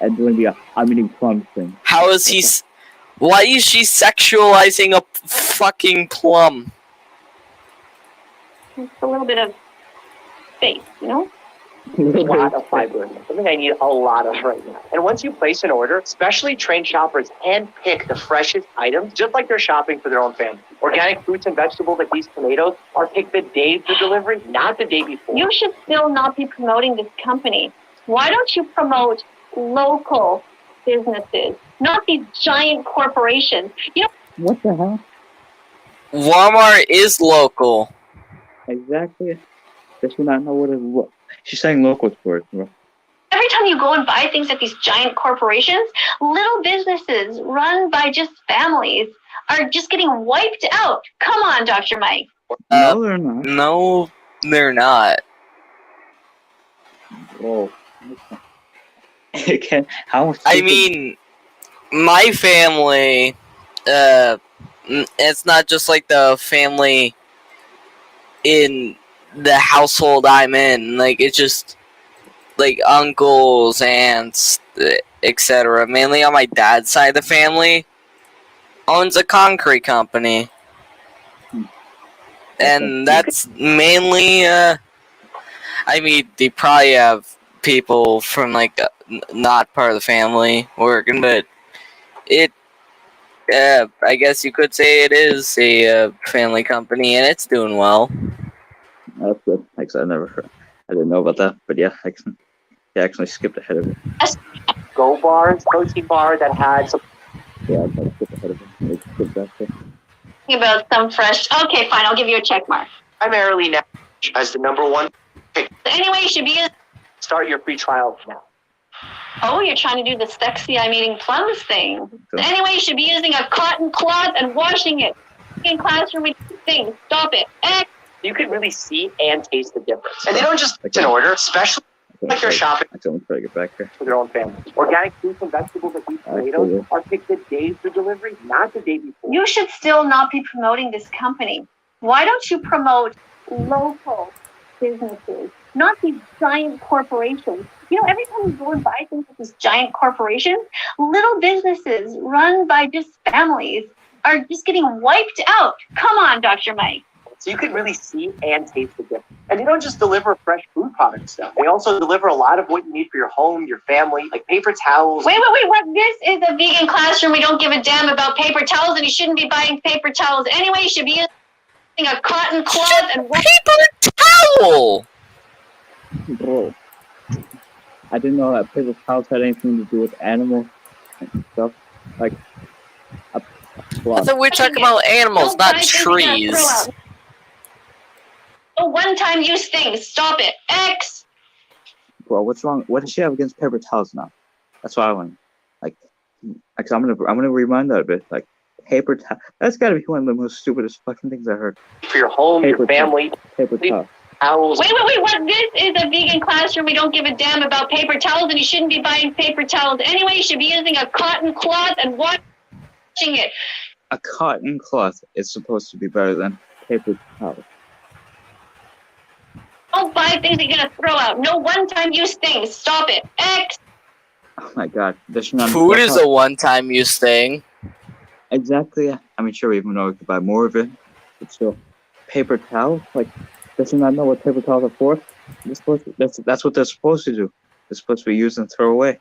Speaker 1: And doing the I'm eating plums thing.
Speaker 6: How is he... Why is she sexualizing a fucking plum?
Speaker 8: It's a little bit of space, you know?
Speaker 4: A lot of fiber. Something I need a lot of right now. And once you place an order, specially trained shoppers handpick the freshest items, just like they're shopping for their own family. Organic fruits and vegetables like these tomatoes are picked the day for delivery, not the day before.
Speaker 8: You should still not be promoting this company. Why don't you promote local businesses, not these giant corporations? You know,
Speaker 1: what the hell?
Speaker 6: Walmart is local.
Speaker 1: Exactly. Does she not know what she's saying local stores, bro.
Speaker 8: Every time you go and buy things at these giant corporations, little businesses run by just families are just getting wiped out. Come on, Dr. Mike.
Speaker 1: No, they're not.
Speaker 6: No, they're not.
Speaker 1: Whoa. How much?
Speaker 6: I mean, my family, it's not just like the family in the household I'm in. Like, it's just like uncles, aunts, etc. Mainly on my dad's side of the family owns a concrete company. And that's mainly, I mean, they probably have people from like not part of the family working, but I guess you could say it is a family company, and it's doing well.
Speaker 1: That's good. Like I said, I didn't know about that, but yeah, I actually skipped ahead of it.
Speaker 4: Go bars, protein bar that had some.
Speaker 1: Yeah, I skipped ahead of it. Skipped that thing.
Speaker 2: About some fresh. Okay, fine. I'll give you a check mark.
Speaker 4: Primarily now as the number one.
Speaker 2: Anyway, you should be.
Speaker 4: Start your free trial now.
Speaker 2: Oh, you're trying to do the sexy I'm eating plums thing. Anyway, you should be using a cotton cloth and washing it. In classroom with things. Stop it.
Speaker 4: You can really see and taste the difference. And they don't just in order, especially like they're shopping
Speaker 1: I don't try to get back here.
Speaker 4: for their own family. Organic fruits and vegetables like these tomatoes are picked the day for delivery, not the day before.
Speaker 2: You should still not be promoting this company. Why don't you promote local businesses, not these giant corporations? You know, every time you go and buy things with these giant corporations, little businesses run by just families are just getting wiped out. Come on, Dr. Mike.
Speaker 4: So you can really see and taste the difference. And they don't just deliver fresh food product stuff. They also deliver a lot of what you need for your home, your family, like paper towels.
Speaker 2: Wait, what? This is a vegan classroom. We don't give a damn about paper towels, and you shouldn't be buying paper towels anyway. You should be using a cotton cloth and
Speaker 6: paper towel.
Speaker 1: Bro, I didn't know that paper towels had anything to do with animals and stuff. Like,
Speaker 6: I thought we were talking about animals, not trees.
Speaker 2: A one-time use thing. Stop it. X.
Speaker 1: bro, what's wrong? What does she have against paper towels now? That's what I want. Like I'm gonna remind that a bit. Like paper towel. That's gotta be one of the most stupidest fucking things I heard.
Speaker 4: For your home,
Speaker 1: Paper
Speaker 4: your family.
Speaker 1: Paper towel.
Speaker 4: Towels.
Speaker 2: Wait, what? This is a vegan classroom. We don't give a damn about paper towels, and you shouldn't be buying paper towels anyway. You should be using a cotton cloth and washing it.
Speaker 1: A cotton cloth is supposed to be better than paper towel.
Speaker 2: Don't buy things that you're gonna throw out. No one-time use things. Stop it. X.
Speaker 1: Oh my god. There's none.
Speaker 6: Food is a one-time use thing.
Speaker 1: Exactly. I mean, sure, even though we could buy more of it, but still, paper towel. Like, does she not know what paper towels are for? That's what they're supposed to do. They're supposed to be used and throw away.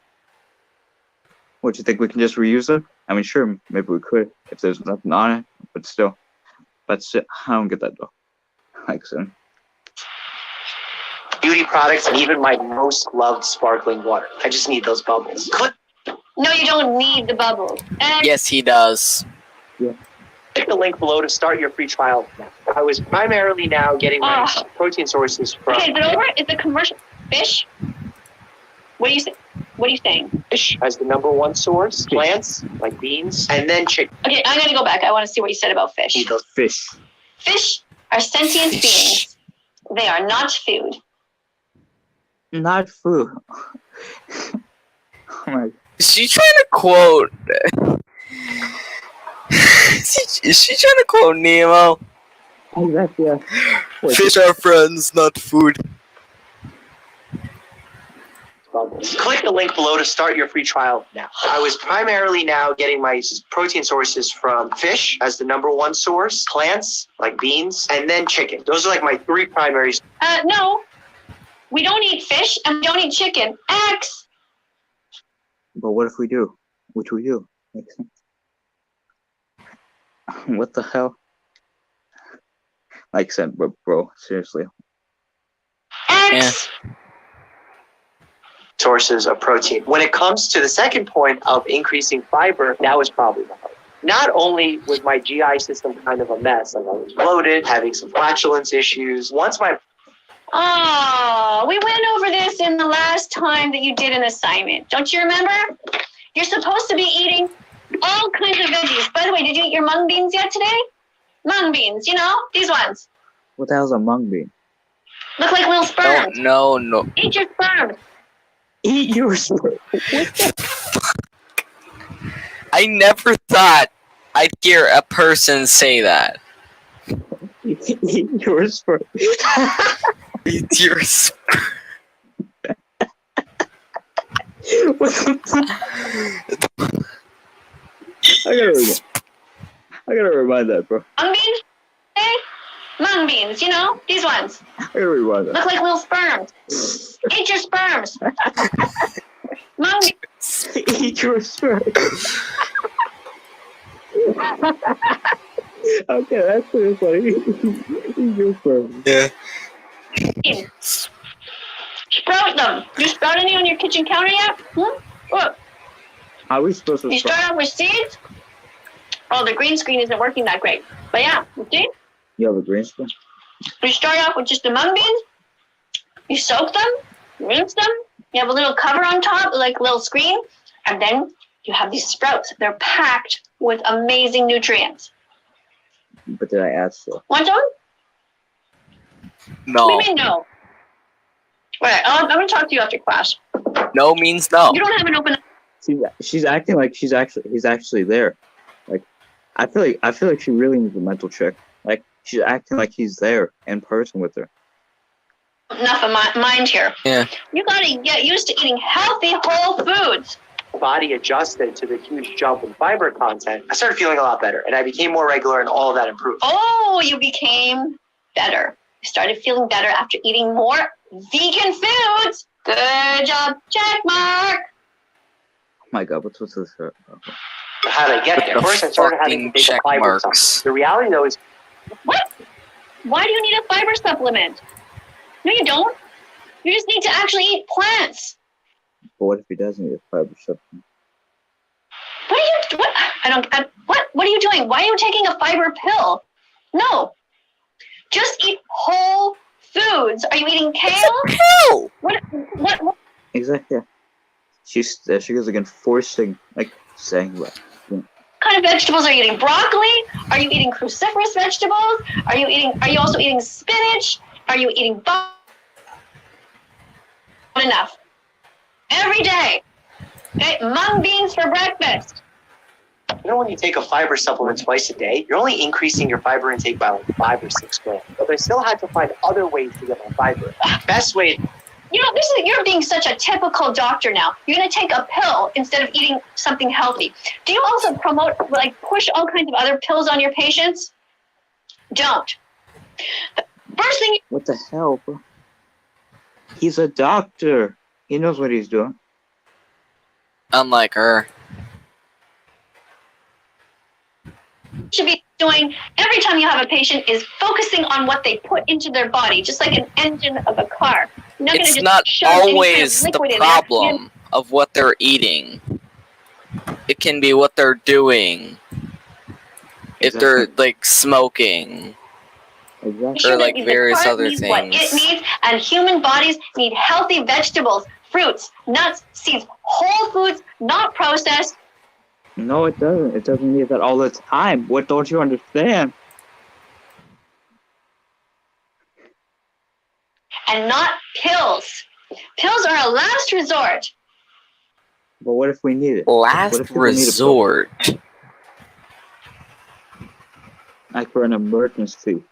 Speaker 1: What, do you think we can just reuse them? I mean, sure, maybe we could if there's nothing on it, but still. I don't get that though. Like, so.
Speaker 4: Beauty products, and even my most loved sparkling water. I just need those bubbles. Click
Speaker 2: No, you don't need the bubbles. X.
Speaker 6: Yes, he does.
Speaker 4: the link below to start your free trial. I was primarily now getting my protein sources from
Speaker 2: Okay, is it over? Is the commercial fish? What are you saying?
Speaker 4: fish as the number one source, plants like beans, and then chicken.
Speaker 2: Okay, I'm gonna go back. I want to see what you said about fish.
Speaker 4: Eat those.
Speaker 1: Fish.
Speaker 2: Fish are sentient beings. They are not food.
Speaker 1: Not food. Oh my.
Speaker 6: Is she trying to quote? Is she trying to quote Nemo?
Speaker 1: Exactly. Yeah. Wait,
Speaker 6: Fish are friends, not food.
Speaker 4: Bubbles. Click the link below to start your free trial now. I was primarily now getting my protein sources from fish as the number one source, plants like beans, and then chicken. Those are like my three primaries.
Speaker 2: No. We don't eat fish and we don't eat chicken. X.
Speaker 1: But what if we do? Which we do? Makes sense. What the hell? Like I said, bro, seriously.
Speaker 2: X.
Speaker 4: Sources of protein. When it comes to the second point of increasing fiber, that was probably the hard. Not only was my GI system kind of a mess, like I was bloated, having some flatulence issues. Once my
Speaker 2: Oh, we went over this in the last time that you did an assignment. Don't you remember? You're supposed to be eating all kinds of veggies. By the way, did you eat your mung beans yet today? Mung beans, you know, these ones.
Speaker 1: What the hell's a mung bean?
Speaker 2: Look like little sperms.
Speaker 6: No.
Speaker 2: Eat your sperms.
Speaker 1: Eat your sperm.
Speaker 6: I never thought I'd hear a person say that.
Speaker 1: Eat your sperm.
Speaker 6: Eat your sperm.
Speaker 1: I gotta remind that, bro.
Speaker 2: Mung beans? Hey? Mung beans, you know, these ones.
Speaker 1: I gotta remind that.
Speaker 2: Look like little sperms. Eat your sperms. Mung beans.
Speaker 1: Eat your sperm. Okay, that's pretty funny. Eat your sperm.
Speaker 6: Yeah.
Speaker 2: Sprout them. You sprout any on your kitchen counter yet? Look.
Speaker 1: How are we supposed to
Speaker 2: You
Speaker 1: sprout?
Speaker 2: start off with seeds. Oh, the green screen isn't working that great. But yeah, see?
Speaker 1: You have a green spoon?
Speaker 2: You start off with just the mung beans. You soak them, rinse them. You have a little cover on top, like a little screen. And then you have these sprouts. They're packed with amazing nutrients.
Speaker 1: But did I ask so?
Speaker 2: Want some?
Speaker 6: No.
Speaker 2: What do you mean no? Alright, I'm going to talk to you after class.
Speaker 6: No means no.
Speaker 2: You don't have an open...
Speaker 1: She's acting like he's actually there. Like, I feel like she really needs a mental check. Like, she's acting like he's there in person with her.
Speaker 2: Enough of mind here.
Speaker 6: Yeah.
Speaker 2: You gotta get used to eating healthy whole foods.
Speaker 4: Body adjusted to the huge jump in fiber content. I started feeling a lot better, and I became more regular, and all of that improved.
Speaker 2: Oh, you became better. You started feeling better after eating more vegan foods. Good job. Check mark.
Speaker 1: Oh my god, what's this?
Speaker 4: How did I get there? First, I started having to take a fiber supplement. The reality, though, is...
Speaker 2: What? Why do you need a fiber supplement? No, you don't. You just need to actually eat plants.
Speaker 1: But what if he doesn't eat a fiber supplement?
Speaker 2: What are you doing? Why are you taking a fiber pill? No. Just eat whole foods. Are you eating kale?
Speaker 6: It's a pill.
Speaker 2: What?
Speaker 1: Exactly. She goes again, forcing, like, saying what?
Speaker 2: What kind of vegetables are you eating? Broccoli? Are you eating cruciferous vegetables? Are you also eating spinach? Are you eating Not enough. Every day. Okay, mung beans for breakfast.
Speaker 4: You know, when you take a fiber supplement twice a day, you're only increasing your fiber intake by like 5 or 6 grams. But I still had to find other ways to get my fiber. Best way.
Speaker 2: You know, you're being such a typical doctor now. You're going to take a pill instead of eating something healthy. Do you also push all kinds of other pills on your patients? Don't. The first thing...
Speaker 1: What the hell, bro? He's a doctor. He knows what he's doing.
Speaker 6: Unlike her.
Speaker 2: Should be doing every time you have a patient is focusing on what they put into their body, just like an engine of a car.
Speaker 6: It's not always the problem of what they're eating. It can be what they're doing. If they're like smoking.
Speaker 1: Exactly.
Speaker 6: Or like various other things.
Speaker 2: What it needs, and human bodies need healthy vegetables, fruits, nuts, seeds, whole foods, not processed.
Speaker 1: No, it doesn't. It doesn't need that all the time. What don't you understand?
Speaker 2: And not pills. Pills are a last resort.
Speaker 1: But what if we need it?
Speaker 6: Last resort.
Speaker 1: Like for an emergency.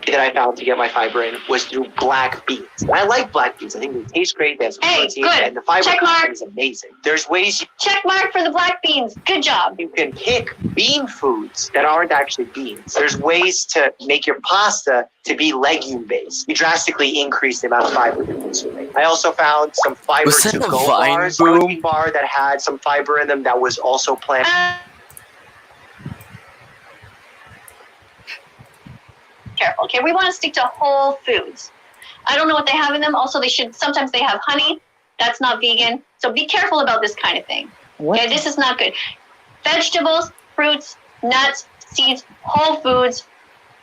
Speaker 4: That I found to get my fiber in was through black beans. And I like black beans. I think they taste great. They have some protein,
Speaker 2: good.
Speaker 4: And the fiber
Speaker 2: Check
Speaker 4: content
Speaker 2: mark.
Speaker 4: is amazing. There's ways
Speaker 2: Check mark for the black beans. Good job.
Speaker 4: you can pick bean foods that aren't actually beans. There's ways to make your pasta to be legume based. You drastically increase the amount of fiber you're consuming. I also found some fiber
Speaker 6: Was that
Speaker 4: to
Speaker 6: a
Speaker 4: go
Speaker 6: Vine
Speaker 4: bars,
Speaker 6: boom?
Speaker 4: protein bar that had some fiber in them that was also plant.
Speaker 2: Careful, okay? We want to stick to whole foods. I don't know what they have in them. Also, sometimes they have honey. That's not vegan. So be careful about this kind of thing.
Speaker 1: What?
Speaker 2: Okay, this is not good. Vegetables, fruits, nuts, seeds, whole foods,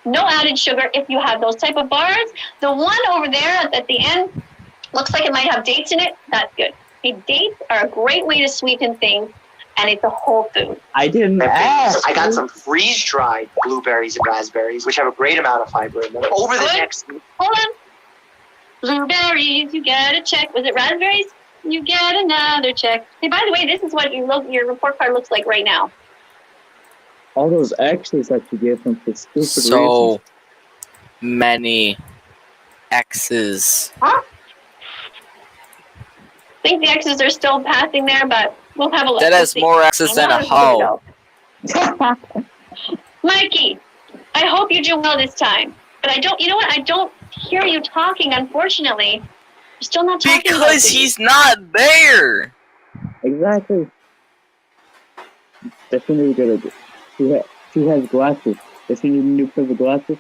Speaker 2: no added sugar if you have those type of bars. The one over there at the end looks like it might have dates in it. That's good. Okay, dates are a great way to sweeten things, and it's a whole food.
Speaker 1: I didn't ask.
Speaker 4: I got some freeze-dried blueberries and raspberries, which have a great amount of fiber in them. Over the
Speaker 2: Good.
Speaker 4: next...
Speaker 2: Hold on. Blueberries, you get a check. Was it raspberries? You get another check. Hey, by the way, this is what your report card looks like right now.
Speaker 1: All those X's that you gave him for stupid
Speaker 6: So
Speaker 1: reasons.
Speaker 6: many X's.
Speaker 2: Huh? I think the X's are still passing there, but we'll have a look.
Speaker 6: That
Speaker 2: Let's
Speaker 6: has
Speaker 2: see.
Speaker 6: more X's than a hoe.
Speaker 2: Mikey, I hope you do well this time. But I don't hear you talking, unfortunately. You're still not talking about
Speaker 6: Because
Speaker 2: this.
Speaker 6: he's not there.
Speaker 1: Exactly. Definitely good. She has glasses. Does she need a new pair of glasses?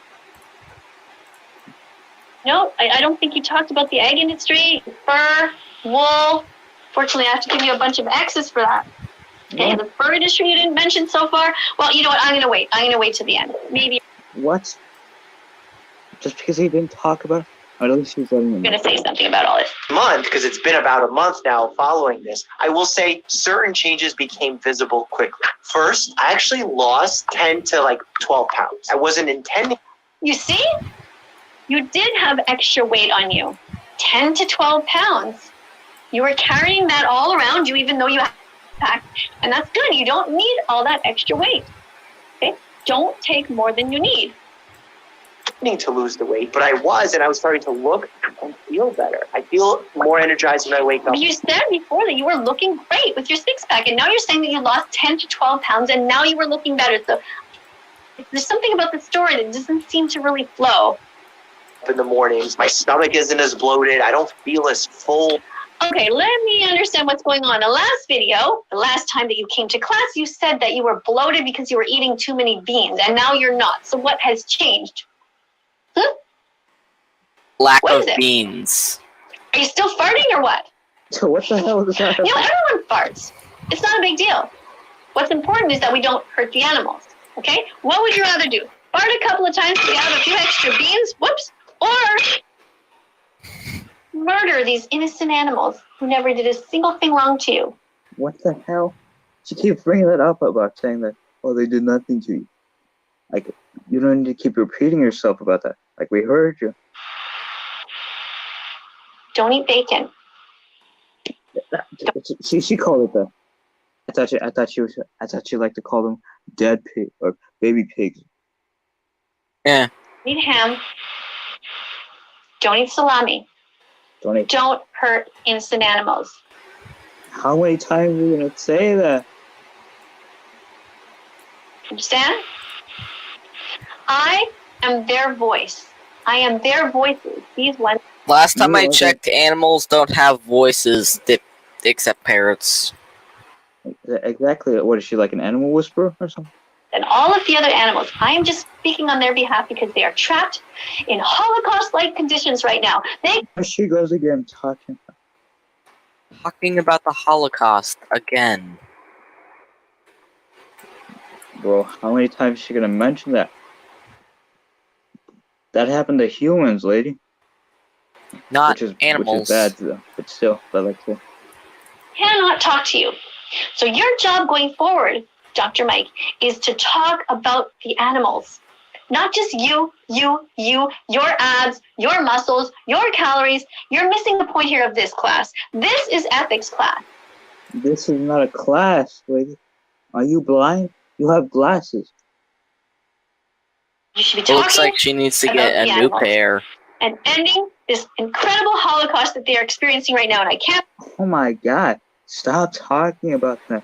Speaker 2: No, I don't think you talked about the egg industry, fur, wool. Fortunately, I have to give you a bunch of X's for that. Okay, the fur industry you didn't mention so far. Well, you know what? I'm gonna wait. I'm gonna wait to the end. Maybe
Speaker 1: What? Just because he didn't talk about it? At least he's letting
Speaker 2: you're
Speaker 1: him
Speaker 2: gonna
Speaker 1: know.
Speaker 2: say something about all this.
Speaker 4: Month, because it's been about a month now following this, I will say certain changes became visible quickly. First, I actually lost 10 to like 12 pounds. I wasn't intending.
Speaker 2: You see? You did have extra weight on you. 10 to 12 pounds. You were carrying that all around you even though you had a pack. And that's good. You don't need all that extra weight. Okay? Don't take more than you need.
Speaker 4: To lose the weight, but I was, and I was starting to look and feel better. I feel more energized when I wake up.
Speaker 2: You said before that you were looking great with your six-pack, and now you're saying that you lost 10 to 12 pounds, and now you were looking better. So there's something about the story that doesn't seem to really flow.
Speaker 4: In the mornings, my stomach isn't as bloated. I don't feel as full.
Speaker 2: Okay, let me understand what's going on. The last video, the last time that you came to class, you said that you were bloated because you were eating too many beans, and now you're not. So what has changed?
Speaker 6: Lack
Speaker 2: What
Speaker 6: of
Speaker 2: is it?
Speaker 6: beans.
Speaker 2: Are you still farting or what?
Speaker 1: So what the hell is that?
Speaker 2: You know, everyone farts. It's not a big deal. What's important is that we don't hurt the animals, okay? What would you rather do? Fart a couple of times to get out a few extra beans, whoops, or murder these innocent animals who never did a single thing wrong to you?
Speaker 1: What the hell? She keeps bringing that up about saying that, oh, they did nothing to you. Like, you don't need to keep repeating yourself about that. Like, we heard you.
Speaker 2: Don't eat bacon.
Speaker 1: She called it that. I thought she liked to call them dead pig or baby pigs.
Speaker 6: Yeah.
Speaker 2: Eat ham. Don't eat salami. Don't hurt innocent animals.
Speaker 1: How many times are you gonna say that?
Speaker 2: Understand? I am their voice. I am their voices. These ones.
Speaker 6: Last time I
Speaker 1: okay.
Speaker 6: checked, animals don't have voices except parrots.
Speaker 1: Exactly. What is she, like an animal whisperer or something?
Speaker 2: And all of the other animals. I am just speaking on their behalf because they are trapped in Holocaust-like conditions right now.
Speaker 1: There she goes again talking.
Speaker 6: Talking about the Holocaust again.
Speaker 1: Bro, how many times is she gonna mention that? That happened to humans, lady.
Speaker 6: Not
Speaker 1: Which
Speaker 6: animals.
Speaker 1: is bad, though. But still, I like to.
Speaker 2: Cannot talk to you. So your job going forward, Dr. Mike, is to talk about the animals. Not just you, your abs, your muscles, your calories. You're missing the point here of this class. This is ethics class.
Speaker 1: This is not a class, lady. Are you blind? You have glasses.
Speaker 2: You should be
Speaker 6: It
Speaker 2: talking
Speaker 6: looks like she needs to get a new pair.
Speaker 2: and ending this incredible Holocaust that they are experiencing right now, and I can't.
Speaker 1: Oh my god. Stop talking about that.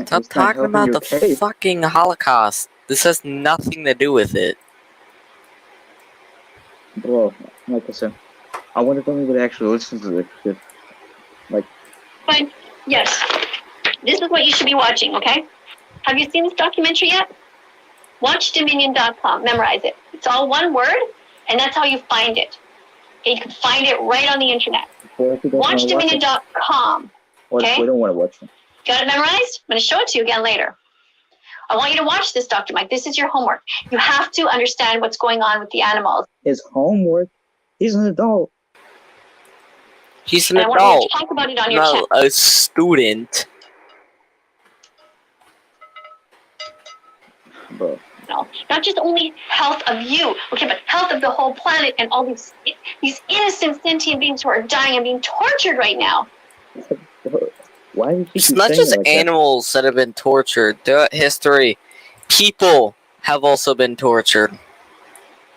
Speaker 6: Stop talking about the fucking Holocaust. This has nothing to do with it.
Speaker 1: Bro, like I said, I wonder if anybody actually listens to this shit. Like,
Speaker 2: Fine. Yes. This is what you should be watching, okay? Have you seen this documentary yet? WatchDominion.com. Memorize it. It's all one word, and that's how you find it. Okay, you can find it right on the internet. WatchDominion.com. Okay?
Speaker 1: We don't want to watch it.
Speaker 2: Got it memorized? I'm going to show it to you again later. I want you to watch this, Dr. Mike. This is your homework. You have to understand what's going on with the animals.
Speaker 1: His homework? He's an adult.
Speaker 6: He's an
Speaker 2: and
Speaker 6: adult.
Speaker 2: I want you to talk about it on your channel.
Speaker 6: A student.
Speaker 1: Bro.
Speaker 2: No, not just only health of you, okay, but health of the whole planet and all these innocent sentient beings who are dying and being tortured right now.
Speaker 1: Why did
Speaker 6: It's not just like animals that have been tortured. Throughout history, people have also been tortured.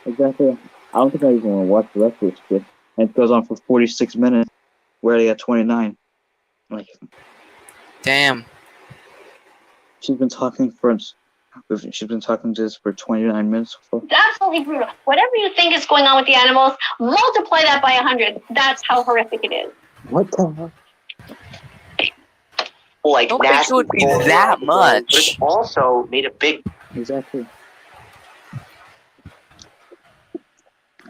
Speaker 1: Exactly. I don't think I even want to watch the rest of this shit. And it goes on for 46 minutes. We're already at 29. Like,
Speaker 6: damn.
Speaker 1: She's been talking to us for 29 minutes so far.
Speaker 2: It's absolutely brutal. Whatever you think is going on with the animals, multiply that by 100. That's how horrific it is.
Speaker 1: What the hell?
Speaker 4: Like,
Speaker 6: don't think it would be that much.
Speaker 4: But it's also made a big
Speaker 1: Exactly.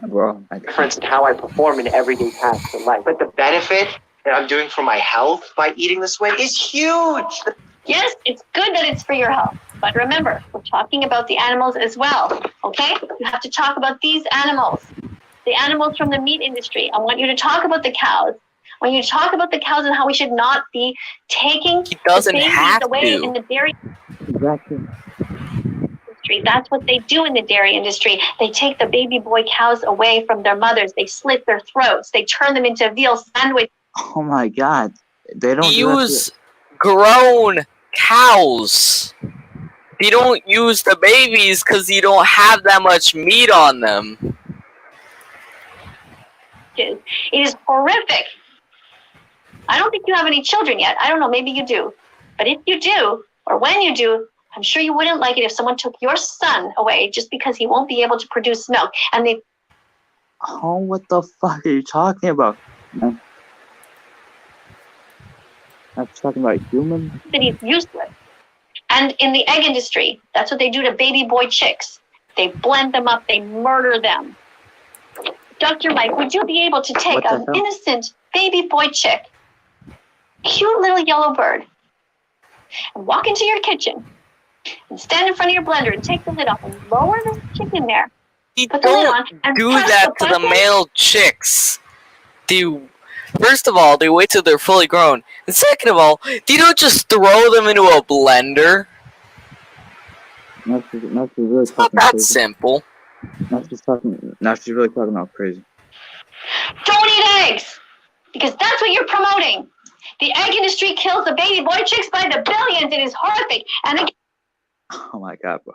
Speaker 1: Bro,
Speaker 4: difference in how I perform in everyday tasks in life. But the benefit that I'm doing for my health by eating this way is huge.
Speaker 2: Yes, it's good that it's for your health. But remember, we're talking about the animals as well, okay? You have to talk about these animals, the animals from the meat industry. I want you to talk about the cows. I want you to talk about the cows and how we should not be taking
Speaker 6: He doesn't
Speaker 2: the babies
Speaker 6: have
Speaker 2: away
Speaker 6: to.
Speaker 2: in the dairy
Speaker 1: Exactly.
Speaker 2: industry. That's what they do in the dairy industry. They take the baby boy cows away from their mothers. They slit their throats. They turn them into veal sandwich.
Speaker 1: Oh my God. They don't do that
Speaker 6: Use grown cows. You don't use the babies because you don't have that much meat on them.
Speaker 2: It is horrific. I don't think you have any children yet. I don't know, maybe you do. But if you do, or when you do, I'm sure you wouldn't like it if someone took your son away just because he won't be able to produce milk. And they
Speaker 1: Oh, what the fuck are you talking about? No. I'm talking about humans.
Speaker 2: that he's useless. And in the egg industry, that's what they do to baby boy chicks. They blend them up, they murder them. Dr. Mike, would you be able to take
Speaker 1: What the
Speaker 2: an
Speaker 1: hell?
Speaker 2: innocent baby boy chick, cute little yellow bird, and walk into your kitchen and stand in front of your blender and take the lid off and lower the chick in there,
Speaker 6: You
Speaker 2: put the lid on,
Speaker 6: don't
Speaker 2: and
Speaker 6: do
Speaker 2: press
Speaker 6: that to the
Speaker 2: button?
Speaker 6: male chicks. First of all, they wait till they're fully grown. And second of all, you don't just throw them into a blender.
Speaker 1: Now she's really
Speaker 6: It's not
Speaker 1: talking
Speaker 6: that
Speaker 1: crazy.
Speaker 6: simple.
Speaker 1: Now she's really talking about crazy.
Speaker 2: Don't eat eggs, because that's what you're promoting. The egg industry kills the baby boy chicks by the billions. It is horrific. And
Speaker 1: Oh my God, bro.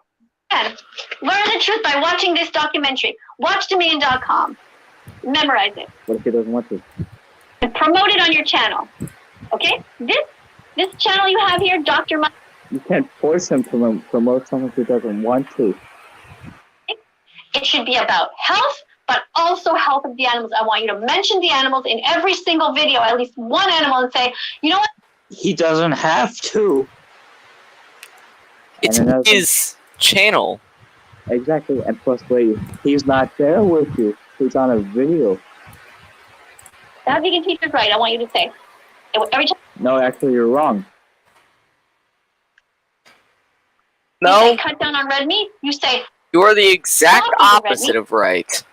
Speaker 2: again, learn the truth by watching this documentary. WatchDominion.com. Memorize it
Speaker 1: What if he doesn't want to?
Speaker 2: and promote it on your channel. Okay? This channel you have here, Dr. Mike,
Speaker 1: You can't force him to promote something he doesn't want to.
Speaker 2: it should be about health, but also health of the animals. I want you to mention the animals in every single video, at least one animal, and say, you know what?
Speaker 1: He doesn't have to.
Speaker 6: It's
Speaker 1: And another
Speaker 6: his channel.
Speaker 1: Exactly. And plus, wait, he's not there with you. He's on a video.
Speaker 2: That vegan teacher's right. I want you to say, every time
Speaker 1: No, actually, you're wrong.
Speaker 2: you
Speaker 6: No,
Speaker 2: say cut down on red meat, you say,
Speaker 6: you're the exact
Speaker 2: Stop eating red
Speaker 6: opposite
Speaker 2: meat.
Speaker 6: of right.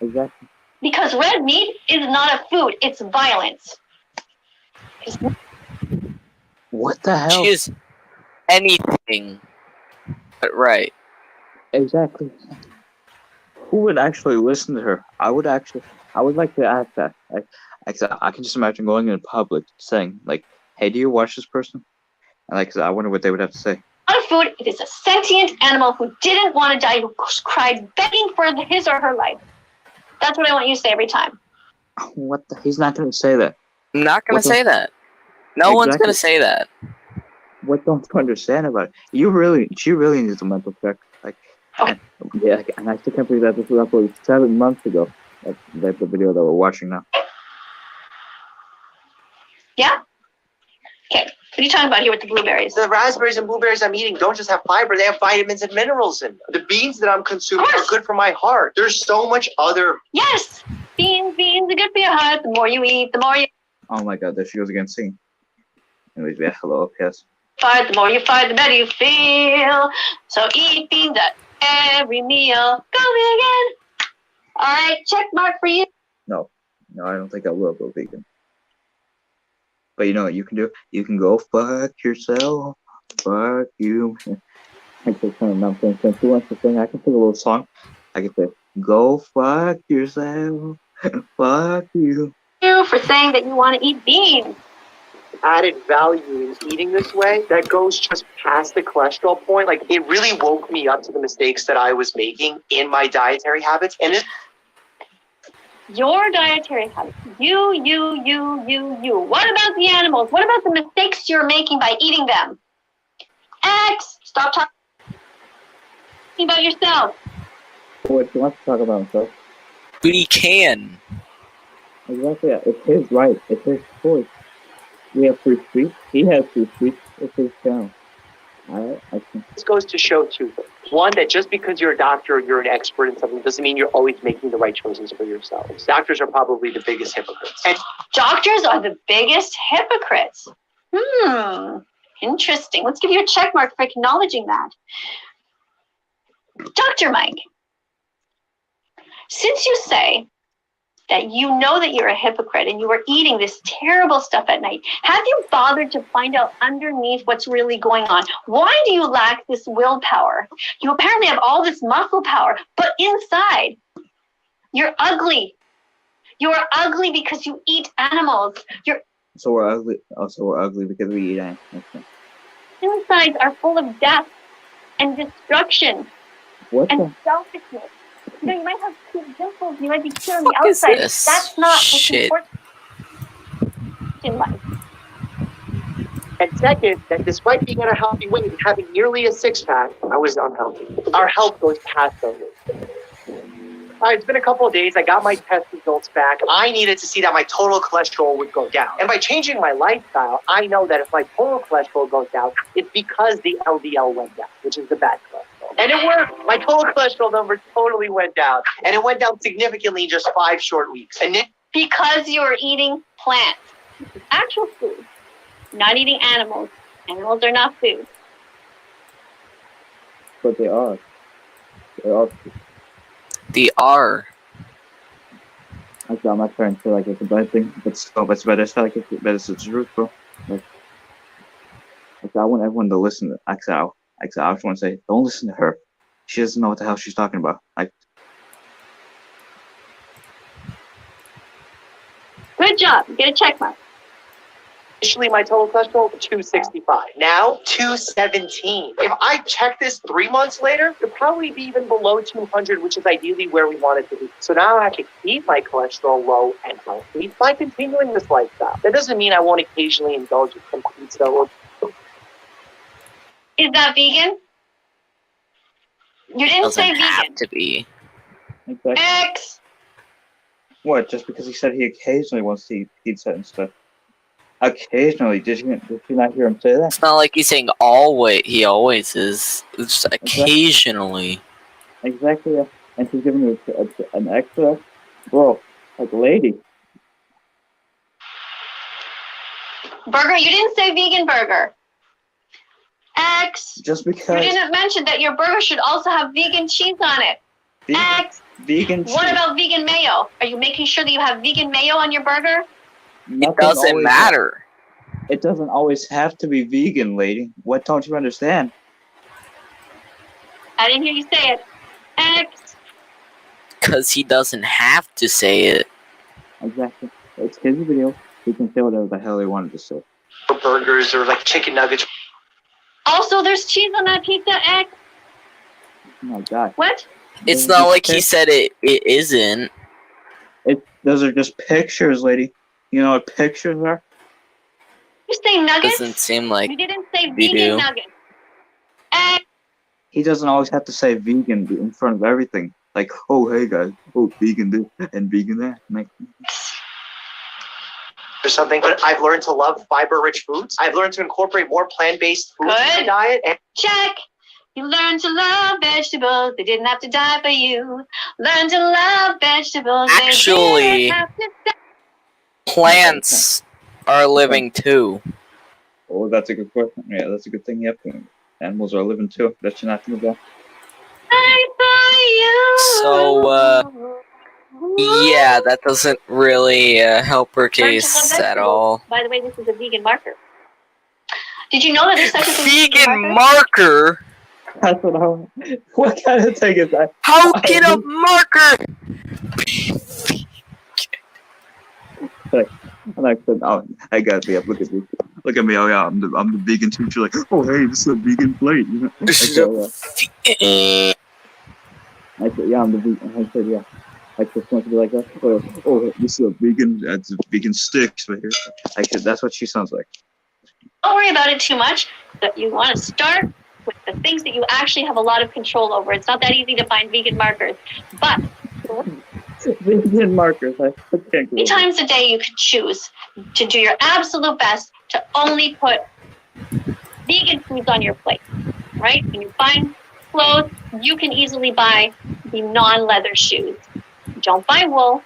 Speaker 1: Exactly.
Speaker 2: because red meat is not a food, it's violence.
Speaker 1: What the hell?
Speaker 6: She is anything but right.
Speaker 1: Exactly. Who would actually listen to her? I would like to ask that. I can just imagine going in public saying, like, hey, do you watch this person? And I wonder what they would have to say.
Speaker 2: Not a food, it is a sentient animal who didn't want to die, who cried begging for his or her life. That's what I want you to say every time.
Speaker 1: He's not going to say that.
Speaker 6: I'm not gonna
Speaker 1: What the-
Speaker 6: say that. No one's
Speaker 1: Exactly.
Speaker 6: gonna say that.
Speaker 1: What don't you understand about it? She really needs a mental check. And I still can't believe that this was uploaded 7 months ago. That's the video that we're watching now.
Speaker 2: Yeah? Okay, what are you talking about here with the blueberries?
Speaker 4: The raspberries and blueberries I'm eating don't just have fiber, they have vitamins and minerals in them. The beans that I'm consuming
Speaker 2: Of
Speaker 4: are
Speaker 2: course.
Speaker 4: good for my heart. There's so much other.
Speaker 2: Yes! Beans are good for your heart. The more you eat, the more you
Speaker 1: Oh my God, there she goes again singing. Anyways, yeah, hello, yes.
Speaker 2: fart. The more you fart, the better you feel. So eat beans at every meal. Go vegan! Alright, check mark for you.
Speaker 1: No, I don't think I will go vegan. But you know what you can do? You can go fuck yourself. Fuck you. I can kind of nonsense. Since who wants to sing, I can sing a little song. I can say, go fuck yourself. Fuck you.
Speaker 2: You for saying that you want to eat beans.
Speaker 4: Added value in eating this way that goes just past the cholesterol point. Like, it really woke me up to the mistakes that I was making in my dietary habits. And it,
Speaker 2: Your dietary habits. You. What about the animals? What about the mistakes you're making by eating them? X, stop talking about yourself.
Speaker 1: What he wants to talk about himself.
Speaker 6: But he can.
Speaker 1: Exactly. Yeah. It's his right. It's his choice. We have free speech. He has free speech. It's his channel. Alright?
Speaker 4: this goes to show two things. One, that just because you're a doctor or you're an expert in something doesn't mean you're always making the right choices for yourselves. Doctors are probably the biggest hypocrites. And
Speaker 2: Doctors are the biggest hypocrites. Interesting. Let's give you a check mark for acknowledging that. Dr. Mike, since you say that you know that you're a hypocrite and you are eating this terrible stuff at night, have you bothered to find out underneath what's really going on? Why do you lack this willpower? You apparently have all this muscle power, but inside, you're ugly. You're ugly because you eat animals.
Speaker 1: So we're ugly. Also, we're ugly because we eat animals. Okay.
Speaker 2: Insides are full of death and destruction
Speaker 1: What
Speaker 2: and
Speaker 1: the?
Speaker 2: selfishness. You know, you might have cute dimples, you might be cute on the
Speaker 6: Fuck is
Speaker 2: outside.
Speaker 6: this
Speaker 2: That's not what's
Speaker 6: shit?
Speaker 2: important in life.
Speaker 4: And second, that despite being at a healthy weight and having nearly a six-pack, I was unhealthy. Our health goes past those. It's been a couple of days. I got my test results back. I needed to see that my total cholesterol would go down. And by changing my lifestyle, I know that if my total cholesterol goes down, it's because the LDL went down, which is the bad cholesterol. And it worked. My total cholesterol number totally went down. And it went down significantly in just 5 short weeks. And
Speaker 2: Because you are eating plants, actual food, not eating animals. Animals are not food.
Speaker 1: But they are. They are.
Speaker 6: The R.
Speaker 1: I'm not trying to feel like it's a bad thing, but still, it's better. It's like it's better. It's the truth, bro. Like, I want everyone to listen to Axel. I just want to say, don't listen to her. She doesn't know what the hell she's talking about. Like,
Speaker 2: Good job. Get a check mark.
Speaker 4: initially my total cholesterol was 265. Now 217. If I check this 3 months later, it'll probably be even below 200, which is ideally where we want it to be. So now I have to keep my cholesterol low and healthy by continuing this lifestyle. That doesn't mean I won't occasionally indulge in some pizza or.
Speaker 2: Is that vegan? You didn't say
Speaker 6: Doesn't have
Speaker 2: vegan.
Speaker 6: to be.
Speaker 1: exactly.
Speaker 2: X.
Speaker 1: What? Just because he said he occasionally wants to eat pizza and stuff. Occasionally, did you not hear him say that?
Speaker 6: It's not like he's saying always. He always is. It's just occasionally.
Speaker 1: Exactly. Yeah. And she's giving you an extra, bro. Like, lady.
Speaker 2: Burger, you didn't say vegan burger. X.
Speaker 1: Just
Speaker 2: You
Speaker 1: because
Speaker 2: didn't mention that your burger should also have vegan cheese on it. X.
Speaker 1: vegan.
Speaker 2: What
Speaker 1: cheese,
Speaker 2: about vegan mayo? Are you making sure that you have vegan mayo on your burger?
Speaker 6: It
Speaker 1: nothing
Speaker 6: doesn't
Speaker 1: always-
Speaker 6: matter.
Speaker 1: It doesn't always have to be vegan, lady. What don't you understand?
Speaker 2: I didn't hear you say it. X.
Speaker 6: Because he doesn't have to say it.
Speaker 1: Exactly. It's his video. He can say whatever the hell he wanted to say.
Speaker 4: Burgers or like chicken nuggets.
Speaker 2: Also, there's cheese on that pizza. X.
Speaker 1: Oh my God.
Speaker 2: What?
Speaker 6: It's not like he said it isn't.
Speaker 1: Those are just pictures, lady. You know what pictures are?
Speaker 2: You say nuggets?
Speaker 6: Doesn't seem like
Speaker 2: You didn't say
Speaker 6: we
Speaker 2: vegan
Speaker 6: do.
Speaker 2: nuggets. X.
Speaker 1: He doesn't always have to say vegan in front of everything. Like, oh, hey guys, oh, vegan this and vegan that. Like,
Speaker 4: Or something, but I've learned to love fiber-rich foods. I've learned to incorporate more plant-based foods in my
Speaker 2: Good.
Speaker 4: diet, and
Speaker 2: Check. You learn to love vegetables. They didn't have to die for you. Learn to love vegetables.
Speaker 6: Actually,
Speaker 2: they didn't have to die.
Speaker 6: plants are living too.
Speaker 1: oh, that's a good question. Yeah, that's a good thing. Yep, animals are living too. That should not think about.
Speaker 6: So, yeah, that doesn't really help her case at all.
Speaker 2: By the way, this is a vegan marker. Did you know that there's such a thing as
Speaker 6: Vegan marker?
Speaker 1: That's what I. What kind of thing is that?
Speaker 6: How can a marker?
Speaker 1: And I said, oh, I got me up. Look at me. Look at me. Oh yeah, I'm the vegan teacher. Like, oh hey, this is a vegan plate. You know?
Speaker 6: This is
Speaker 1: I said, yeah, I'm the vegan. I said, yeah. I just want to be like, oh, this is a vegan. That's vegan sticks right here. I said, that's what she sounds like.
Speaker 2: Don't worry about it too much. But you want to start with the things that you actually have a lot of control over. It's not that easy to find vegan markers. But
Speaker 1: Vegan markers. I can't
Speaker 2: 3 times a day you could choose to do your absolute best to only put vegan foods on your plate, right? When you find clothes, you can easily buy the non-leather shoes. Don't buy wool.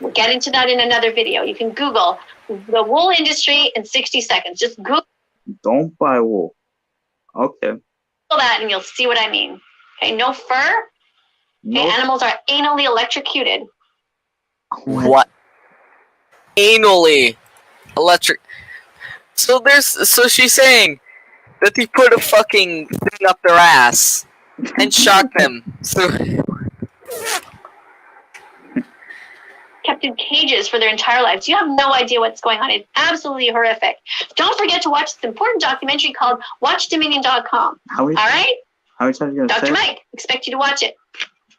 Speaker 2: We'll get into that in another video. You can Google the wool industry in 60 seconds. Just Google
Speaker 1: Don't buy wool. Okay.
Speaker 2: That and you'll see what I mean. Okay, no fur. Okay,
Speaker 1: No.
Speaker 2: animals are anally electrocuted.
Speaker 6: What? Anally electric. So she's saying that they put a fucking thing up their ass and shock them. So
Speaker 2: Kept in cages for their entire lives. You have no idea what's going on. It's absolutely horrific. Don't forget to watch this important documentary called WatchDominion.com. All right?
Speaker 1: How many times are you gonna
Speaker 2: Dr.
Speaker 1: say?
Speaker 2: Mike, expect you to watch it.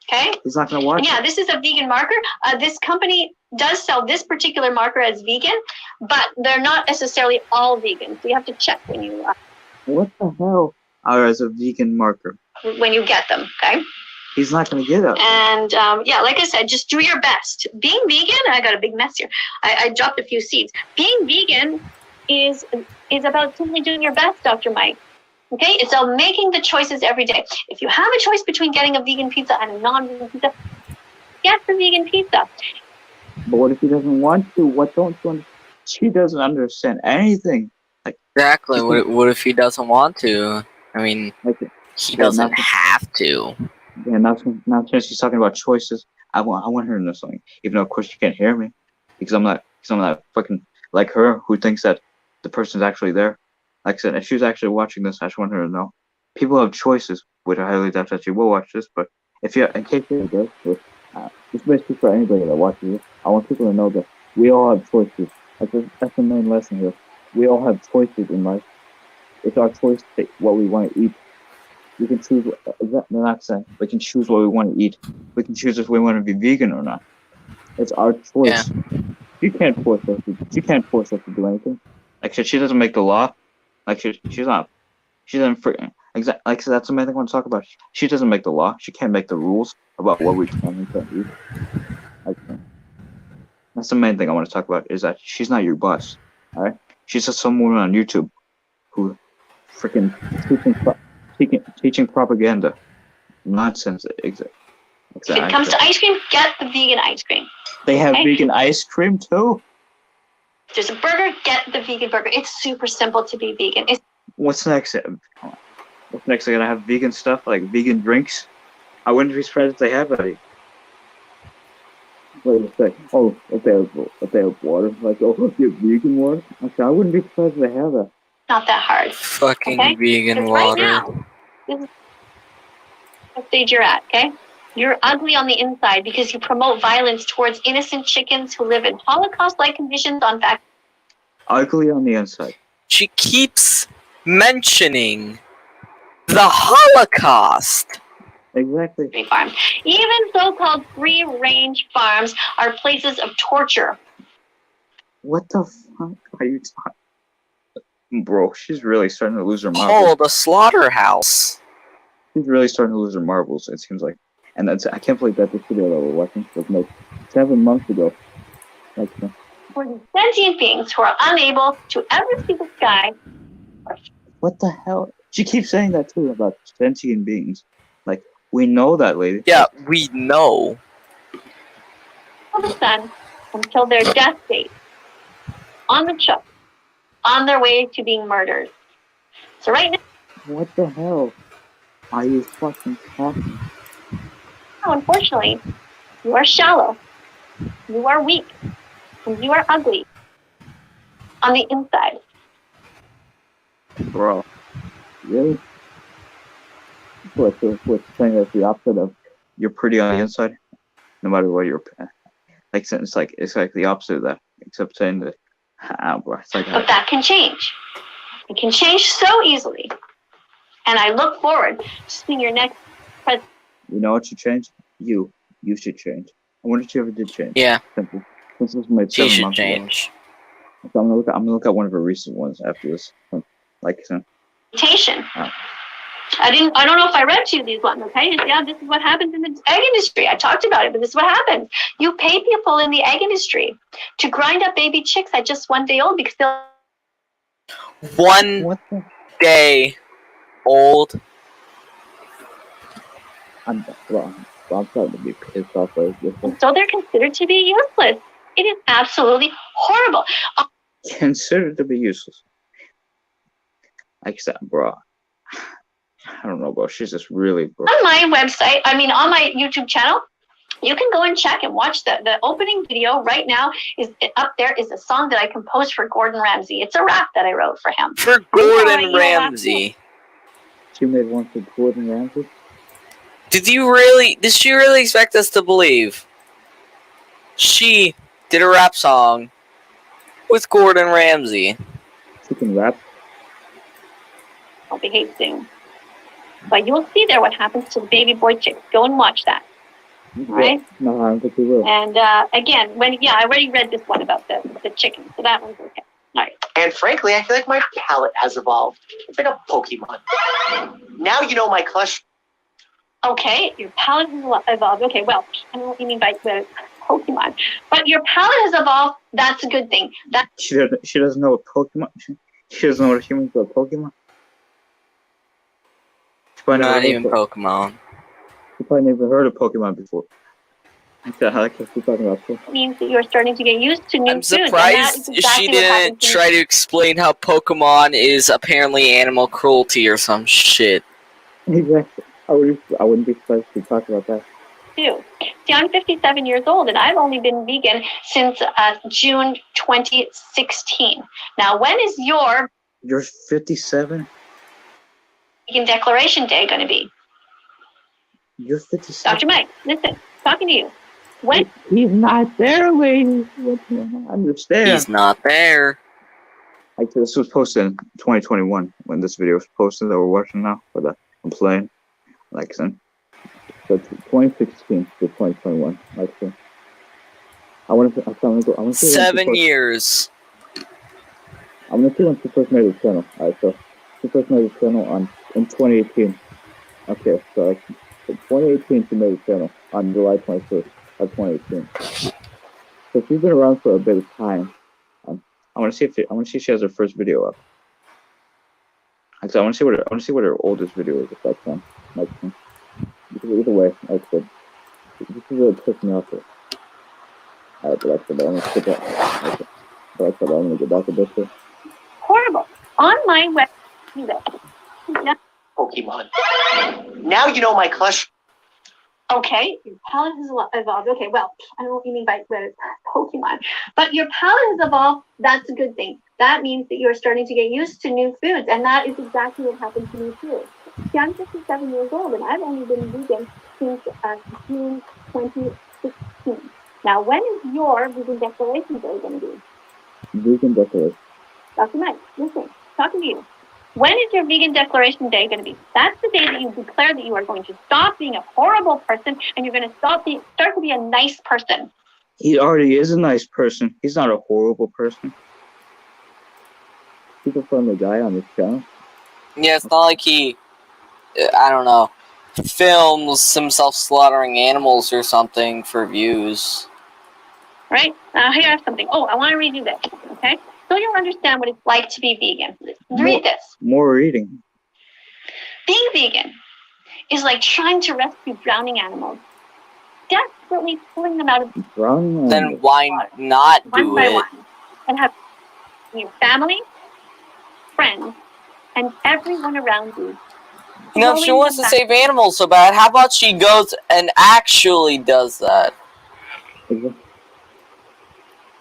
Speaker 2: Okay?
Speaker 1: He's not gonna watch.
Speaker 2: And yeah, this is a vegan marker. This company does sell this particular marker as vegan, but they're not necessarily all vegan. So you have to check when you
Speaker 1: What the hell? As a vegan marker.
Speaker 2: when you get them. Okay.
Speaker 1: He's not gonna get it.
Speaker 2: And yeah, like I said, just do your best. Being vegan, I got a big mess here. I dropped a few seeds. Being vegan is about simply doing your best, Dr. Mike. Okay, it's about making the choices every day. If you have a choice between getting a vegan pizza and a non-vegan pizza, get the vegan pizza.
Speaker 1: But what if he doesn't want to? What don't you understand? She doesn't understand anything. Like
Speaker 6: exactly. What if he doesn't want to? I mean, he doesn't have to.
Speaker 1: Yeah, now since she's talking about choices, I want her to know something. Even though of course she can't hear me, because I'm not fucking like her who thinks that the person's actually there. Like I said, if she was actually watching this, I just want her to know. People have choices, which I highly doubt that she will watch this, but if you, in case you does, it's basically for anybody that watches it. I want people to know that we all have choices. That's the main lesson here. We all have choices in life. It's our choice to take what we want to eat. We can choose. They're not saying we can choose what we want to eat. We can choose if we want to be vegan or not. It's our choice.
Speaker 6: Yeah.
Speaker 1: You can't force us. She can't force us to do anything. Like she doesn't make the law. Like she's not. She doesn't freaking exactly. Like so that's the main thing I want to talk about. She doesn't make the law. She can't make the rules about what we can and can't eat. Like, that's the main thing I want to talk about. Is that she's not your boss. All right. She's just some woman on YouTube who freaking teaching propaganda. Nonsense. Exactly.
Speaker 2: If it comes to ice cream, get the vegan ice cream.
Speaker 1: They have vegan ice cream too?
Speaker 2: If there's a burger, get the vegan burger. It's super simple to be vegan.
Speaker 1: What's next? What's next? They're gonna have vegan stuff, like vegan drinks? I wouldn't be surprised if they have any. Wait a sec. Oh, if they have water. Like, oh, you have vegan water? Okay, I wouldn't be surprised if they have that.
Speaker 2: Not that hard.
Speaker 6: Fucking vegan water.
Speaker 2: Right now, this is what stage you're at, okay? You're ugly on the inside because you promote violence towards innocent chickens who live in Holocaust-like conditions on factories.
Speaker 1: Ugly on the inside.
Speaker 6: She keeps mentioning the Holocaust.
Speaker 1: Exactly.
Speaker 2: Farms. Even so-called free-range farms are places of torture.
Speaker 1: What the fuck are you talking? Bro, she's really starting to lose her marbles.
Speaker 6: Oh, the slaughterhouse.
Speaker 1: She's really starting to lose her marbles, it seems like. And I can't believe that this video that we're watching was made 7 months ago. Like,
Speaker 2: For the sentient beings who are unable to ever see the sky.
Speaker 1: what the hell? She keeps saying that too about sentient beings. Like, we know that, lady.
Speaker 6: Yeah, we know.
Speaker 2: The sun until their death date. On the choke. On their way to being murdered. So right now.
Speaker 1: What the hell are you fucking talking?
Speaker 2: Oh, unfortunately, you are shallow. You are weak. And you are ugly. On the inside.
Speaker 1: Bro. Really? What's saying that's the opposite of you're pretty on the inside? No matter what you're like, it's like the opposite of that. Except saying that bro, it's like
Speaker 2: but that can change. It can change so easily. And I look forward to seeing your next president.
Speaker 1: You know what should change? You should change. I wonder if you ever did change.
Speaker 6: Yeah.
Speaker 1: Simple. Since this was made
Speaker 6: She
Speaker 1: 7
Speaker 6: should
Speaker 1: months
Speaker 6: change.
Speaker 1: ago. So I'm gonna look at one of her recent ones after this. Like so.
Speaker 2: I don't know if I read to you these ones, okay? Yeah, this is what happens in the egg industry. I talked about it, but this is what happens. You pay people in the egg industry to grind up baby chicks at just 1 day old because they'll
Speaker 6: 1 day old.
Speaker 1: I'm starting to be pissed off by this.
Speaker 2: So they're considered to be useless. It is absolutely horrible.
Speaker 1: Considered to be useless. like I said, bro. I don't know, bro. She's just really, bro.
Speaker 2: On my website, on my YouTube channel, you can go and check and watch the opening video right now. Is up there is a song that I composed for Gordon Ramsay. It's a rap that I wrote for him.
Speaker 6: For Gordon Ramsay.
Speaker 1: She made one for Gordon Ramsay?
Speaker 6: Did she really expect us to believe she did a rap song with Gordon Ramsay?
Speaker 1: She can rap?
Speaker 2: I'll behave soon. But you'll see there what happens to the baby boy chick. Go and watch that. All right?
Speaker 1: No, I don't think we will.
Speaker 2: And again, I already read this one about the chicken, so that one's okay. All right.
Speaker 4: And frankly, I feel like my palate has evolved. It's like a Pokemon. Now you know my cholesterol.
Speaker 2: Okay, your palate has evolved. Okay, well, I don't know what you mean by Pokemon, but your palate has evolved. That's a good thing.
Speaker 1: She doesn't know what Pokemon. She doesn't know what humans are Pokemon.
Speaker 6: Not even Pokemon.
Speaker 1: She probably never heard of Pokemon before. I guess we're talking about Pokemon.
Speaker 2: It means that you're starting to get used to new
Speaker 6: I'm
Speaker 2: foods.
Speaker 6: surprised she didn't try to explain how Pokemon is apparently animal cruelty or some shit.
Speaker 1: Exactly. I wouldn't be surprised to talk about that.
Speaker 2: Too. See, I'm 57 years old, and I've only been vegan since June 2016. Now, when is your
Speaker 1: You're 57?
Speaker 2: vegan declaration day going to be?
Speaker 1: You're 57?
Speaker 2: Dr. Mike, listen, talking to you. When?
Speaker 1: He's not there, lady. I understand.
Speaker 6: He's not there.
Speaker 1: Like, this was posted in 2021 when this video was posted that we're watching now. But I'm playing. Like I said. So 2016 to 2021. Like I said. I want to
Speaker 6: 7 years.
Speaker 1: I'm going to see when she first made the channel. Alright, so she first made the channel in 2018. Okay, so 2018 she made the channel on July 21st of 2018. So she's been around for a bit of time. I want to see if she has her first video up. Actually, I want to see what her oldest video is at that time. Because either way, like I said, this is really pissing me off. Alright, but like I said, I'm gonna skip that. Okay. But like I said, I'm gonna get back to this here.
Speaker 2: Horrible. On my website.
Speaker 4: Pokemon. Now you know my cholesterol.
Speaker 2: Okay, your palate has evolved. Okay, well, I don't know what you mean by Pokemon, but your palate has evolved. That's a good thing. That means that you're starting to get used to new foods, and that is exactly what happened to me too. See, I'm 57 years old, and I've only been vegan since June 2016. Now, when is your vegan declaration day going to be?
Speaker 1: Vegan declaration.
Speaker 2: Dr. Mike, listen, talking to you. When is your vegan declaration day going to be? That's the day that you declare that you are going to stop being a horrible person and you're going to start to be a nice person.
Speaker 1: He already is a nice person. He's not a horrible person. He's a friendly guy on this channel.
Speaker 6: Yeah, it's not like he, I don't know, films himself slaughtering animals or something for views.
Speaker 2: Right? Now, here I have something. Oh, I want to read you this, okay? So you'll understand what it's like to be vegan. Read this.
Speaker 1: More reading.
Speaker 2: Being vegan is like trying to rescue drowning animals. Desperately pulling them out of
Speaker 1: drowning.
Speaker 6: Then why not do it?
Speaker 2: One. And have your family, friends, and everyone around you.
Speaker 6: You know, if she wants to save animals so bad, how about she goes and actually does that?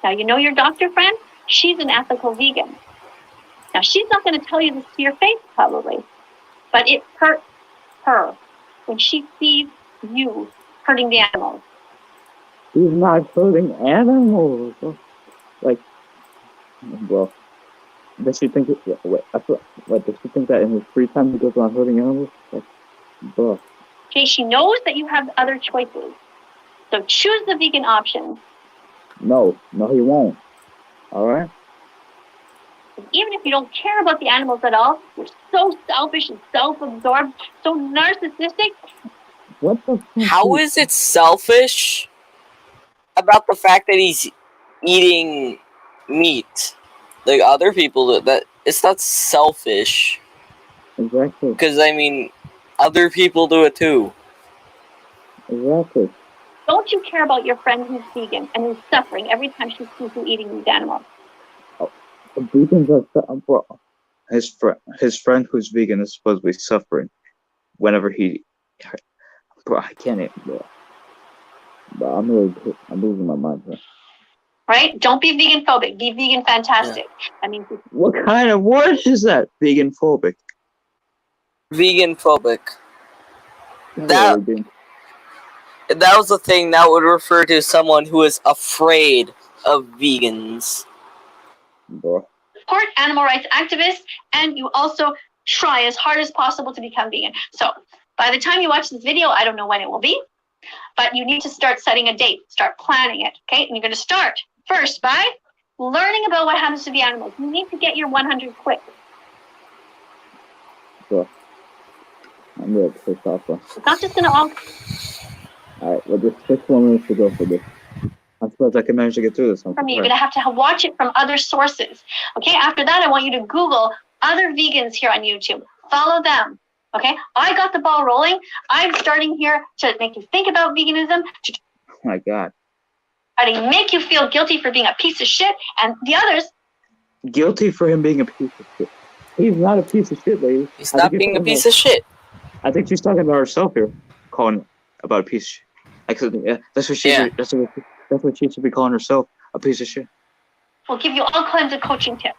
Speaker 2: Now, you know your doctor friend? She's an ethical vegan. Now, she's not going to tell you this to your face, probably, but it hurts her when she sees you hurting the animals.
Speaker 1: She's not hurting animals. Like, well, does she think does she think that in his free time he goes on hurting animals? Like, bro.
Speaker 2: Okay, she knows that you have other choices, so choose the vegan option.
Speaker 1: No, he won't. All right.
Speaker 2: Even if you don't care about the animals at all, you're so selfish and self-absorbed, so narcissistic.
Speaker 1: What the fuck?
Speaker 6: How is it selfish about the fact that he's eating meat? Like other people, that it's not selfish.
Speaker 1: Exactly.
Speaker 6: Because I mean, other people do it too.
Speaker 1: Exactly.
Speaker 2: Don't you care about your friend who's vegan and who's suffering every time she sees you eating these animals?
Speaker 1: Vegans are bro. his friend who's vegan is supposed to be suffering whenever he. Bro, I can't even. Bro, I'm losing my mind here.
Speaker 2: Right? Don't be vegan phobic. Be vegan fantastic. I mean,
Speaker 1: what kind of word is that? Vegan phobic.
Speaker 6: Vegan phobic. That was the thing that would refer to someone who is afraid of vegans.
Speaker 1: Bro.
Speaker 2: Support animal rights activists, and you also try as hard as possible to become vegan. So by the time you watch this video, I don't know when it will be, but you need to start setting a date, start planning it, okay? And you're going to start first by learning about what happens to the animals. You need to get your 100 quick.
Speaker 1: Bro. I'm really pissed off, bro.
Speaker 2: It's not just going to all...
Speaker 1: Alright, well, just 6 more minutes to go for this. I suppose I can manage to get through this.
Speaker 2: From me, you're going to have to watch it from other sources. Okay, after that, I want you to Google other vegans here on YouTube. Follow them. Okay, I got the ball rolling. I'm starting here to make you think about veganism, to
Speaker 1: Oh my god.
Speaker 2: try to make you feel guilty for being a piece of shit, and the others.
Speaker 1: Guilty for him being a piece of shit. He's not a piece of shit, lady.
Speaker 6: He's not being a piece of shit.
Speaker 1: I think she's talking about herself here, calling about a piece of shit. Like, that's what she should, that's what she should be calling herself, a piece of shit.
Speaker 2: We'll give you all kinds of coaching tips.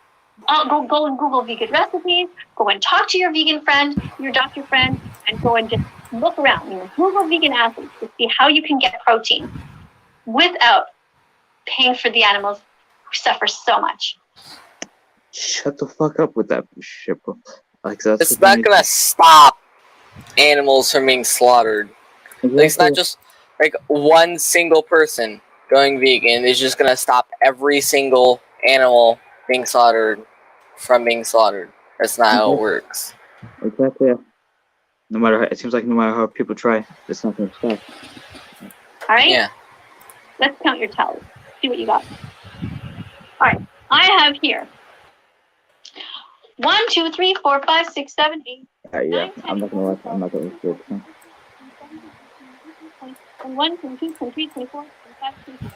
Speaker 2: Go and Google vegan recipes. Go and talk to your vegan friend, your doctor friend, and go and just look around. You know, Google vegan athletes to see how you can get protein without paying for the animals who suffer so much.
Speaker 1: Shut the fuck up with that shit, bro. Like, that's
Speaker 6: it's not gonna stop animals from being slaughtered.
Speaker 1: Exactly.
Speaker 6: Like, it's not just like one single person going vegan. It's just gonna stop every single animal being slaughtered from being slaughtered. That's not how it works.
Speaker 1: Exactly. No matter how, it seems like no matter how people try, it's not gonna stop.
Speaker 2: All right.
Speaker 6: Yeah.
Speaker 2: Let's count your tallies. See what you got. All right. I have here 1, 2, 3, 4, 5, 6, 7, 8.
Speaker 1: Yeah. I'm not gonna lie. I'm not gonna do it.
Speaker 2: 21, 22, 23, 24, 25, 26.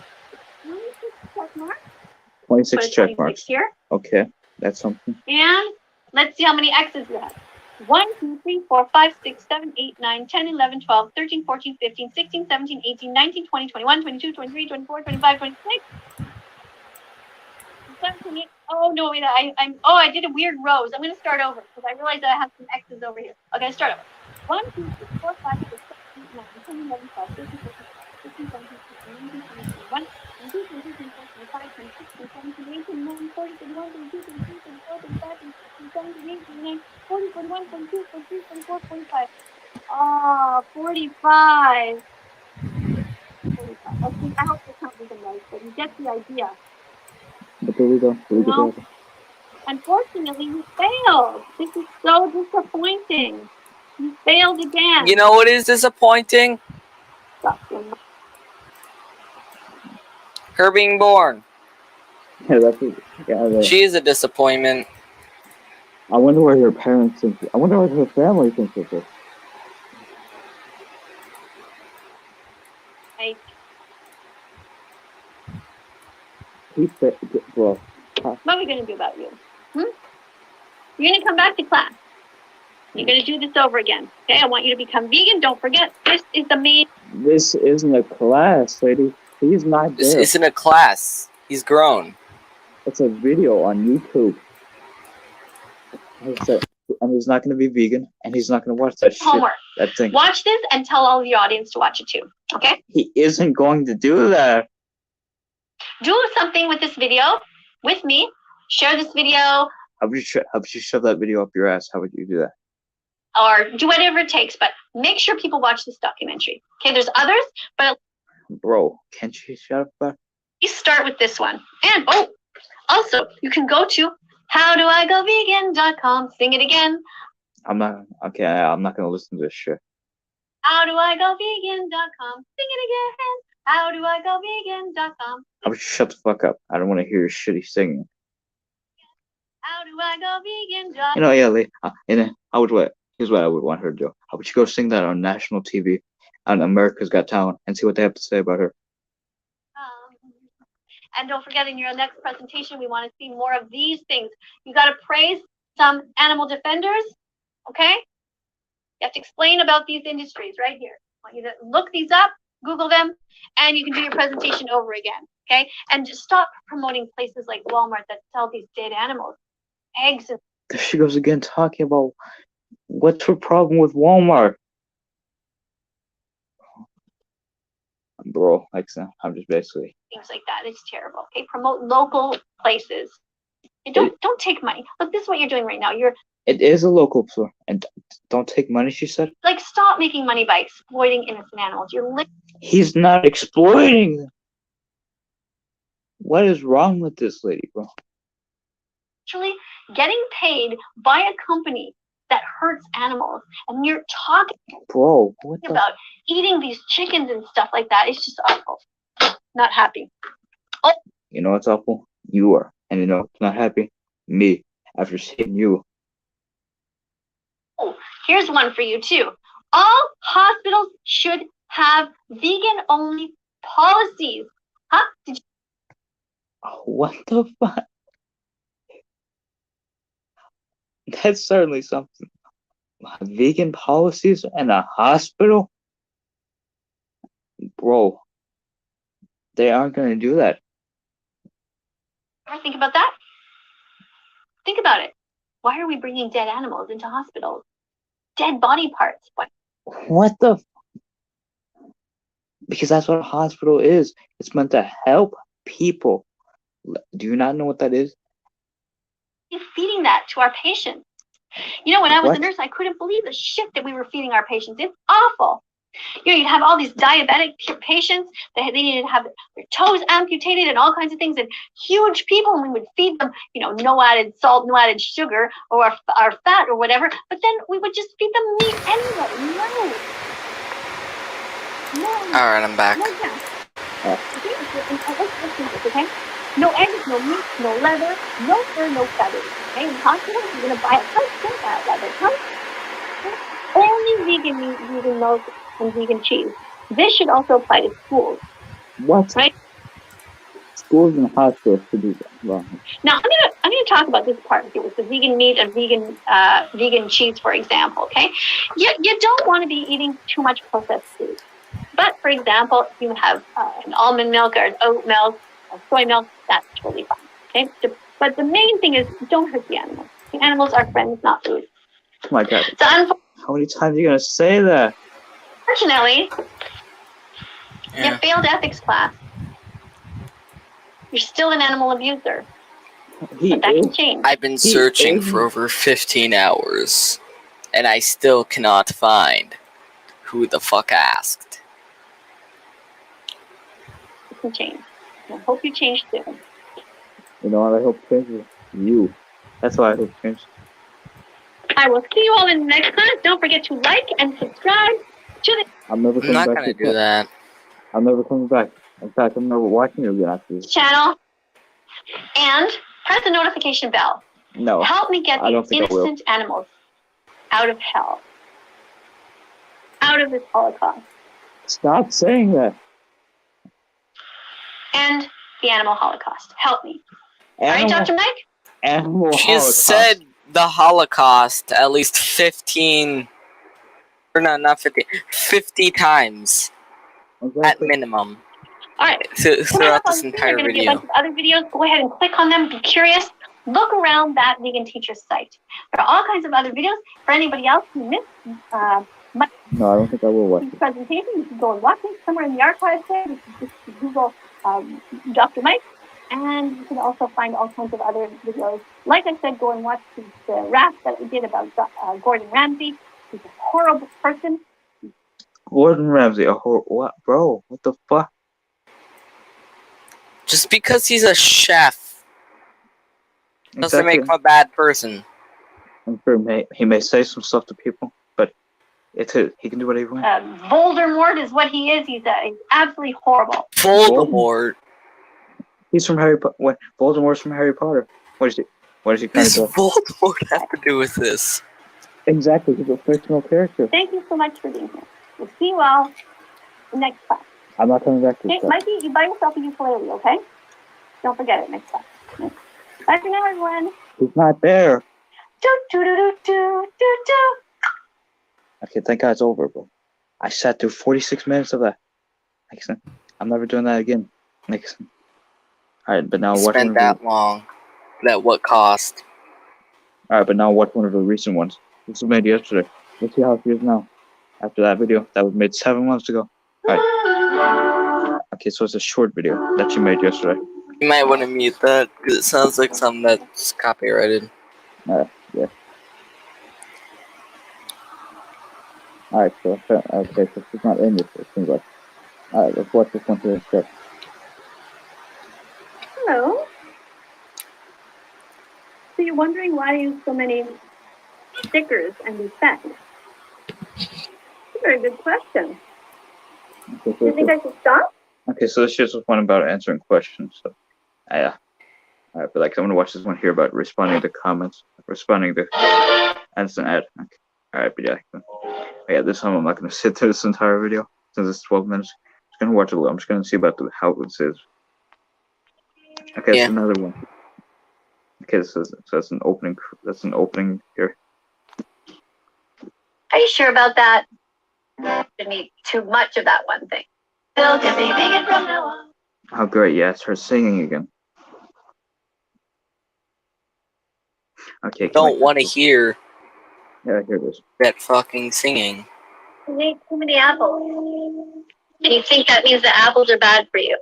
Speaker 2: 26 check marks.
Speaker 1: 26 check
Speaker 2: 26
Speaker 1: marks.
Speaker 2: Here.
Speaker 1: Okay, that's something.
Speaker 2: And let's see how many X's you have. 1, 2, 3, 4, 5, 6, 7, 8, 9, 10, 11, 12, 13, 14, 15, 16, 17, 18, 19, 20, 21, 22, 23, 24, 25, 26. 28. Oh no, wait, I did a weird rows. I'm gonna start over because I realized that I have some X's over here. Okay, start over. 1, 2, 3, 4, 5, 6, 7, 8, 9, 10, 11, 12, 13, 14, 15, 17, 18, 19, 20, 21, 22, 23, 24, 25, 26, 27, 28, 29, 40, 41, 42, 43, 44, 45, 46, 47, 48, 49, 40, 41, 42, 43, 44, 45. Oh, 45. 45. Okay, I hope this counts them right, but you get the idea.
Speaker 1: But there we go.
Speaker 2: Unfortunately, you failed. This is so disappointing. You failed again.
Speaker 6: You know what is disappointing? Her being born.
Speaker 1: Yeah, that's it. Yeah,
Speaker 6: she is a disappointment.
Speaker 1: I wonder what her parents think. I wonder what her family thinks of this.
Speaker 2: Right.
Speaker 1: Well,
Speaker 2: what are we going to do about you? You're going to come back to class. You're going to do this over again. Okay, I want you to become vegan. Don't forget, this is the main...
Speaker 1: This isn't a class, lady. He's not there.
Speaker 6: This isn't a class. He's grown.
Speaker 1: It's a video on YouTube. And he's not going to be vegan, and he's not going to watch that
Speaker 2: homework.
Speaker 1: Shit, that thing.
Speaker 2: Watch this and tell all of your audience to watch it too, okay?
Speaker 1: He isn't going to do that.
Speaker 2: Do something with this video, with me. Share this video.
Speaker 1: How would you shove that video up your ass? How would you do that?
Speaker 2: Or do whatever it takes, but make sure people watch this documentary. Okay, there's others, but...
Speaker 1: Bro, can't you shut up?
Speaker 2: You start with this one. And, also, you can go to howdoigovegan.com. Sing it again.
Speaker 1: I'm not going to listen to this shit.
Speaker 2: Howdoigovegan.com. Sing it again. Howdoigovegan.com.
Speaker 1: How about you shut the fuck up? I don't want to hear your shitty singing.
Speaker 2: Howdoigovegan.com.
Speaker 1: You know, yeah, Lee. Here's what I would want her to do. How about you go sing that on national TV on America's Got Talent and see what they have to say about her.
Speaker 2: And don't forget, in your next presentation, we want to see more of these things. You got to praise some animal defenders, okay? You have to explain about these industries right here. I want you to look these up, Google them, and you can do your presentation over again, okay? And just stop promoting places like Walmart that sell these dead animals, eggs. And
Speaker 1: There she goes again talking about what's her problem with Walmart. Bro, like I'm just basically
Speaker 2: things like that. It's terrible. Okay, promote local places. And don't take money. Look, this is what you're doing right now.
Speaker 1: It is a local store, and don't take money. She said.
Speaker 2: Like, stop making money by exploiting innocent animals.
Speaker 1: He's not exploiting them. What is wrong with this lady, bro?
Speaker 2: Actually getting paid by a company that hurts animals, and you're talking about eating these chickens and stuff like that. It's just awful. Not happy. Oh.
Speaker 1: You know what's awful? You are. And you know what's not happy? Me. After seeing you.
Speaker 2: Oh, here's one for you too. All hospitals should have vegan-only policies. Huh? Did you?
Speaker 1: What the fuck? That's certainly something. Vegan policies in a hospital? Bro, they aren't going to do that.
Speaker 2: Ever think about that? Think about it. Why are we bringing dead animals into hospitals? Dead body parts.
Speaker 1: What the? Because that's what a hospital is. It's meant to help people. Do you not know what that is?
Speaker 2: We're feeding that to our patients. You know, when I was a nurse, I couldn't believe the shit that we were feeding our patients. It's awful. You know, you'd have all these diabetic patients that they needed to have their toes amputated and all kinds of things, and huge people, and we would feed them, you know, no added salt, no added sugar, or our fat or whatever, but then we would just feed them meat anyway. No.
Speaker 6: All right, I'm back.
Speaker 2: Okay? No eggs, no meat, no leather, no fur, no feathers. Okay? In hospitals, you're going to buy a bunch of that leather. Only vegan meat, vegan milk, and vegan cheese. This should also apply to schools.
Speaker 1: What?
Speaker 2: Right?
Speaker 1: Schools and hospitals should do that. Wow.
Speaker 2: Now I'm gonna talk about this part here with the vegan meat and vegan cheese, for example. Okay, you don't want to be eating too much processed food. But for example, if you have an almond milk or an oat milk or soy milk, that's totally fine. Okay, but the main thing is don't hurt the animals. The animals are friends, not food.
Speaker 1: Oh my God.
Speaker 2: So
Speaker 1: how many times are you gonna say that?
Speaker 2: Unfortunately, you failed ethics class. You're still an animal abuser. But that can change.
Speaker 6: I've been searching for over 15 hours, and I still cannot find who the fuck asked.
Speaker 2: It can change. I hope you change soon.
Speaker 1: You know what I hope changes? You. That's why I hope changes.
Speaker 2: I will see you all in the next class. Don't forget to like and subscribe to the...
Speaker 1: I'm never coming back.
Speaker 6: I'm not going to do that.
Speaker 1: I'm never coming back. In fact, I'm never watching you again after this
Speaker 2: channel. And press the notification bell.
Speaker 1: No.
Speaker 2: Help me get these innocent animals out of hell. Out of this Holocaust.
Speaker 1: Stop saying that.
Speaker 2: And the animal Holocaust. Help me. All right, Dr. Mike?
Speaker 1: Animal
Speaker 6: She has said the Holocaust at least 15... Or no, not 50. 50 times. At minimum.
Speaker 2: All right.
Speaker 6: Throughout this entire video.
Speaker 2: Be a bunch of other videos. Go ahead and click on them. Be curious. Look around that vegan teacher's site. There are all kinds of other videos. For anybody else who missed my
Speaker 1: no, I don't think I will watch
Speaker 2: it. Presentation, you can go and watch it somewhere in the archives there. You can just Google Dr. Mike. And you can also find all kinds of other videos. Like I said, go and watch the rap that we did about Gordon Ramsay. He's a horrible person.
Speaker 1: Gordon Ramsay, what, bro? What the fuck?
Speaker 6: Just because he's a chef doesn't make him a bad person.
Speaker 1: I'm sure he may say some stuff to people, but he can do whatever he wants.
Speaker 2: Voldemort is what he is. He's absolutely horrible.
Speaker 6: Voldemort.
Speaker 1: He's from Harry Potter. What? Voldemort's from Harry Potter. What is he trying to do?
Speaker 6: What does Voldemort have to do with this?
Speaker 1: Exactly, he's a fictional character.
Speaker 2: Thank you so much for being here. We'll see you all next class.
Speaker 1: I'm not coming back to this.
Speaker 2: Okay, Mikey, you buy yourself a ukulele, okay? Don't forget it next class. Bye for now, everyone.
Speaker 1: He's not there. Okay, thank God it's over, bro. I sat through 46 minutes of that. I'm never doing that again. Alright, but now what one
Speaker 6: Spent
Speaker 1: of
Speaker 6: that long. But at what cost?
Speaker 1: Alright, but now what one of the recent ones? This was made yesterday. Let's see how it feels now. After that video, that was made 7 months ago. Alright. Okay, so it's a short video that you made yesterday.
Speaker 6: You might want to mute that, because it sounds like something that's copyrighted.
Speaker 1: Yeah. Alright, so she's not in this, it seems like. Alright, let's watch this one here instead.
Speaker 2: Hello. So you're wondering why I use so many stickers and effects? That's a very good question.
Speaker 1: Okay,
Speaker 2: Do you think I should stop?
Speaker 1: Okay, so this just was one about answering questions. So, yeah. Alright, but I'm gonna watch this one here about responding to comments, responding to instant ad. Okay. Alright, but yeah, this time I'm not gonna sit through this entire video since it's 12 minutes. I'm just gonna watch it a little. I'm just gonna see about how this is. Okay,
Speaker 6: Yeah.
Speaker 1: it's another one. Okay, so that's an opening. That's an opening here.
Speaker 2: Are you sure about that? Didn't eat too much of that one thing. Bill can be vegan from now on.
Speaker 1: Oh, great! Yeah, it's her singing again. Okay.
Speaker 6: Don't want to hear
Speaker 1: Yeah, here it is.
Speaker 6: that fucking singing.
Speaker 2: You ate too many apples. And you think that means the apples are bad for you?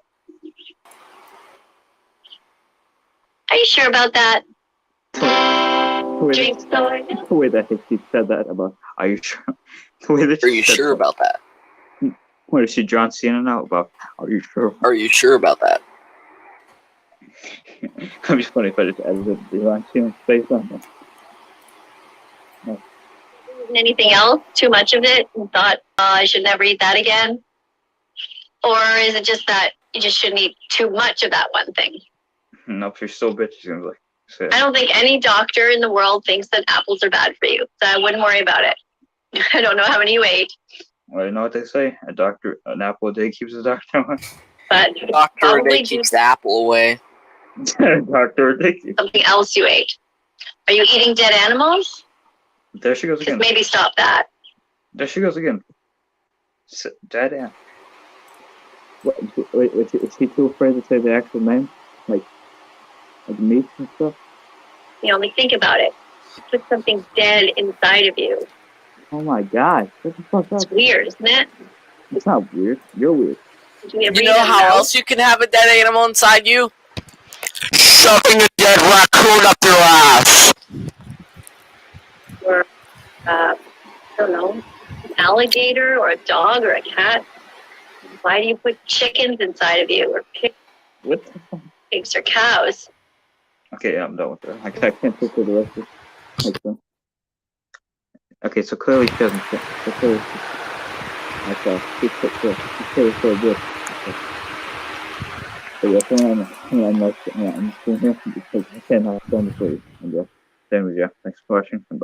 Speaker 2: Are you sure about that? Drink soda.
Speaker 1: The way that she said that about, are you sure? The way that
Speaker 6: Are you sure about that?
Speaker 1: What is she, John Cena now? About, are you sure?
Speaker 6: Are you sure about that?
Speaker 1: It'd be funny if I just edited the John Cena's face on them.
Speaker 2: Anything else? Too much of it? And thought, I should never eat that again? Or is it just that you just shouldn't eat too much of that one thing?
Speaker 1: No, if you're so bitchy, she's gonna say it.
Speaker 2: I don't think any doctor in the world thinks that apples are bad for you, so I wouldn't worry about it. I don't know how many you ate,
Speaker 1: Well, you know what they say? An apple a day keeps the doctor away.
Speaker 2: but
Speaker 6: Doctor
Speaker 2: probably
Speaker 6: Day keeps the apple away.
Speaker 1: Doctor a day keeps.
Speaker 2: something else you ate. Are you eating dead animals?
Speaker 1: There she goes
Speaker 2: Just
Speaker 1: again.
Speaker 2: maybe stop that.
Speaker 1: There she goes again. Dead end. Wait, is he too afraid to say the actual name? Like meat and stuff?
Speaker 2: You only think about it. Put something dead inside of you.
Speaker 1: Oh my god. What the fuck
Speaker 2: It's
Speaker 1: up?
Speaker 2: weird, isn't it?
Speaker 1: It's not weird. You're weird.
Speaker 2: Did you ever
Speaker 6: You
Speaker 2: eat
Speaker 6: know
Speaker 2: a
Speaker 6: how
Speaker 2: mouse?
Speaker 6: else you can have a dead animal inside you? Shoving a dead raccoon up your ass.
Speaker 2: Or, I don't know, an alligator or a dog or a cat? Why do you put chickens inside of you or
Speaker 1: What the fuck?
Speaker 2: pigs or cows?
Speaker 1: Okay, yeah, I'm done with that. I can't take the rest of it. Okay, so clearly she doesn't fit. So clearly she's clearly so good. Okay. But yeah, I'm just doing here because I cannot stand the food. And yeah, same with you. Thanks for watching. And bye.